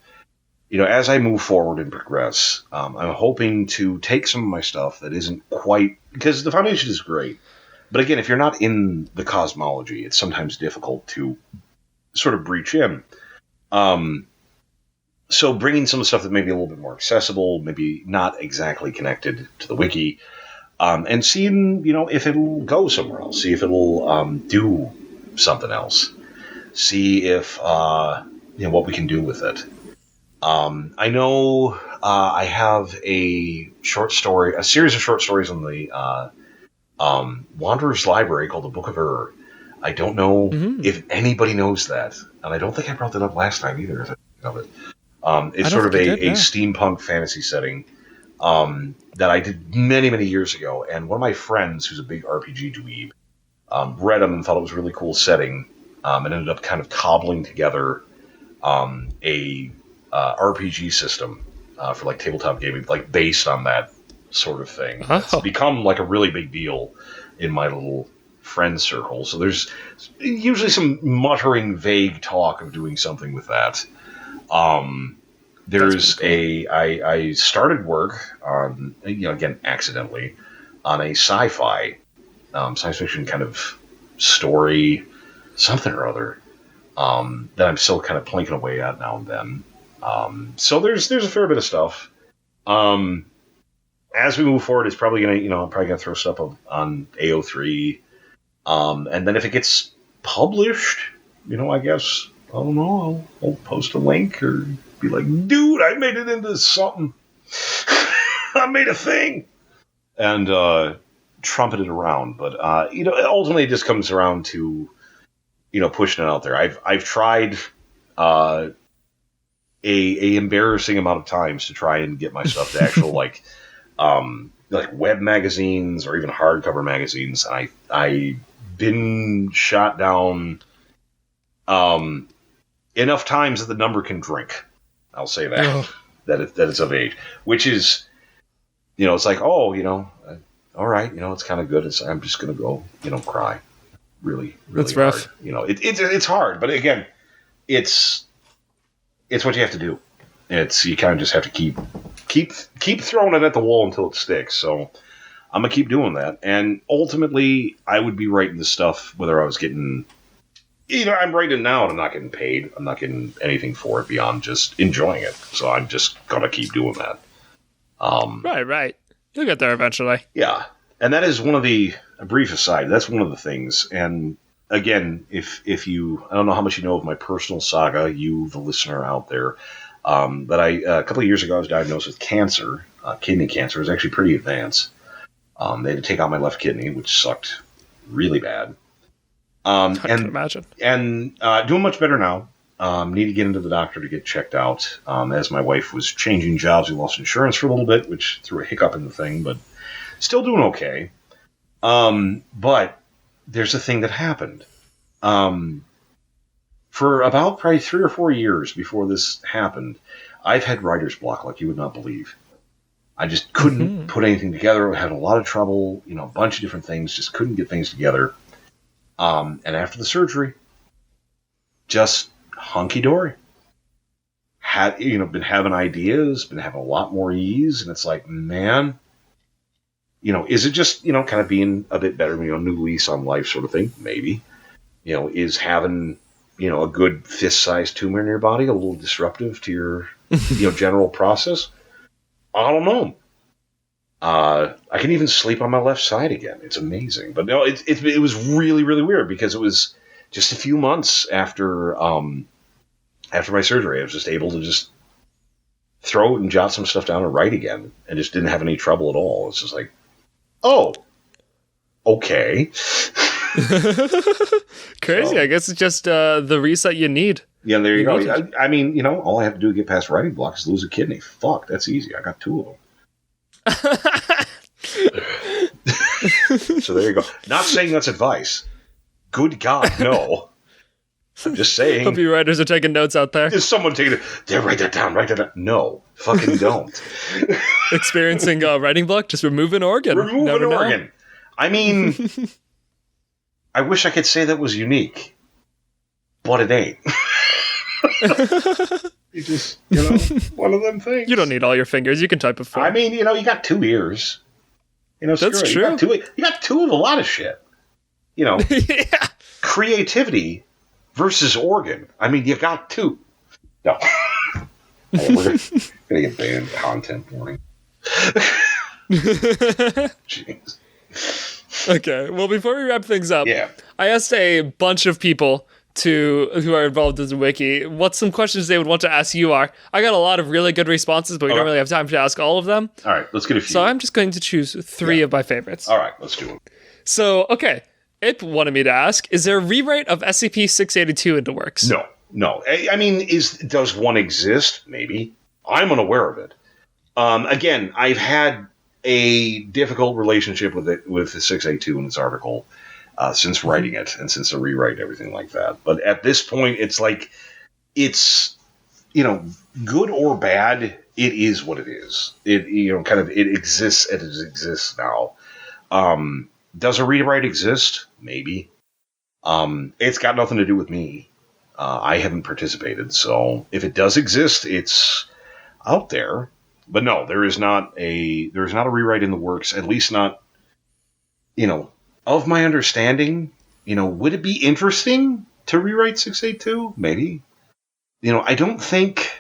as I move forward and progress, I'm hoping to take some of my stuff that isn't quite... Because the Foundation is great. But again, if you're not in the cosmology, it's sometimes difficult to sort of breach in. So bringing some stuff that may be a little bit more accessible, maybe not exactly connected to the wiki, and seeing, if it'll go somewhere else. See if it'll do something else. See if, what we can do with it. I know I have a series of short stories in the Wanderer's Library called The Book of Error. I don't know if anybody knows that, and I don't think I brought that up last time either. If I think of it. It's sort of a steampunk fantasy setting that I did many, many years ago, and one of my friends, who's a big RPG dweeb, read them and thought it was a really cool setting, and ended up kind of cobbling together a RPG system for like tabletop gaming, like based on that sort of thing. Oh. It's become like a really big deal in my little friend circle. So there's usually some muttering, vague talk of doing something with that. I started work on, again, accidentally, on a sci-fi, science fiction kind of story, something or other, that I'm still kind of plinking away at now and then. So there's a fair bit of stuff. As we move forward, it's probably I'm probably gonna throw stuff up on AO3, and then if it gets published, I guess, I don't know, I'll post a link or be like, dude, I made it into something. I made a thing, and trumpet it around. But ultimately, it just comes around to pushing it out there. I've tried a embarrassing amount of times to try and get my stuff to actual like web magazines or even hardcover magazines, and I've been shot down enough times that the number can drink. I'll say that. Oh. that it's of age. Which is, it's like, all right, it's kind of good. I'm just going to go, cry. Really, really That's hard. rough. It's hard, but again, it's what you have to do. You kind of just have to keep throwing it at the wall until it sticks. So I'm gonna keep doing that, and ultimately, I would be writing the stuff whether I was getting. I'm writing now and I'm not getting paid. I'm not getting anything for it beyond just enjoying it. So I'm just gonna keep doing that. Right. You'll get there eventually. Yeah, and that is one of a brief aside. That's one of the things, and. Again, if you, I don't know how much you know of my personal saga, you, the listener out there, but a couple of years ago I was diagnosed with cancer, kidney cancer. It was actually pretty advanced. They had to take out my left kidney, which sucked really bad. I can imagine. And doing much better now. Need to get into the doctor to get checked out. As my wife was changing jobs, we lost insurance for a little bit, which threw a hiccup in the thing, but still doing okay. But there's a thing that happened. For about probably 3 or 4 years before this happened, I've had writer's block like you would not believe. I just couldn't put anything together. I had a lot of trouble, a bunch of different things, just couldn't get things together. And after the surgery, just hunky-dory. Been having ideas, been having a lot more ease, and it's like, man... is it just, kind of being a bit better, new lease on life sort of thing? Maybe. Is having, a good fist-sized tumor in your body a little disruptive to your, general process? I don't know. I can even sleep on my left side again. It's amazing. But no, it was really, really weird because it was just a few months after my surgery. I was just able to just throw it and jot some stuff down and write again and just didn't have any trouble at all. It's just like, oh, okay. Crazy. So, I guess it's just the reset you need. Yeah, there you go. I mean, all I have to do to get past writing block is lose a kidney. Fuck, that's easy. I got 2 of them. So there you go. Not saying that's advice. Good God, no. I'm just saying. Hope you writers are taking notes out there. Is someone taking it? There, write that down. No, fucking don't. Experiencing writing block? Just remove an organ. Remove an organ. Know. I mean, I wish I could say that was unique, but it ain't. You just, one of them things. You don't need all your fingers. You can type a phone. I mean, you got 2 ears. That's true. You got 2 of a lot of shit. Yeah. Creativity versus organ. I mean, you got 2. No. We're going to get banned content warning. Jeez. Okay, well, before we wrap things up, yeah. I asked a bunch of people who are involved in the wiki what some questions they would want to ask you are. I got a lot of really good responses, but we don't really have time to ask all of them. All right, let's get a few. So I'm just going to choose 3 of my favorites. All right, let's do them. So, okay, Ip wanted me to ask, is there a rewrite of SCP-682 in the works? No. I mean, does one exist? Maybe. I'm unaware of it. Again, I've had a difficult relationship with the 682 in this article since writing it and since the rewrite and everything like that. But at this point, it's like, it's, good or bad, it is what it is. It exists as it exists now. Does a rewrite exist? Maybe. It's got nothing to do with me. I haven't participated, so if it does exist, it's out there. But no, there is not a rewrite in the works, at least not, of my understanding. Would it be interesting to rewrite 682? Maybe. I don't think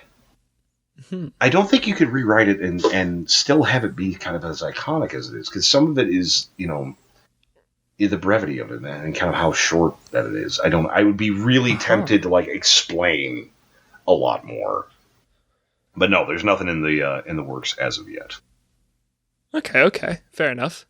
you could rewrite it and still have it be kind of as iconic as it is, because some of it is, the brevity of it, man, and kind of how short that it is. I would be really tempted to explain a lot more. But no, there's nothing in the works as of yet. Okay, fair enough.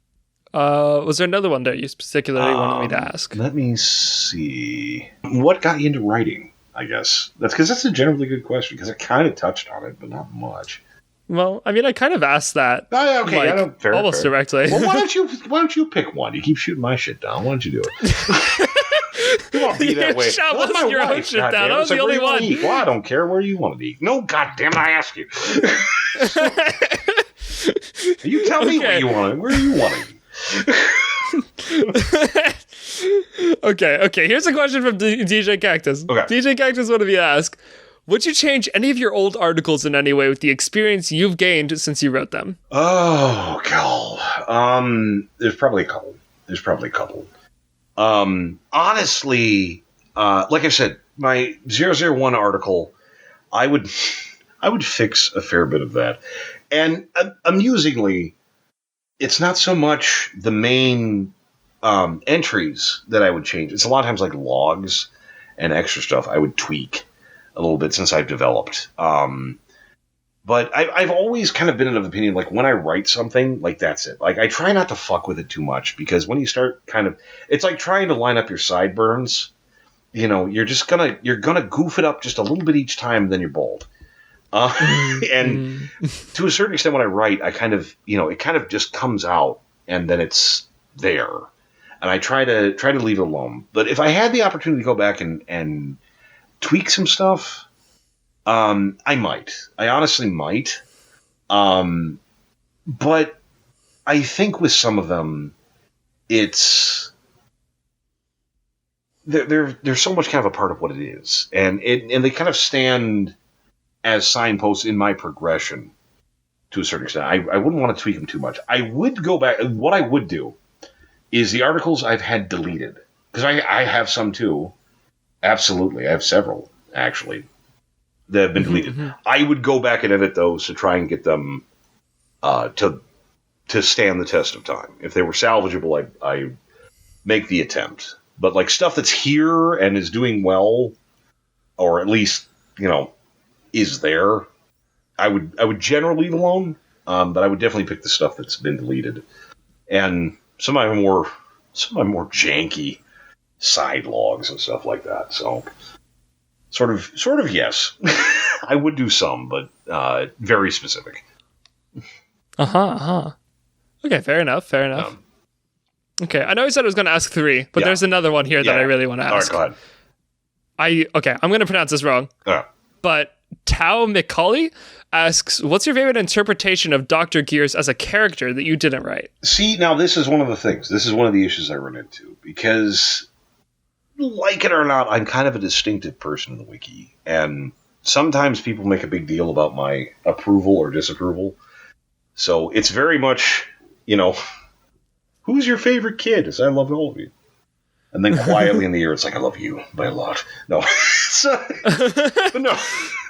Was there another one that you particularly wanted me to ask? Let me see. What got you into writing? I guess that's a generally good question because I kind of touched on it, but not much. Well, I mean, I kind of asked that. Oh, okay, fair, almost fair. Directly. Well, why don't you pick one? You keep shooting my shit down. Why don't you do it? Come on, don't be that way. Shaun, Let what's my your own wife, shit down? goddamn. I was It's the like, only where you wanna one. eat? Well, I don't care where you want to eat. No, goddamn it, I asked you. You tell me where you want to eat. Okay. Here's a question from DJ Cactus. Okay. DJ Cactus wanted me to ask, would you change any of your old articles in any way with the experience you've gained since you wrote them? Oh, God. There's probably a couple. Honestly, like I said, my 001 article, I would fix a fair bit of that. And amusingly, it's not so much the main entries that I would change. It's a lot of times like logs and extra stuff I would tweak a little bit since I've developed. But I've always kind of been of the opinion, like, when I write something, like, that's it. Like, I try not to fuck with it too much, because when you start it's like trying to line up your sideburns. You know, you're gonna goof it up just a little bit each time, then you're bald. And to a certain extent, when I write, I kind of, it kind of just comes out, and then it's there. And I try to leave it alone. But if I had the opportunity to go back and tweak some stuff, I might. I honestly might. But I think with some of them, it's they're so much kind of a part of what it is, and they kind of stand as signposts in my progression to a certain extent. I wouldn't want to tweak them too much. I would go back. What I would do is the articles I've had deleted, because I have some too. Absolutely, I have several actually that have been deleted. I would go back and edit those to try and get them to stand the test of time. If they were salvageable, I make the attempt. But like stuff that's here and is doing well, or at least is there, I would generally leave alone. But I would definitely pick the stuff that's been deleted, and some of my more janky side logs and stuff like that. So. Sort of, yes. I would do some, but very specific. Okay, fair enough. Okay, I know you said I was going to ask 3, but there's another one here that I really want to ask. All right, go ahead. I'm going to pronounce this wrong. But Tao McCauley asks, what's your favorite interpretation of Dr. Gears as a character that you didn't write? See, now this is one of the things. This is one of the issues I run into, because, like it or not, I'm kind of a distinctive person in the wiki, and sometimes people make a big deal about my approval or disapproval. So it's very much, who's your favorite kid? It's, I love all of you. And then quietly in the ear, it's like, I love you by a lot. No. But no.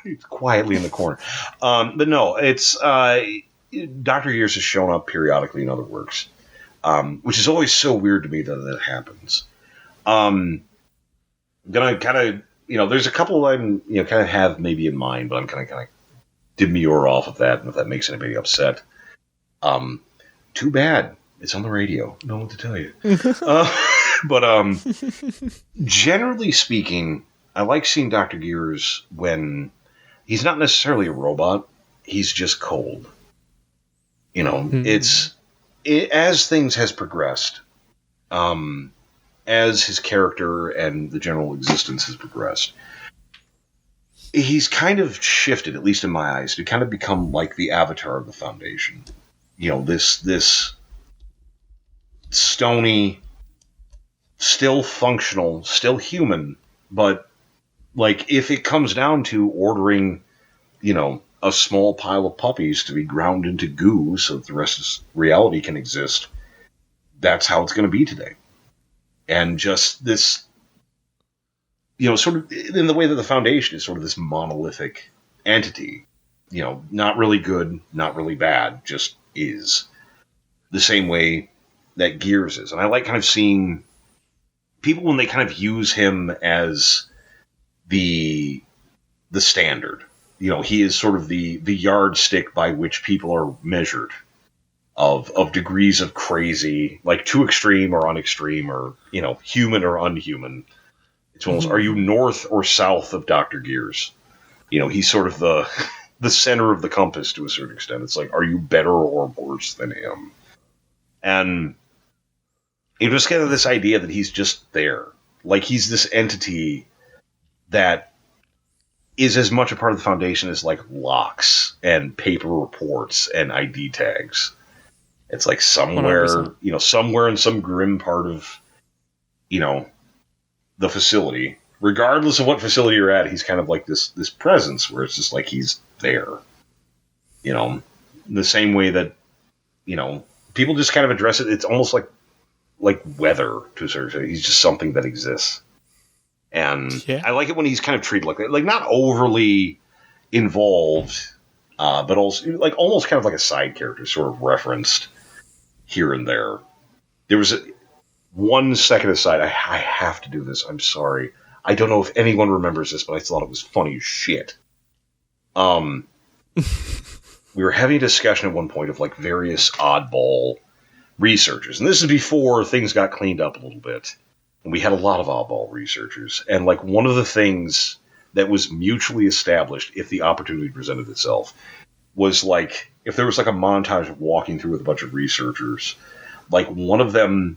It's quietly in the corner. But no, it's Dr. Gears has shown up periodically in other works, which is always so weird to me that happens. I'm gonna kind of, there's a couple I'm, kind of have maybe in mind, but I'm kind of demure off of that, and if that makes anybody upset, too bad. It's on the radio. I don't know what to tell you. But generally speaking, I like seeing Dr. Gears when he's not necessarily a robot. He's just cold. As things has progressed, as his character and the general existence has progressed, he's kind of shifted, at least in my eyes, to kind of become like the avatar of the Foundation. This stony, still functional, still human, but like if it comes down to ordering, a small pile of puppies to be ground into goo so that the rest of reality can exist, that's how it's going to be today. And just this, sort of in the way that the Foundation is sort of this monolithic entity, not really good, not really bad, just is. The same way that Gears is. And I like kind of seeing people when they kind of use him as the standard. He is sort of the yardstick by which people are measured of degrees of crazy, like too extreme or unextreme, or, human or unhuman. It's almost, are you north or south of Dr. Gears? He's sort of the center of the compass to a certain extent. It's like, are you better or worse than him? And just kind of this idea that he's just there. Like, he's this entity that is as much a part of the Foundation as, like, locks and paper reports and ID tags. It's like somewhere, 100%. Somewhere in some grim part of, the facility, regardless of what facility you're at, he's kind of like this presence where it's just like he's there. In the same way that, people just kind of address it. It's almost like weather to a certain extent. He's just something that exists. And I like it when he's kind of treated like that. Like, not overly involved, but also like almost kind of like a side character, sort of referenced here and there. There was 1 second aside. I have to do this. I'm sorry. I don't know if anyone remembers this, but I thought it was funny as shit. We were having a discussion at one point of like various oddball researchers, and this is before things got cleaned up a little bit. And we had a lot of oddball researchers, and like one of the things that was mutually established, if the opportunity presented itself, was like if there was like a montage of walking through with a bunch of researchers, like one of them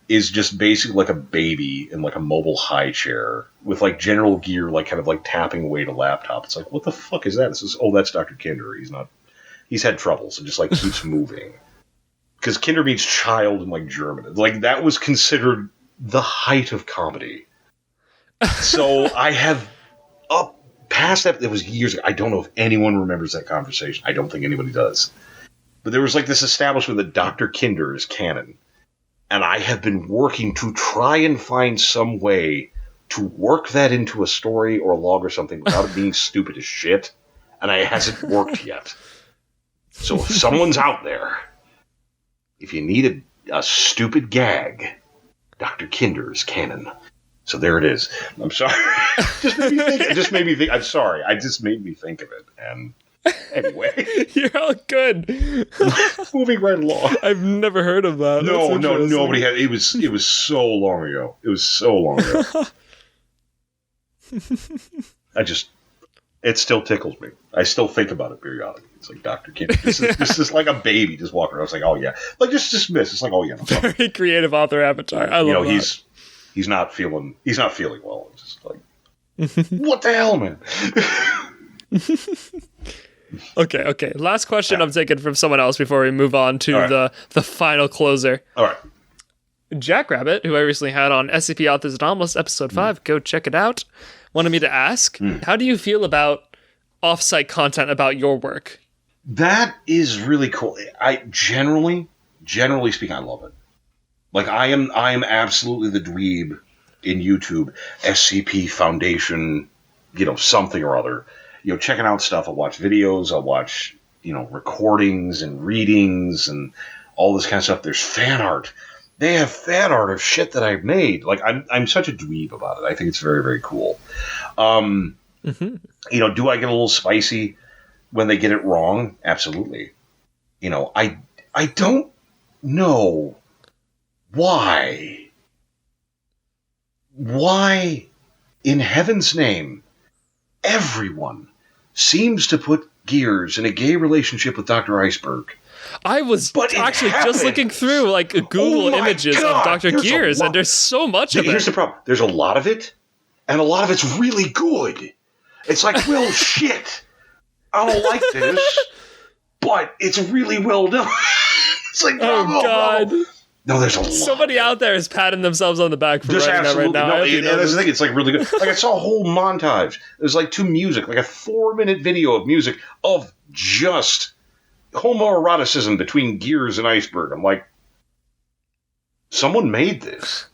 is just basically like a baby in like a mobile high chair with like general gear, like kind of like tapping away at a laptop. It's like, what the fuck is that? This is, that's Dr. Kinder. He's had troubles and just like keeps moving. Because Kinder means child in like German. Like that was considered the height of comedy. So I have up past that. It was years ago. I don't know if anyone remembers that conversation. I don't think anybody does. But there was like this establishment that Dr. Kinder is canon. And I have been working to try and find some way to work that into a story or a log or something without it being stupid as shit. And it hasn't worked yet. So if someone's out there, if you need a stupid gag, Dr. Kinder is canon. So there it is. I'm sorry. It just made me think. I'm sorry. It just made me think of it. And anyway. You're all good. Moving right along. I've never heard of that. No, nobody had. It was so long ago. It was so long ago. It still tickles me. I still think about it periodically. It's like Dr. Kinder. This is like a baby just walking around. I was like, oh yeah. Like just dismiss. It's like, oh yeah. No, very creative author avatar. I love that. He's not feeling well. It's just like, what the hell, man? Okay. Last question I'm taking from someone else before we move on to the final closer. All right. Jackrabbit, who I recently had on SCP Authors Anomalous, episode 5, go check it out, wanted me to ask, how do you feel about off-site content about your work? That is really cool. I generally speaking, I love it. Like I am absolutely the dweeb in YouTube, SCP Foundation, something or other. Checking out stuff. I'll watch videos. I'll watch, recordings and readings and all this kind of stuff. There's fan art. They have fan art of shit that I've made. Like I'm such a dweeb about it. I think it's very, very cool. Do I get a little spicy when they get it wrong? Absolutely. I don't know why in heaven's name everyone seems to put Gears in a gay relationship with Dr. Iceberg. I was actually just looking through like Google images of Dr. Gears, and there's so much of it. Here's the problem. There's a lot of it, and a lot of it's really good. It's like, well, shit. I don't like this, but it's really well done. It's like, oh God. Bravo. No, there's a lot. Somebody out there is patting themselves on the back for writing that right now. No, that's the thing. It's like really good. Like I saw a whole montage. There's like like a 4-minute video of music of just homoeroticism between Gears and Iceberg. I'm like, someone made this.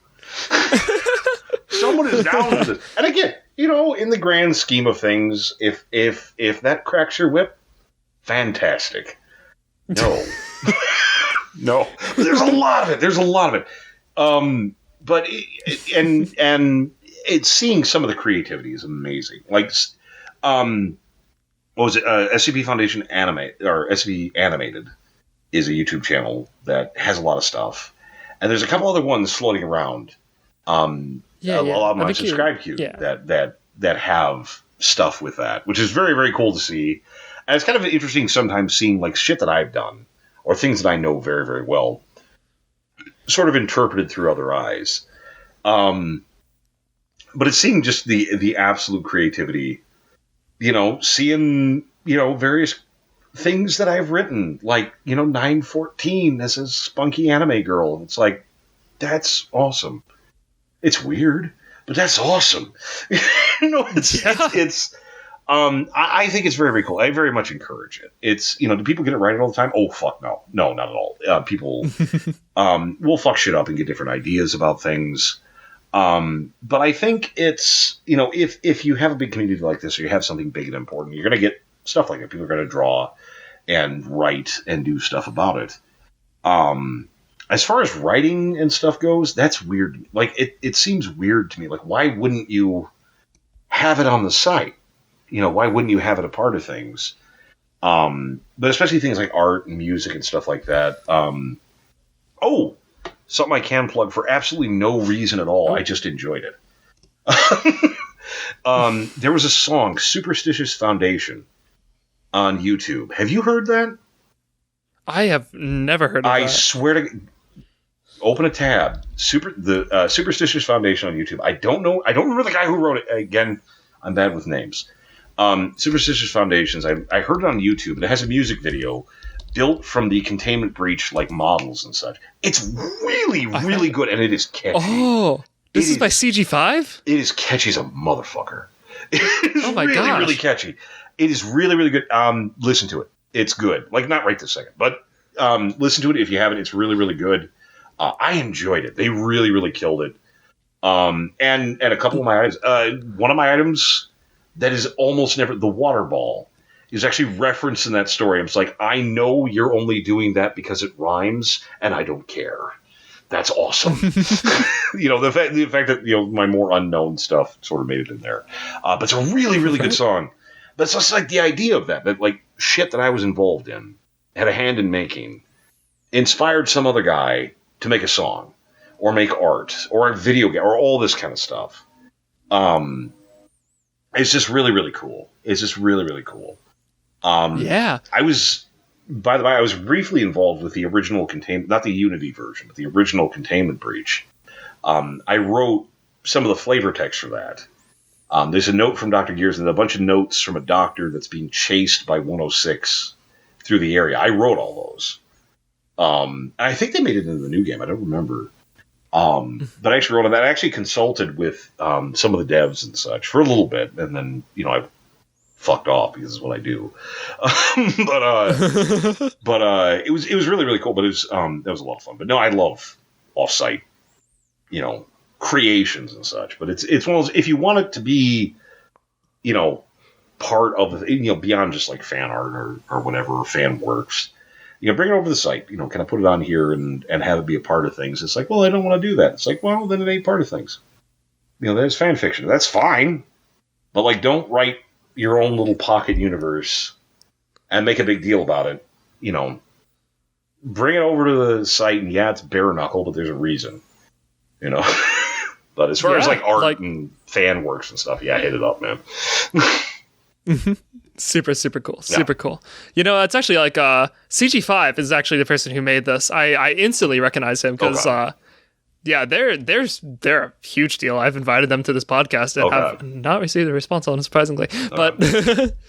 Someone is down with this. And again, in the grand scheme of things, if that cracks your whip, fantastic. No. No, there's a lot of it. But it's seeing some of the creativity is amazing. Like, what was it? SCP Foundation SCP Animated is a YouTube channel that has a lot of stuff, and there's a couple other ones floating around. A lot of my subscribe queue that have stuff with that, which is very, very cool to see. And it's kind of interesting sometimes seeing like shit that I've done. Or things that I know very, very well, sort of interpreted through other eyes. But it's seeing just the absolute creativity, seeing, various things that I've written, like, 914 as a spunky anime girl. It's like, that's awesome. It's weird, but that's awesome. I think it's very, very cool. I very much encourage it. It's, do people get it right all the time? Oh, fuck no. No, not at all. People will fuck shit up and get different ideas about things. But I think it's, if you have a big community like this, or you have something big and important, you're going to get stuff like that. People are going to draw and write and do stuff about it. As far as writing and stuff goes, that's weird. Like, it seems weird to me. Like, why wouldn't you have it on the site? Why wouldn't you have it a part of things? But especially things like art and music and stuff like that. Something I can plug for absolutely no reason at all. I just enjoyed it. There was a song, Superstitious Foundation, on YouTube. Have you heard that? I have never heard of that. I swear to... Open a tab. Superstitious Foundation on YouTube. I don't know. I don't remember the guy who wrote it. Again, I'm bad with names. Superstitious Foundations. I heard it on YouTube, and it has a music video built from the containment breach, like, models and such. It's really, really good, and it is catchy. Oh, this is by CG5? It is catchy as a motherfucker. It is gosh. really catchy. It is really, really good. Listen to it. It's good. Like, not right this second, but listen to it if you haven't. It's really, really good. I enjoyed it. They really, really killed it. And a couple of my items. One of my items that is almost never... The water ball is actually referenced in that story. It's like, I know you're only doing that because it rhymes, and I don't care. That's awesome. The fact that, my more unknown stuff sort of made it in there. But it's a really, really good song. But it's just like the idea of that, like, shit that I was involved in, had a hand in making, inspired some other guy to make a song, or make art, or a video game, or all this kind of stuff. It's just really, really cool. It's just really, really cool. Yeah. By the way, I was briefly involved with the original containment, not the Unity version, but the original containment breach. I wrote some of the flavor text for that. There's a note from Dr. Gears and a bunch of notes from a doctor that's being chased by 106 through the area. I wrote all those. I think they made it into the new game. I don't remember. But I actually wrote on that. I actually consulted with some of the devs and such for a little bit, and then, I fucked off because it's what I do. But it was really, really cool. But it was that was a lot of fun. But no, I love offsite, creations and such. But it's one of those, if you want it to be, part of the, beyond just like fan art or whatever, or fan works. Bring it over to the site. Can I put it on here and have it be a part of things? It's like, well, I don't want to do that. It's like, well, then it ain't part of things. There's fan fiction. That's fine. But, like, don't write your own little pocket universe and make a big deal about it. Bring it over to the site, and yeah, it's bare knuckle, but there's a reason. But as far as, like, art and fan works and stuff, yeah, hit it up, man. Super, super cool. Super cool. It's actually like CG5 is actually the person who made this. I instantly recognize him because, they're a huge deal. I've invited them to this podcast and have not received a response on it, surprisingly. But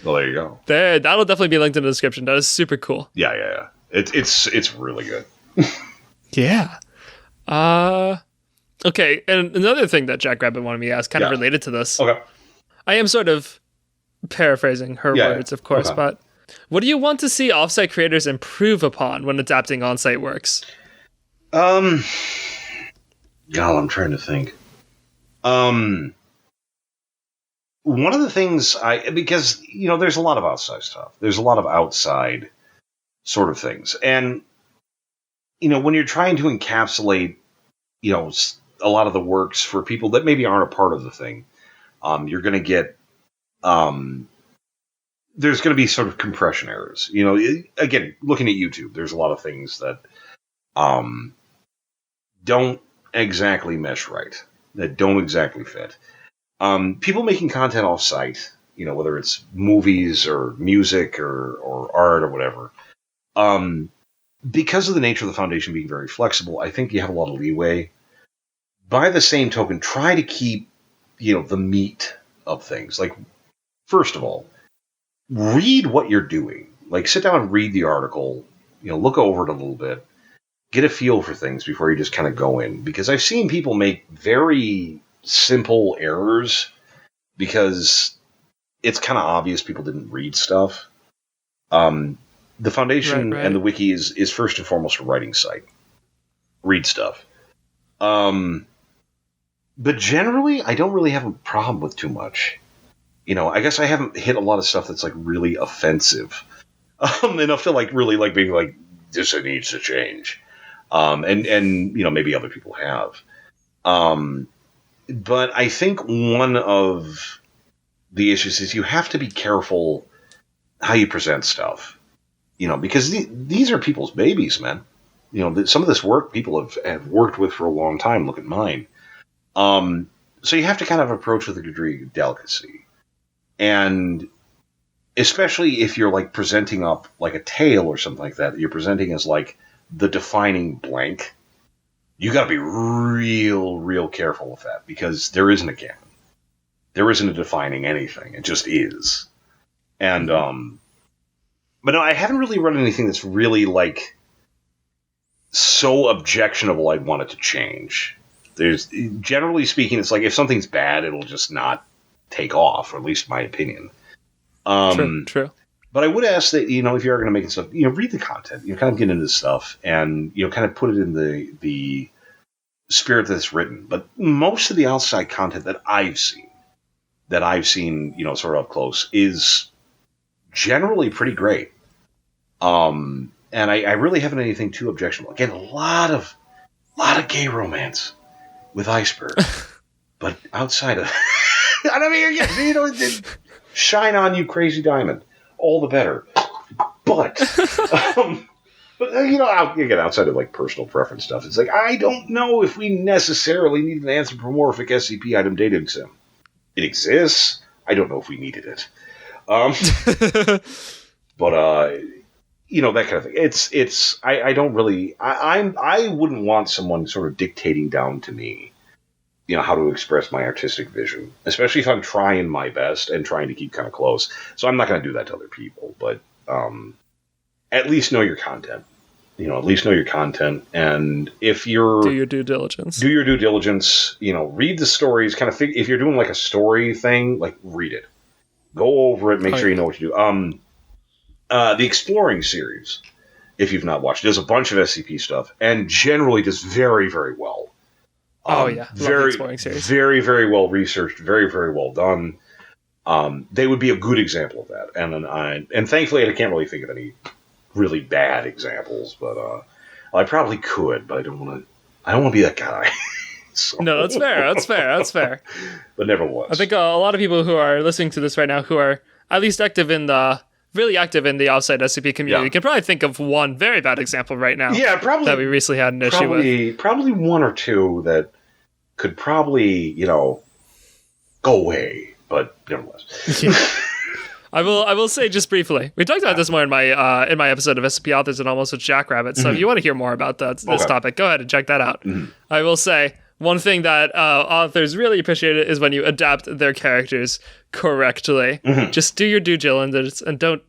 well, there you go. That'll definitely be linked in the description. That is super cool. Yeah. It's really good. Yeah. Okay, and another thing that Jack Rabbit wanted me to ask, kind of related to this. Okay. I am sort of paraphrasing her words, of course, but what do you want to see offsite creators improve upon when adapting on-site works? God, I'm trying to think. One of the things because there's a lot of outside stuff. There's a lot of outside sort of things, and when you're trying to encapsulate, a lot of the works for people that maybe aren't a part of the thing, you're going to get. There's going to be sort of compression errors. Again, looking at YouTube, there's a lot of things that don't exactly mesh right, that don't exactly fit. People making content off-site, whether it's movies or music or art or whatever, because of the nature of the Foundation being very flexible, I think you have a lot of leeway. By the same token, try to keep the meat of things. Like, first of all, read what you're doing. Like, sit down and read the article, look over it a little bit, get a feel for things before you just kind of go in. Because I've seen people make very simple errors because it's kind of obvious people didn't read stuff. The Foundation and the Wiki is first and foremost a writing site. Read stuff. But generally, I don't really have a problem with too much. I guess I haven't hit a lot of stuff that's like really offensive enough to like really like being like, this needs to change. And maybe other people have. But I think one of the issues is you have to be careful how you present stuff. Because these are people's babies, man. Some of this work people have worked with for a long time. Look at mine. So you have to kind of approach with a degree of delicacy. And especially if you're like presenting up like a tale or something like that you're presenting as like the defining blank, you got to be real careful with that because there isn't a canon. There isn't a defining anything. It just is. And, but no, I haven't really run anything that's really like so objectionable I'd want it to change. Generally speaking, it's like if something's bad, it'll just not take off, or at least my opinion. True. But I would ask that, if you are going to make stuff, read the content, kind of get into stuff and, kind of put it in the spirit that it's written. But most of the outside content that I've seen, sort of up close, is generally pretty great. And I really haven't anything too objectionable. Again, a lot of gay romance with Iceberg. But outside of... I mean, shine on, you crazy diamond. All the better. But, again, outside of like personal preference stuff, it's like, I don't know if we necessarily need an anthropomorphic SCP item dating sim. It exists. I don't know if we needed it. But, that kind of thing. I don't really, I wouldn't want someone sort of dictating down to me, how to express my artistic vision, especially if I'm trying my best and trying to keep kind of close. So I'm not going to do that to other people, but at least know your content. At least know your content. And if you're... Do your due diligence. Read the stories, kind of if you're doing like a story thing, like read it. Go over it, make sure you know what you do. The Exploring series, if you've not watched, does a bunch of SCP stuff and generally does very, very well. Very, very, very well researched, very, very well done. They would be a good example of that, and thankfully I can't really think of any really bad examples, but I probably could, but I don't want to be that guy. So. No, that's fair. But nevertheless, I think a lot of people who are listening to this right now, who are at least really active in the outside SCP community, can probably think of one very bad example right now. Yeah, probably that we recently had an issue with. Probably one or two that could probably, go away, but nevertheless. Yeah. I will say just briefly, we talked about this more in my episode of SCP Authors and Almost with Jackrabbit, so if you want to hear more about this topic, go ahead and check that out. Mm-hmm. I will say, one thing that authors really appreciate is when you adapt their characters correctly. Mm-hmm. Just do your due diligence and don't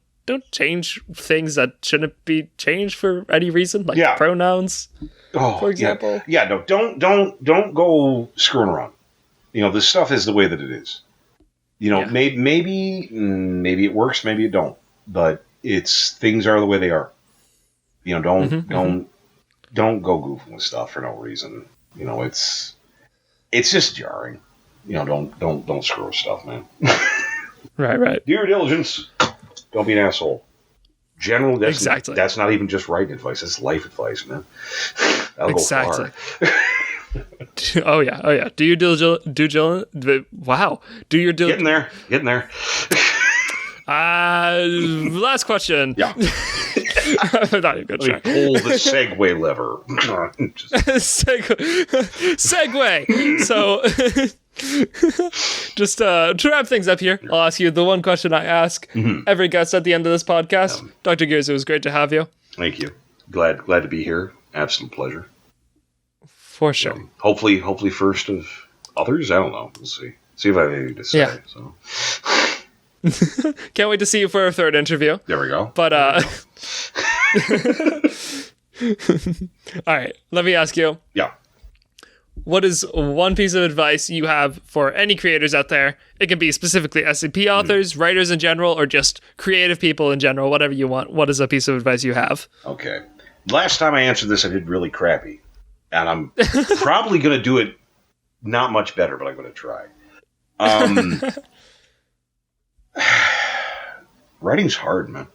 change things that shouldn't be changed for any reason, like pronouns, for example. Yeah, no, don't go screwing around. This stuff is the way that it is. Maybe it works, maybe it don't. But things are the way they are. Don't go goofing with stuff for no reason. It's just jarring. Don't screw with stuff, man. Right. Do your diligence. Don't be an asshole. Generally, that's not even just writing advice. That's life advice, man. That'll go far. Oh yeah. Do your diligence. Wow. Do your diligence. Getting there. Last question. Yeah. I thought you were going to try. Pull the segue lever. Segue. So, just to wrap things up here, I'll ask you the one question I ask every guest at the end of this podcast. Dr. Gears, it was great to have you. Thank you. Glad to be here. Absolute pleasure. For sure. Hopefully first of others. I don't know. We'll see See if I have anything to say. Yeah. So. Can't wait to see you for our third interview. There we go. But, all right, let me ask you. Yeah. What is one piece of advice you have for any creators out there? It can be specifically SCP authors, writers in general, or just creative people in general, whatever you want. What is a piece of advice you have? Okay. Last time I answered this, I did really crappy. And I'm probably going to do it not much better, but I'm going to try. Writing's hard, man.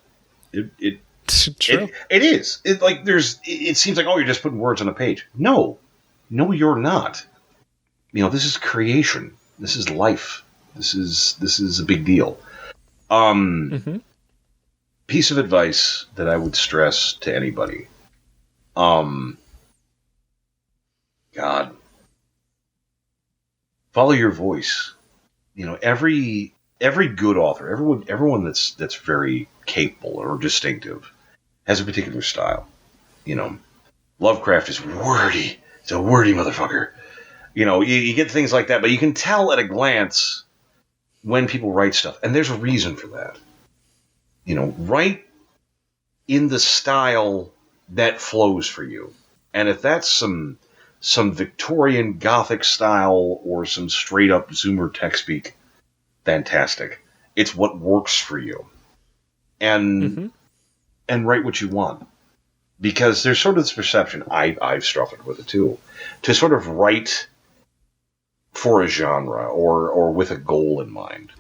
True. It is. It seems like, oh, you're just putting words on a page. No, you're not. This is creation. This is life. This is a big deal. Piece of advice that I would stress to anybody. God, follow your voice. Every good author, everyone that's very capable or distinctive has a particular style. Lovecraft is wordy. It's a wordy motherfucker. You get things like that, but you can tell at a glance when people write stuff, and there's a reason for that. Write in the style that flows for you, and if that's some Victorian Gothic style or some straight up Zoomer tech speak, fantastic. It's what works for you, and write what you want. Because there's sort of this perception, I've struggled with it too, to sort of write for a genre or with a goal in mind.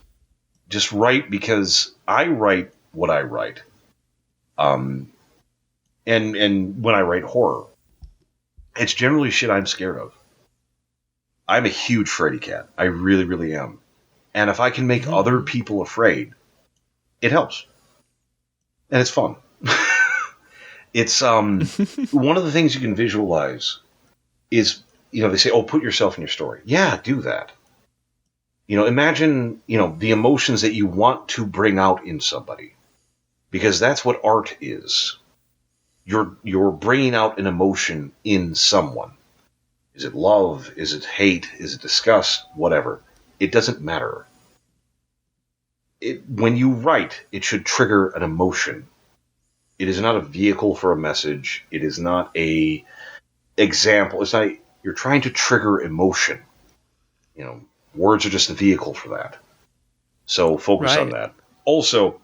Just write because I write what I write. And when I write horror, it's generally shit I'm scared of. I'm a huge fraidy cat. I really, really am. And if I can make other people afraid, it helps. And it's fun. It's one of the things you can visualize is, they say, oh, put yourself in your story. Yeah, do that. Imagine, the emotions that you want to bring out in somebody. Because that's what art is. You're bringing out an emotion in someone. Is it love? Is it hate? Is it disgust? Whatever. It doesn't matter. When you write, it should trigger an emotion. It is not a vehicle for a message. It is not a example. It's not. You're trying to trigger emotion. Words are just a vehicle for that. So focus on that. Also,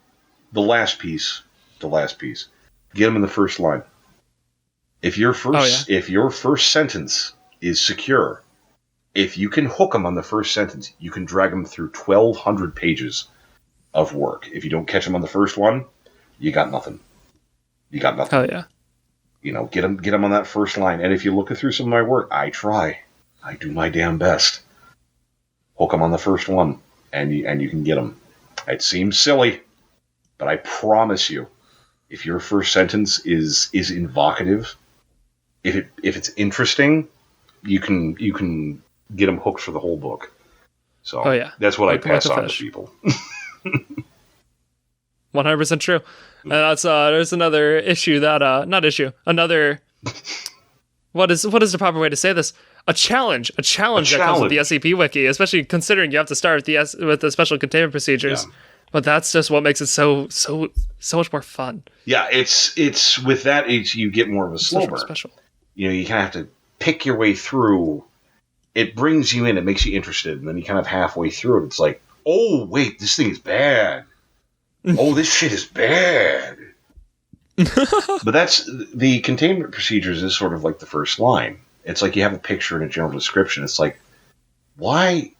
the last piece. Get them in the first line. If your first sentence is secure, if you can hook them on the first sentence, you can drag them through 1,200 pages of work. If you don't catch them on the first one, you got nothing. You got nothing. Oh yeah. Get them on that first line. And if you look through some of my work, I try. I do my damn best. Hook them on the first one, and you can get them. It seems silly, but I promise you, if your first sentence is evocative, if it's interesting, you can get them hooked for the whole book. So that's what I pass on to people. 100% true. And that's there's another issue that another what is the proper way to say this? A challenge that comes with the SCP Wiki, especially considering you have to start with the special containment procedures. Yeah. But that's just what makes it so much more fun. Yeah, it's with that you get more of a slow burn. Special. You kind of have to pick your way through. It brings you in, it makes you interested, and then you kind of halfway through it, it's like, oh wait, this thing is bad. Oh, this shit is bad. But that's the containment procedures is sort of like the first line. It's like you have a picture and a general description. It's like, why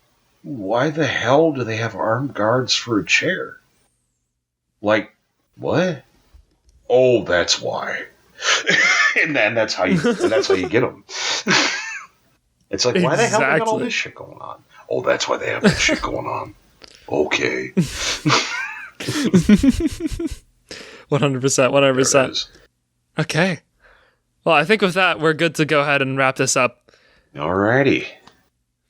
the hell do they have armed guards for a chair? Like, what? Oh, that's why. and that's how you get them. It's like, why the hell they got all this shit going on? Oh, that's why they have that shit going on. Okay. 100%. Okay. Well, I think with that, we're good to go ahead and wrap this up. Alrighty.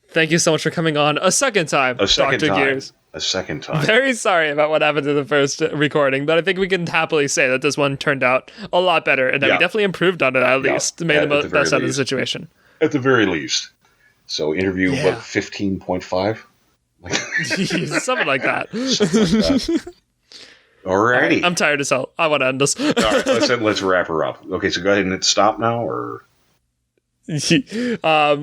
Thank you so much for coming on a second time, Dr. Gears. A second time. Very sorry about what happened to the first recording, but I think we can happily say that this one turned out a lot better, and that we definitely improved on it at least. Made the best out of the situation. At the very least. So interview, 15.5? Something like that. Alrighty. I'm tired as hell. I want to end this. All right, let's wrap her up. Okay, so go ahead and hit stop now, or... Yeah,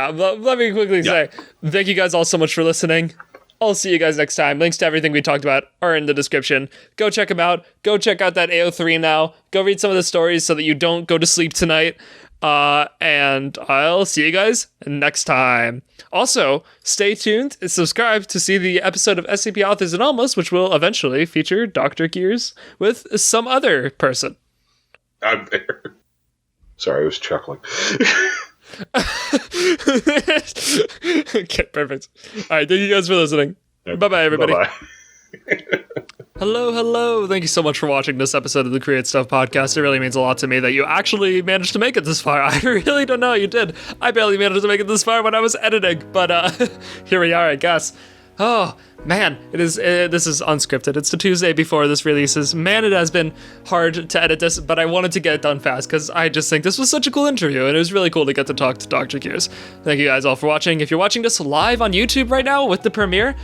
let me quickly say thank you guys all so much for listening. I'll see you guys next time. Links to everything we talked about are in the description. Go check them out. Go check out that AO3 now. Go read some of the stories so that you don't go to sleep tonight. And I'll see you guys next time. Also, stay tuned and subscribe to see the episode of SCP Authors Anomalous, which will eventually feature Dr. Gears with some other person. I'm there. Sorry, I was chuckling. Okay, perfect. All right, thank you guys for listening. Bye-bye, everybody. Bye-bye. Hello. Thank you so much for watching this episode of the Create Stuff podcast. It really means a lot to me that you actually managed to make it this far. I really don't know. You did. I barely managed to make it this far when I was editing, but here we are, I guess. Oh, man, this is unscripted. It's the Tuesday before this releases. Man, it has been hard to edit this, but I wanted to get it done fast because I just think this was such a cool interview, and it was really cool to get to talk to Dr. Gears. Thank you guys all for watching. If you're watching this live on YouTube right now with the premiere,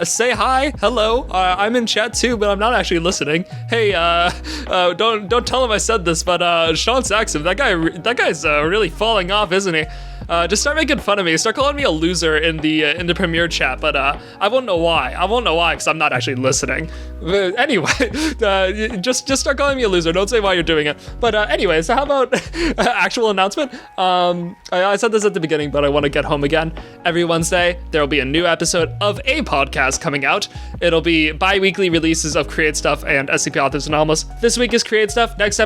say hi, hello. I'm in chat too, but I'm not actually listening. Hey, don't tell him I said this, but Shaun Saxum, that guy's really falling off, isn't he? Just start making fun of me. Start calling me a loser in the premiere chat, but I won't know why. I won't know why because I'm not actually listening. But anyway, just start calling me a loser. Don't say why you're doing it. But anyway, so how about actual announcement? I said this at the beginning, but I want to get home again. Every Wednesday, there will be a new episode of a podcast coming out. It'll be bi-weekly releases of Create Stuff and SCP Authors Anomalous. This week is Create Stuff. Next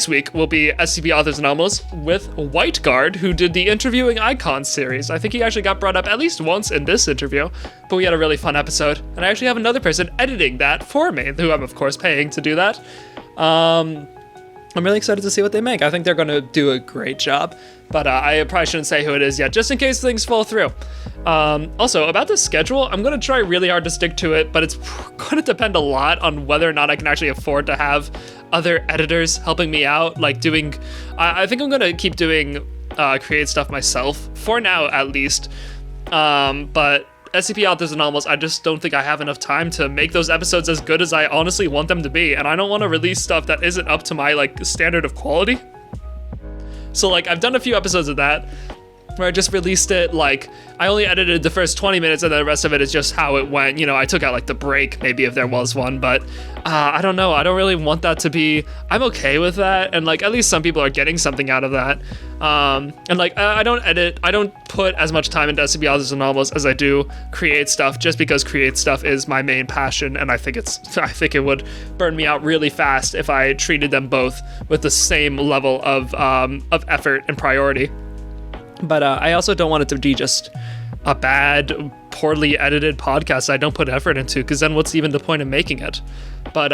week will be SCP Authors Anomalous with White Guard, who did the Interviewing Icons series. I think he actually got brought up at least once in this interview, but we had a really fun episode, and I actually have another person editing that for me, who I'm of course paying to do that. I'm really excited to see what they make. I think they're going to do a great job, but I probably shouldn't say who it is yet, just in case things fall through. Also, about the schedule, I'm going to try really hard to stick to it, but it's going to depend a lot on whether or not I can actually afford to have other editors helping me out, like doing... I think I'm going to keep doing Create Stuff myself, for now at least, but SCP Authors Anomalous, I just don't think I have enough time to make those episodes as good as I honestly want them to be, and I don't want to release stuff that isn't up to my standard of quality. So I've done a few episodes of that where I just released it, I only edited the first 20 minutes and the rest of it is just how it went. I took out the break, maybe, if there was one, but I don't know. I don't really want that to be... I'm okay with that, and at least some people are getting something out of that. And I don't put as much time into SCP Authors Anomalous as I do Create Stuff, just because Create Stuff is my main passion, and I think it would burn me out really fast if I treated them both with the same level of effort and priority. But I also don't want it to be just a bad, poorly edited podcast I don't put effort into, because then what's even the point of making it? But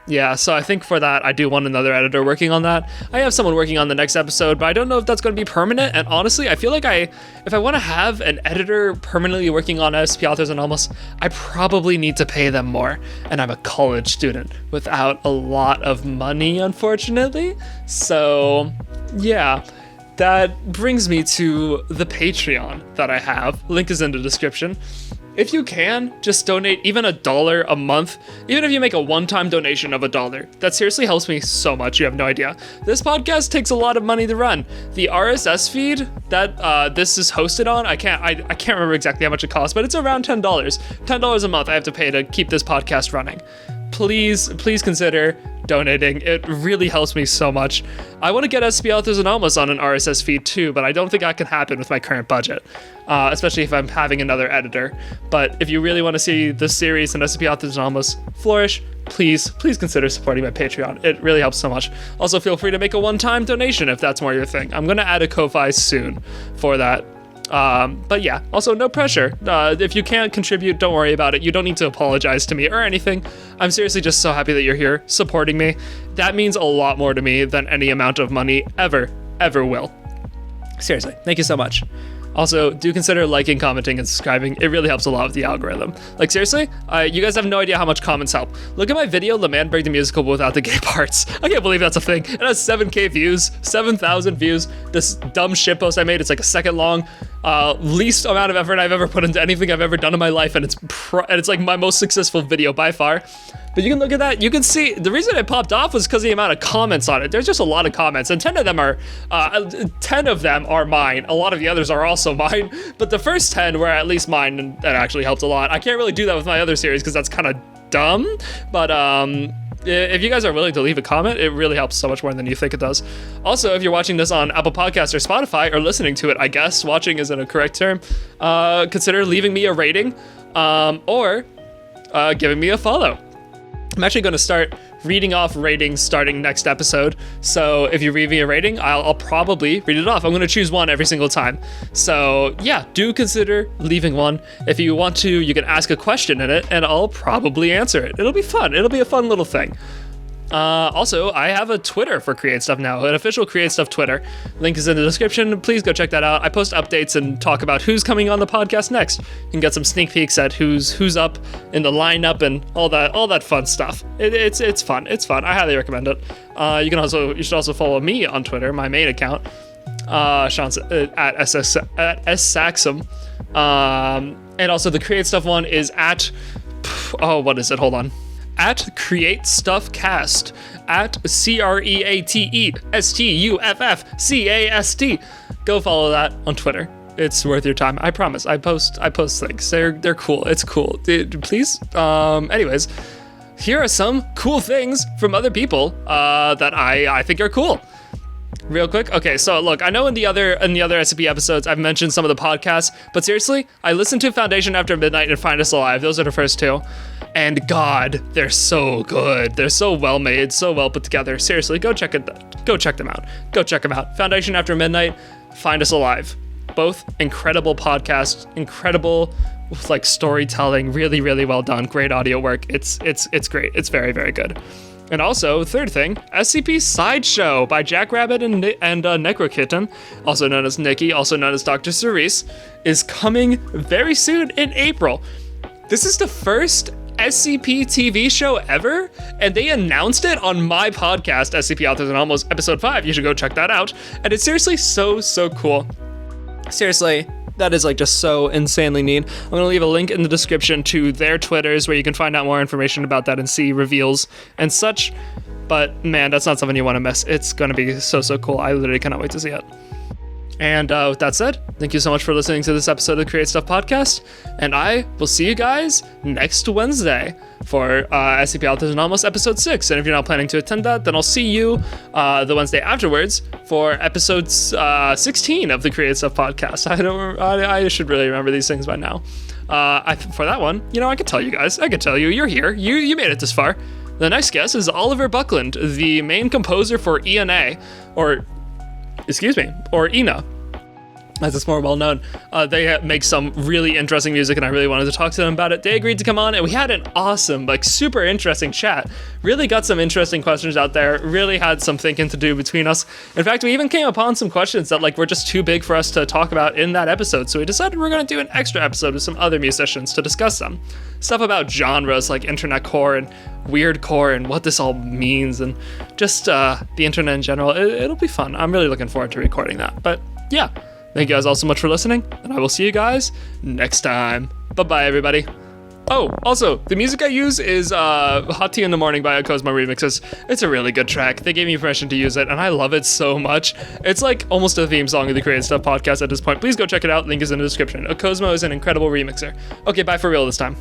yeah, so I think for that, I do want another editor working on that. I have someone working on the next episode, but I don't know if that's going to be permanent. And honestly, I feel like if I want to have an editor permanently working on SCP Authors Anomalous, I probably need to pay them more. And I'm a college student without a lot of money, unfortunately. So yeah. That brings me to the Patreon that I have. Link is in the description. If you can, just donate even $1 a month, even if you make a one-time donation of $1. That seriously helps me so much, you have no idea. This podcast takes a lot of money to run. The RSS feed that this is hosted on, I can't remember exactly how much it costs, but it's around $10. $10 a month I have to pay to keep this podcast running. Please consider donating. It really helps me so much. I want to get SCP Authors Anomalous on an RSS feed too, but I don't think that can happen with my current budget, especially if I'm having another editor. But if you really want to see this series and SCP Authors Anomalous flourish, please consider supporting my Patreon. It really helps so much. Also, feel free to make a one-time donation if that's more your thing. I'm going to add a Ko-Fi soon for that. But yeah, also no pressure. If you can't contribute, don't worry about it. You don't need to apologize to me or anything. I'm seriously just so happy that you're here supporting me. That means a lot more to me than any amount of money ever will. Seriously, thank you so much. Also, do consider liking, commenting, and subscribing. It really helps a lot with the algorithm. Seriously, you guys have no idea how much comments help. Look at my video, The Man Break the Musical without the gay parts. I can't believe that's a thing. It has 7K views, 7,000 views. This dumb shitpost I made, it's a second long. Least amount of effort I've ever put into anything I've ever done in my life, and it's like my most successful video by far. But you can look at that, you can see, the reason it popped off was because of the amount of comments on it. There's just a lot of comments, and 10 of them are mine. A lot of the others are also mine, but the first 10 were at least mine, and that actually helped a lot. I can't really do that with my other series because that's kind of dumb, but if you guys are willing to leave a comment, it really helps so much more than you think it does. Also, if you're watching this on Apple Podcasts or Spotify, or listening to it, I guess, watching isn't a correct term, consider leaving me a rating, or giving me a follow. I'm actually going to start reading off ratings starting next episode. So if you leave me a rating, I'll probably read it off. I'm going to choose one every single time. So yeah, do consider leaving one. If you want to, you can ask a question in it and I'll probably answer it. It'll be fun. It'll be a fun little thing. Also, I have a Twitter for Create Stuff now, an official Create Stuff Twitter. Link is in the description. Please go check that out. I post updates and talk about who's coming on the podcast next. You can get some sneak peeks at who's up in the lineup and all that fun stuff. It's fun. It's fun. I highly recommend it. You should also follow me on Twitter, my main account, Shaun at Saxum. And also the Create Stuff one is at what is it? Hold on. At Create Stuff Cast, at CreateStuffCast. Go follow that on Twitter. It's worth your time. I promise. I post things. They're cool. It's cool. Please. Anyways, here are some cool things from other people that I think are cool. Real quick. Okay, so look, I know in the other SCP episodes I've mentioned some of the podcasts, but seriously, I listened to Foundation After Midnight and Find Us Alive. Those are the first two. And God, they're so good. They're so well made, so well put together. Seriously, go check them out. Go check them out. Foundation After Midnight, Find Us Alive. Both incredible podcasts, incredible like storytelling, really, really well done. Great audio work. It's great. It's very, very good. And also, third thing, SCP Sideshow by Jackrabbit and Necrokitten, also known as Nikki, also known as Dr. Cerise, is coming very soon in April. This is the first SCP TV show ever, and they announced it on my podcast, SCP Authors and Almost, episode 5. You should go check that out. And it's seriously so cool. Seriously, that is like just so insanely neat. I'm going to leave a link in the description to their Twitters where you can find out more information about that and see reveals and such. But man, that's not something you want to miss. It's going to be so cool. I literally cannot wait to see it. And with that said, thank you so much for listening to this episode of the Create Stuff Podcast, and I will see you guys next Wednesday for SCP Authors and Almost episode 6. And if you're not planning to attend that, then I'll see you the Wednesday afterwards for episode 16 of the Create Stuff Podcast. I should really remember these things by now. For that one, I can tell you guys. I can tell you, you're here. You made it this far. The next guest is Oliver Buckland, the main composer for ENA, or ENA, as it's more well known. They make some really interesting music, and I really wanted to talk to them about it. They agreed to come on, and we had an awesome, super interesting chat. Really got some interesting questions out there. Really had some thinking to do between us. In fact, we even came upon some questions that were just too big for us to talk about in that episode. So we decided we're going to do an extra episode with some other musicians to discuss them. Stuff about genres like internet core and weird core and what this all means, and just the internet in general. It'll be fun. I'm really looking forward to recording that. But yeah, thank you guys all so much for listening, and I will see you guys next time. Bye-bye, everybody. Oh, also, the music I use is Hot Tea in the Morning by Cosmo Remixers. It's a really good track. They gave me permission to use it, and I love it so much. It's like almost a theme song of the Create Stuff Podcast at this point. Please go check it out. Link is in the description. Cosmo is an incredible remixer. Okay, bye for real this time.